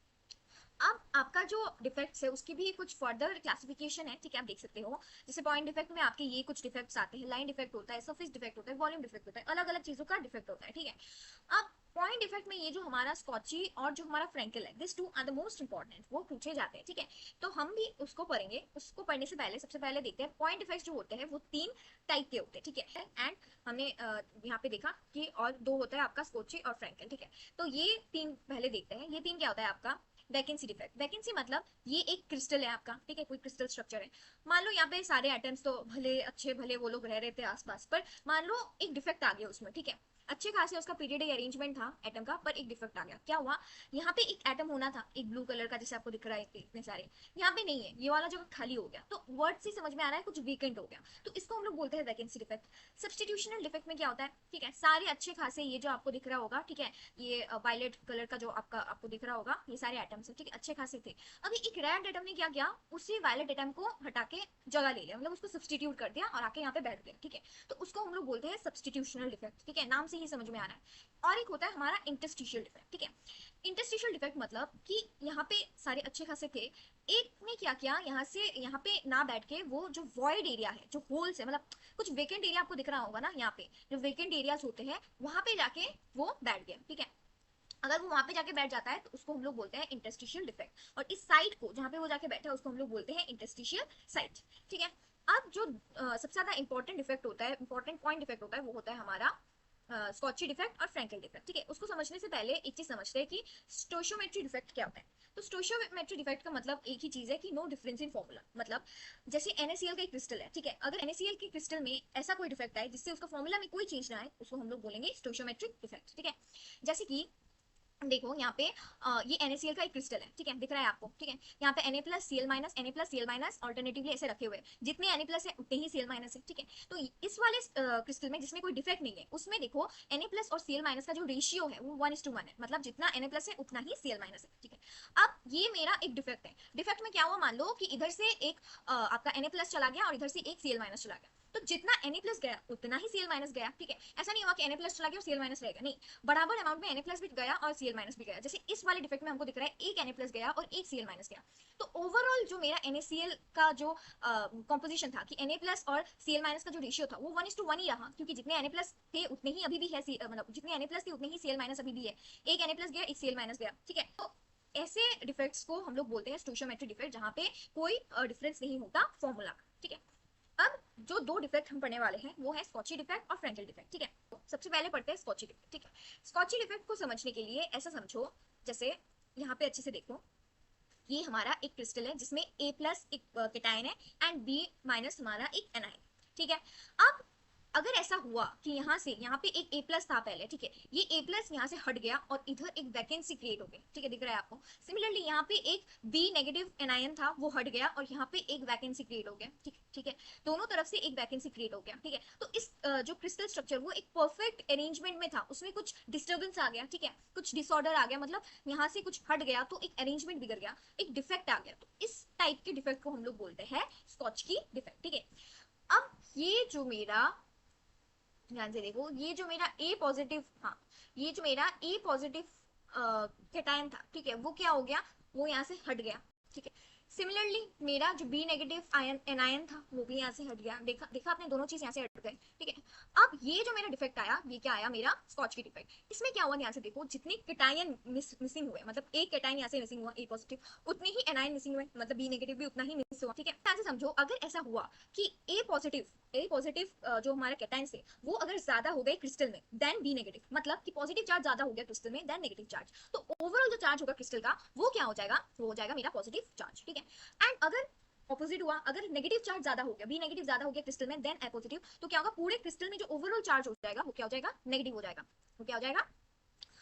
अब आपका जो डिफेक्ट्स है उसकी भी कुछ फर्दर क्लासिफिकेशन है, ठीक है, आप देख सकते हो। जैसे पॉइंट डिफेक्ट में आपके ये कुछ डिफेक्ट्स आते हैं, लाइन डिफेक्ट होता है, सरफेस डिफेक्ट होता है, वॉल्यूम डिफेक्ट होता है, अलग अलग चीजों का डिफेक्ट होता है, ठीक है। अब पॉइंट डिफेक्ट में ये जो हमारा स्कॉची और जो हमारा फ्रैंकल है, this two are the most important, वो पूछे जाते हैं, ठीक है। तो हम भी उसको पढ़ेंगे, उसको पढ़ने से पहले सबसे पहले देखते हैं पॉइंट डिफेक्ट्स जो होते हैं वो 3 टाइप के होते हैं, ठीक है। एंड हमने यहाँ पे देखा कि और 2 होता है आपका स्कॉची और फ्रैंकल, ठीक है। तो ये 3 पहले देखते हैं, ये 3 क्या होता है आपका, वैकेंसी डिफेक्ट। वैकेंसी मतलब ये एक क्रिस्टल है आपका, ठीक है, कोई क्रिस्टल स्ट्रक्चर है। मान लो यहाँ पे सारे एटम्स तो भले अच्छे भले वो लोग रह रहे थे आसपास, पर मान लो एक डिफेक्ट आ गया उसमें, ठीक है, अच्छे खासे उसका पीरियडिक अरेंजमेंट था एटम का, पर एक डिफेक्ट आ गया। क्या हुआ, यहाँ पे एक एटम होना था एक ब्लू कलर का जैसे आपको दिख रहा है इतने सारे, यहाँ पे नहीं है, ये वाला जगह खाली हो गया, तो वर्ड से समझ में आ रहा है कुछ वीकेंट हो गया, तो इसको हम लोग बोलते हैं वैकेंसी डिफेक्ट। सब्सटीट्यूशनल डिफेक्ट में क्या होता है, ठीक है, सारे अच्छे खासे ये जो आपको दिख रहा होगा, ठीक है, ये वायलेट कलर का जो आपको दिख रहा होगा, ये सारे एटम्स है, ठीक है, अच्छे खासे थे। अभी एक रेड एटम ने क्या किया, उसी वायलेट एटम को हटा के जगह ले लिया, मतलब उसको सब्सटीट्यूट कर दिया और आके यहाँ पे बैठ गया, ठीक है, तो उसको हम लोग बोलते हैं सब्सटीट्यूशनल डिफेक्ट, ठीक है, नाम से ही समझ में आ रहा है। और एक होता है हमारा इंटरस्टिशियल डिफेक्ट, ठीक है। इंटरस्टिशियल डिफेक्ट मतलब कि यहाँ पे सारे अच्छे खासे थे, एक ने क्या किया, यहाँ से यहाँ पे ना बैठ के वो जो वॉइड एरिया है, जो होल्स है, मतलब कुछ वेकेंट एरिया आपको दिख रहा होगा ना, यहाँ पे जो वेकेंट एरियाज होते हैं वहां पे जाके वो बैठ गया, ठीक है। अगर वो वहां पे जाके बैठ जाता है तो उसको हम लोग बोलते हैं इंटरस्टिशियल डिफेक्ट, और इस साइड को जहाँ पे वो जाके बैठा है उसको हम लोग बोलते हैं इंटरस्टिशियल साइट, ठीक है। अब जो सबसे ज्यादा इंपॉर्टेंट डिफेक्ट होता है, इंपॉर्टेंट पॉइंट डिफेक्ट होता है, वो होता है हमारा स्कॉची डिफेक्ट और फ्रैंकल डिफेक्ट, ठीक है। उसको समझने से पहले एक चीज समझते हैं कि स्टोशियोमेट्री डिफेक्ट क्या होता है। तो स्टोशियोमेट्री डिफेक्ट का मतलब एक ही चीज है कि नो डिफरेंस इन फॉर्मूला, मतलब जैसे NaCl का एक क्रिस्टल है, ठीक है, अगर NaCl के क्रिस्टल में ऐसा कोई डिफेक्ट आए जिससे उसका फॉर्मूला में कोई चेंज ना आए, उसको हम लोग बोलेंगे स्टोशियोमेट्रिक डिफेक्ट, ठीक है। जैसे कि देखो यहाँ पे ये NaCl का एक क्रिस्टल है, ठीक है, दिख रहा है आपको, ठीक है, यहाँ पे Na+Cl- Na+Cl- ऑल्टरनेटिवली ऐसे रखे हुए हैं, जितने Na+ है उतने ही Cl- है, ठीक है। तो इस वाले क्रिस्टल में जिसमें कोई डिफेक्ट नहीं है, उसमें देखो Na+ और Cl- का जो रेशियो है वो 1:1 है, मतलब जितना Na+ है उतना ही Cl- है, ठीक है। अब ये मेरा एक डिफेक्ट है, डिफेक्ट में क्या हुआ, मान लो कि इधर से एक आपका Na+ चला गया और इधर से एक Cl- चला गया, तो जितना Na+ गया उतना ही Cl- गया, ठीक है। ऐसा नहीं हुआ कि Na+ चला गया और Cl- रह गया, नहीं, बराबर अमाउंट में Na+ भी गया और Cl- भी गया। जैसे इस वाले डिफेक्ट में हमको दिख रहा है एक Na+ गया और एक Cl- गया, तो ओवरऑल जो मेरा NaCl का जो कॉम्पोजिशन था कि Na+ और Cl- का जो रेशियो था वो 1:1 ही रहा, क्योंकि जितने Na+ थे उतने ही अभी भी है, मतलब जितने Na+ थे उतने ही Cl- अभी भी है, एक Na+ गया एक Cl- गया, ठीक है। तो ऐसे डिफेक्ट्स को हम लोग बोलते हैं स्टोशियोमेट्रिक डिफेक्ट, जहां पे कोई डिफरेंस नहीं होता फॉर्मूला का, ठीक है। अब जो दो डिफेक्ट हम पढ़ने वाले हैं वो है स्कॉची डिफेक्ट और फ्रैंकल डिफेक्ट, ठीक है। तो सबसे पहले पढ़ते हैं स्कॉची डिफेक्ट, ठीक है। स्कॉची डिफेक्ट को समझने के लिए ऐसा समझो, जैसे यहाँ पे अच्छे से देखो, ये हमारा एक क्रिस्टल है जिसमें A+ एक केटायन है एंड B- हमारा एक एनायन, ठीक है। अब अगर ऐसा हुआ कि यहाँ से यहाँ पे एक A+ था पहले, ठीक है, ये A+ यहाँ से हट गया और इधर एक वैकेंसी क्रिएट हो गई, ठीक है, दिख रहा है आपको। सिमिलरली यहाँ पे एक B- एनायन था, वो हट गया और यहाँ पे एक वैकेंसी क्रिएट हो गया, ठीक ठीक है, दोनों तरफ से एक वैकेंसी क्रिएट हो गया, ठीक है। तो इस जो क्रिस्टल स्ट्रक्चर वो एक परफेक्ट अरेंजमेंट में था, उसमें कुछ डिस्टर्बेंस आ गया, ठीक है, कुछ डिसऑर्डर आ गया, मतलब यहाँ से कुछ हट गया तो एक अरेंजमेंट बिगड़ गया, एक डिफेक्ट आ गया, तो इस टाइप के डिफेक्ट को हम लोग बोलते हैं स्कॉच की डिफेक्ट, ठीक है। अब ये जो मेरा, ध्यान से देखो, ये जो मेरा ए पॉजिटिव, हाँ, ये जो मेरा ए पॉजिटिव कैटायन था, ठीक है, वो क्या हो गया, वो यहाँ से हट गया, ठीक है। सिमिलरली मेरा जो B- आयन एनायन था वो भी यहाँ से हट गया, देखा देखा आपने, दोनों चीज यहाँ से हट गए, ठीक है। अब ये जो मेरा डिफेक्ट आया, ये क्या आया, मेरा स्कॉच की डिफेक्ट। इसमें क्या हुआ, ध्यान से देखो, जितने कैटायन मिसिंग हुए, मतलब एक कैटायन यहाँ से मिसिंग हुआ ए पॉजिटिव, उतने ही एनायन मिसिंग हुए, मतलब B- भी उतना ही मिस हुआ, ठीक है। ध्यान से समझो, अगर ऐसा हुआ कि ए पॉजिटिव जो हमारा कैटायन से वो अगर ज्यादा हो गए क्रिस्टल में देन B-, मतलब कि पॉजिटिव चार्ज ज्यादा हो गया क्रिस्टल में देन नेगेटिव चार्ज, तो ओवरऑल जो चार्ज होगा क्रिस्टल का वो क्या हो जाएगा, वो हो जाएगा मेरा पॉजिटिव चार्ज, ठीक है। एंड अगर ऑपोजिट हुआ, अगर नेगेटिव चार्ज ज्यादा हो गया, B- ज्यादा हो गया क्रिस्टल में देन ए पॉजिटिव, तो क्या होगा, पूरे क्रिस्टल में जो ओवरऑल चार्ज हो जाएगा वो क्या हो जाएगा, नेगेटिव हो जाएगा, वो क्या हो जाएगा,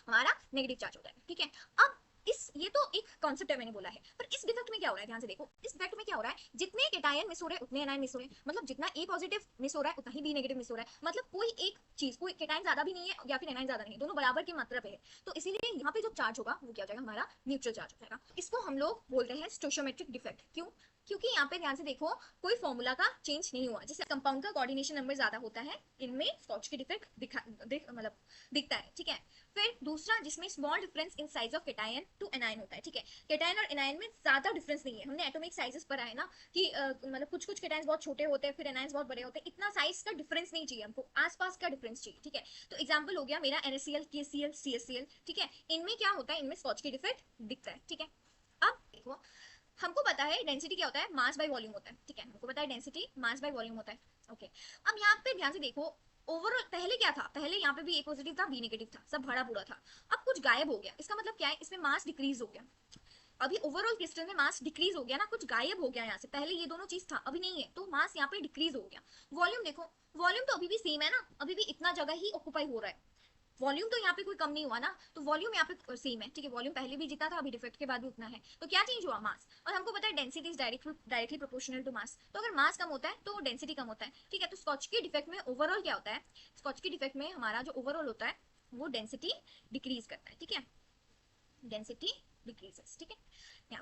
हमारा नेगेटिव चार्ज हो जाएगा, ठीक है। अब इस ये तो एक कॉन्सेप्ट है मैंने बोला है, पर इस डिफेक्ट में क्या हो रहा है, ध्यान से देखो, इस डिफेक्ट में क्या हो रहा है, जितने कैटायन मिस हो रहे हैं उतने एनायन मिस हो रहे हैं, मतलब जितना ए पॉजिटिव मिस हो रहा है उतना ही B- मिस हो रहा है, मतलब कोई एक चीज, कोई कैटायन ज्यादा भी नहीं है या फिर एनायन ज्यादा नहीं है, दोनों बराबर की मात्रा पे है, तो इसीलिए यहाँ पे जो चार्ज होगा वो क्या हो जाएगा, हमारा न्यूट्रल चार्ज हो जाएगा। इसको हम लोग बोलते हैं स्टोशियोमेट्रिक डिफेक्ट, क्यों, क्योंकि यहाँ पे ध्यान से देखो कोई फॉर्मूला का चेंज नहीं हुआ, जैसे कंपाउंड का कोऑर्डिनेशन नंबर ज्यादा होता है, इनमें स्कॉच की डिफेक्ट मतलब दिखता है, ठीक है। फिर दूसरा, जिसमें small difference in size of cation to anion होता है, ठीक है, कैटायन और एनायन में ज्यादा डिफरेंस नहीं है, हमने एटॉमिक साइजेस पर आए ना कि मतलब कुछ कुछ कैटायंस बहुत छोटे होते हैं फिर एनायंस बहुत बड़े होते हैं, इतना साइज का डिफरेंस नहीं चाहिए हमको, आसपास का डिफरेंस चाहिए, ठीक है। तो एग्जांपल हो गया मेरा NaCl KCl CaCl, ठीक है, इनमें क्या होता है, इनमें स्कॉच की डिफेक्ट दिखता है, ठीक है। अब देखो, हमको पता है डेंसिटी क्या होता है, मास बाय वॉल्यूम होता है, ठीक है, हमको पता है डेंसिटी मास बाय वॉल्यूम होता है, ओके। अब यहाँ पे ध्यान से देखो, ओवरऑल पहले क्या था, पहले यहाँ पे भी ए पॉजिटिव था B- था, सब भरा पूरा था, अब कुछ गायब हो गया, इसका मतलब क्या है, इसमें मास डिक्रीज हो गया, अभी ओवरऑल क्रिस्टल में मास डिक्रीज हो गया ना, कुछ गायब हो गया यहाँ से, पहले ये दोनों चीज था अभी नहीं है, तो मास यहाँ पे डिक्रीज हो गया। वॉल्यूम देखो, वॉल्यूम तो अभी भी सेम है ना, अभी भी इतना जगह ही ऑक्यूपाई हो रहा है, वॉल्यूम तो यहाँ पे कोई कम नहीं हुआ ना, तो वॉल्यूम यहाँ पे सेम है, ठीक है, वॉल्यूम पहले भी जितना था अभी डिफेक्ट के बाद भी उतना है, तो क्या चेंज हुआ, मास। और हमको पता है density is directly proportional to mass, तो अगर मास कम होता है तो डेंसिटी कम होता है, ठीक है। तो स्कॉच के डिफेक्ट में ओवरऑल क्या होता है, स्कॉच के डिफेक्ट में हमारा जो ओवरऑल होता है वो डेंसिटी डिक्रीज करता है, ठीक है, डेंसिटी डिक्रीजेस, ठीक है।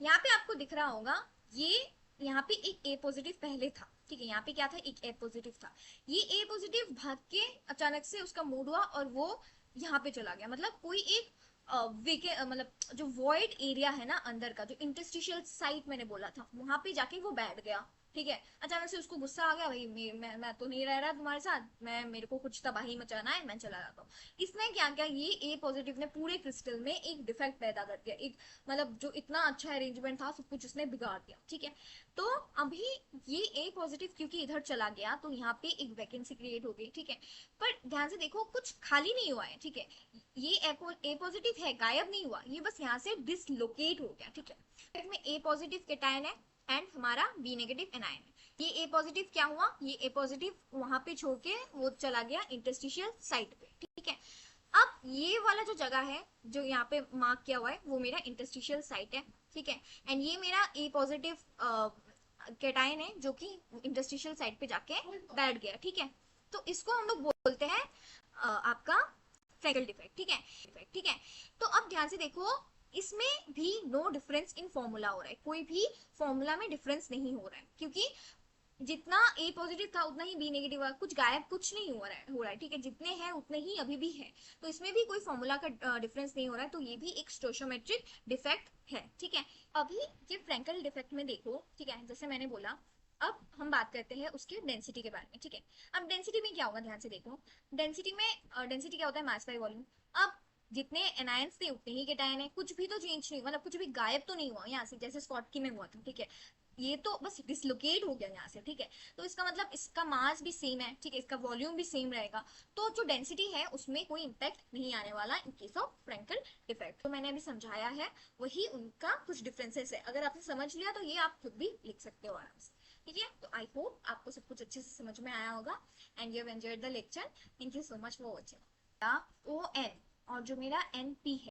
यहाँ पे आपको दिख रहा होगा, ये यहाँ पे एक ए पॉजिटिव पहले था, ठीक है, यहाँ पे क्या था, एक ए पॉजिटिव था, ये ए पॉजिटिव भाग के अचानक से उसका मूड हुआ और वो यहाँ पे चला गया, मतलब कोई एक मतलब जो वॉइड एरिया है ना अंदर का, जो इंटरस्टिशियल साइट मैंने बोला था, वहां पे जाके वो बैठ गया, ठीक है। अचानक से उसको गुस्सा आ गया, भाई मैं तो नहीं रह रहा तुम्हारे साथ, मेरे को कुछ तबाही मचाना है, मैं चला जाता हूँ। इसने क्या किया, ये ए पॉजिटिव ने पूरे क्रिस्टल में एक डिफेक्ट पैदा कर दिया, एक मतलब जो इतना अच्छा अरेंजमेंट था सब कुछ उसने बिगाड़ दिया, ठीक है। तो अभी ये ए पॉजिटिव क्योंकि इधर चला गया तो यहाँ पे एक वैकेंसी क्रिएट हो गई, ठीक है। पर ध्यान से देखो, कुछ खाली नहीं हुआ है, ठीक है, ये ए पॉजिटिव है, गायब नहीं हुआ, ये बस यहाँ से डिसलोकेट हो गया, ठीक है। में ए पॉजिटिव कैटायन है एंड हमारा बी नेगेटिव एनायन है। ये ए पॉजिटिव क्या हुआ, ये ए पॉजिटिव वहां पे छोड़ के वो चला गया इंटरस्टिशियल साइट पे, ठीक है। अब ये वाला जो जगह है जो यहाँ पे मार्क किया हुआ है वो मेरा इंटरस्टिशियल साइट है, ठीक है। एंड ये मेरा ए पॉजिटिव कैटायन है जो कि इंटरस्टिशियल साइट पे जाके बैठ गया, ठीक है। तो इसको हम लोग बोलते हैं आपका फ्रैंकल डिफेक्ट, ठीक है, ठीक है। तो अब ध्यान से देखो, इसमें भी नो डिफरेंस इन फॉर्मूला हो रहा है, कोई भी फॉर्मूला में डिफरेंस नहीं हो रहा है, क्योंकि जितना ए पॉजिटिव था उतना ही बी नेगेटिव हुआ, कुछ गायब कुछ नहीं हो रहा है, ठीक है, जितने हैं उतने ही अभी भी है, तो इसमें भी कोई फॉर्मूला का डिफरेंस नहीं हो रहा है, तो ये भी एक स्टोइचियोमेट्रिक डिफेक्ट है, ठीक है। अभी ये फ्रैंकल डिफेक्ट में देखो, ठीक है, जैसे मैंने बोला, अब हम बात करते हैं उसके डेंसिटी के बारे में, ठीक है। अब डेंसिटी में क्या होगा, ध्यान से देखो, डेंसिटी में डेंसिटी क्या होता है, मास बाय वॉल्यूम। अब जितने एनायंस थे उतने ही केटायन है, कुछ भी तो चेंज नहीं, मतलब कुछ भी गायब तो नहीं हुआ यहाँ से, जैसे स्कॉटकी में हुआ था, ठीक है। ये तो बस डिसलोकेट हो गया यहाँ से, ठीक है। तो इसका मतलब इसका मास भी सेम है, ठीक है, इसका वॉल्यूम भी सेम रहेगा, तो जो डेंसिटी है उसमें कोई इम्पैक्ट नहीं आने वाला in case of Frenkel defect. तो मैंने अभी समझाया है वही उनका कुछ डिफरेंसेस है, अगर आपने समझ लिया तो ये आप खुद भी लिख सकते हो आराम से, ठीक है। तो आई होप आपको सब कुछ अच्छे से समझ में आया होगा and you have enjoyed the lecture. Thank you so much for watching. ओ एन और जो मेरा एन पी है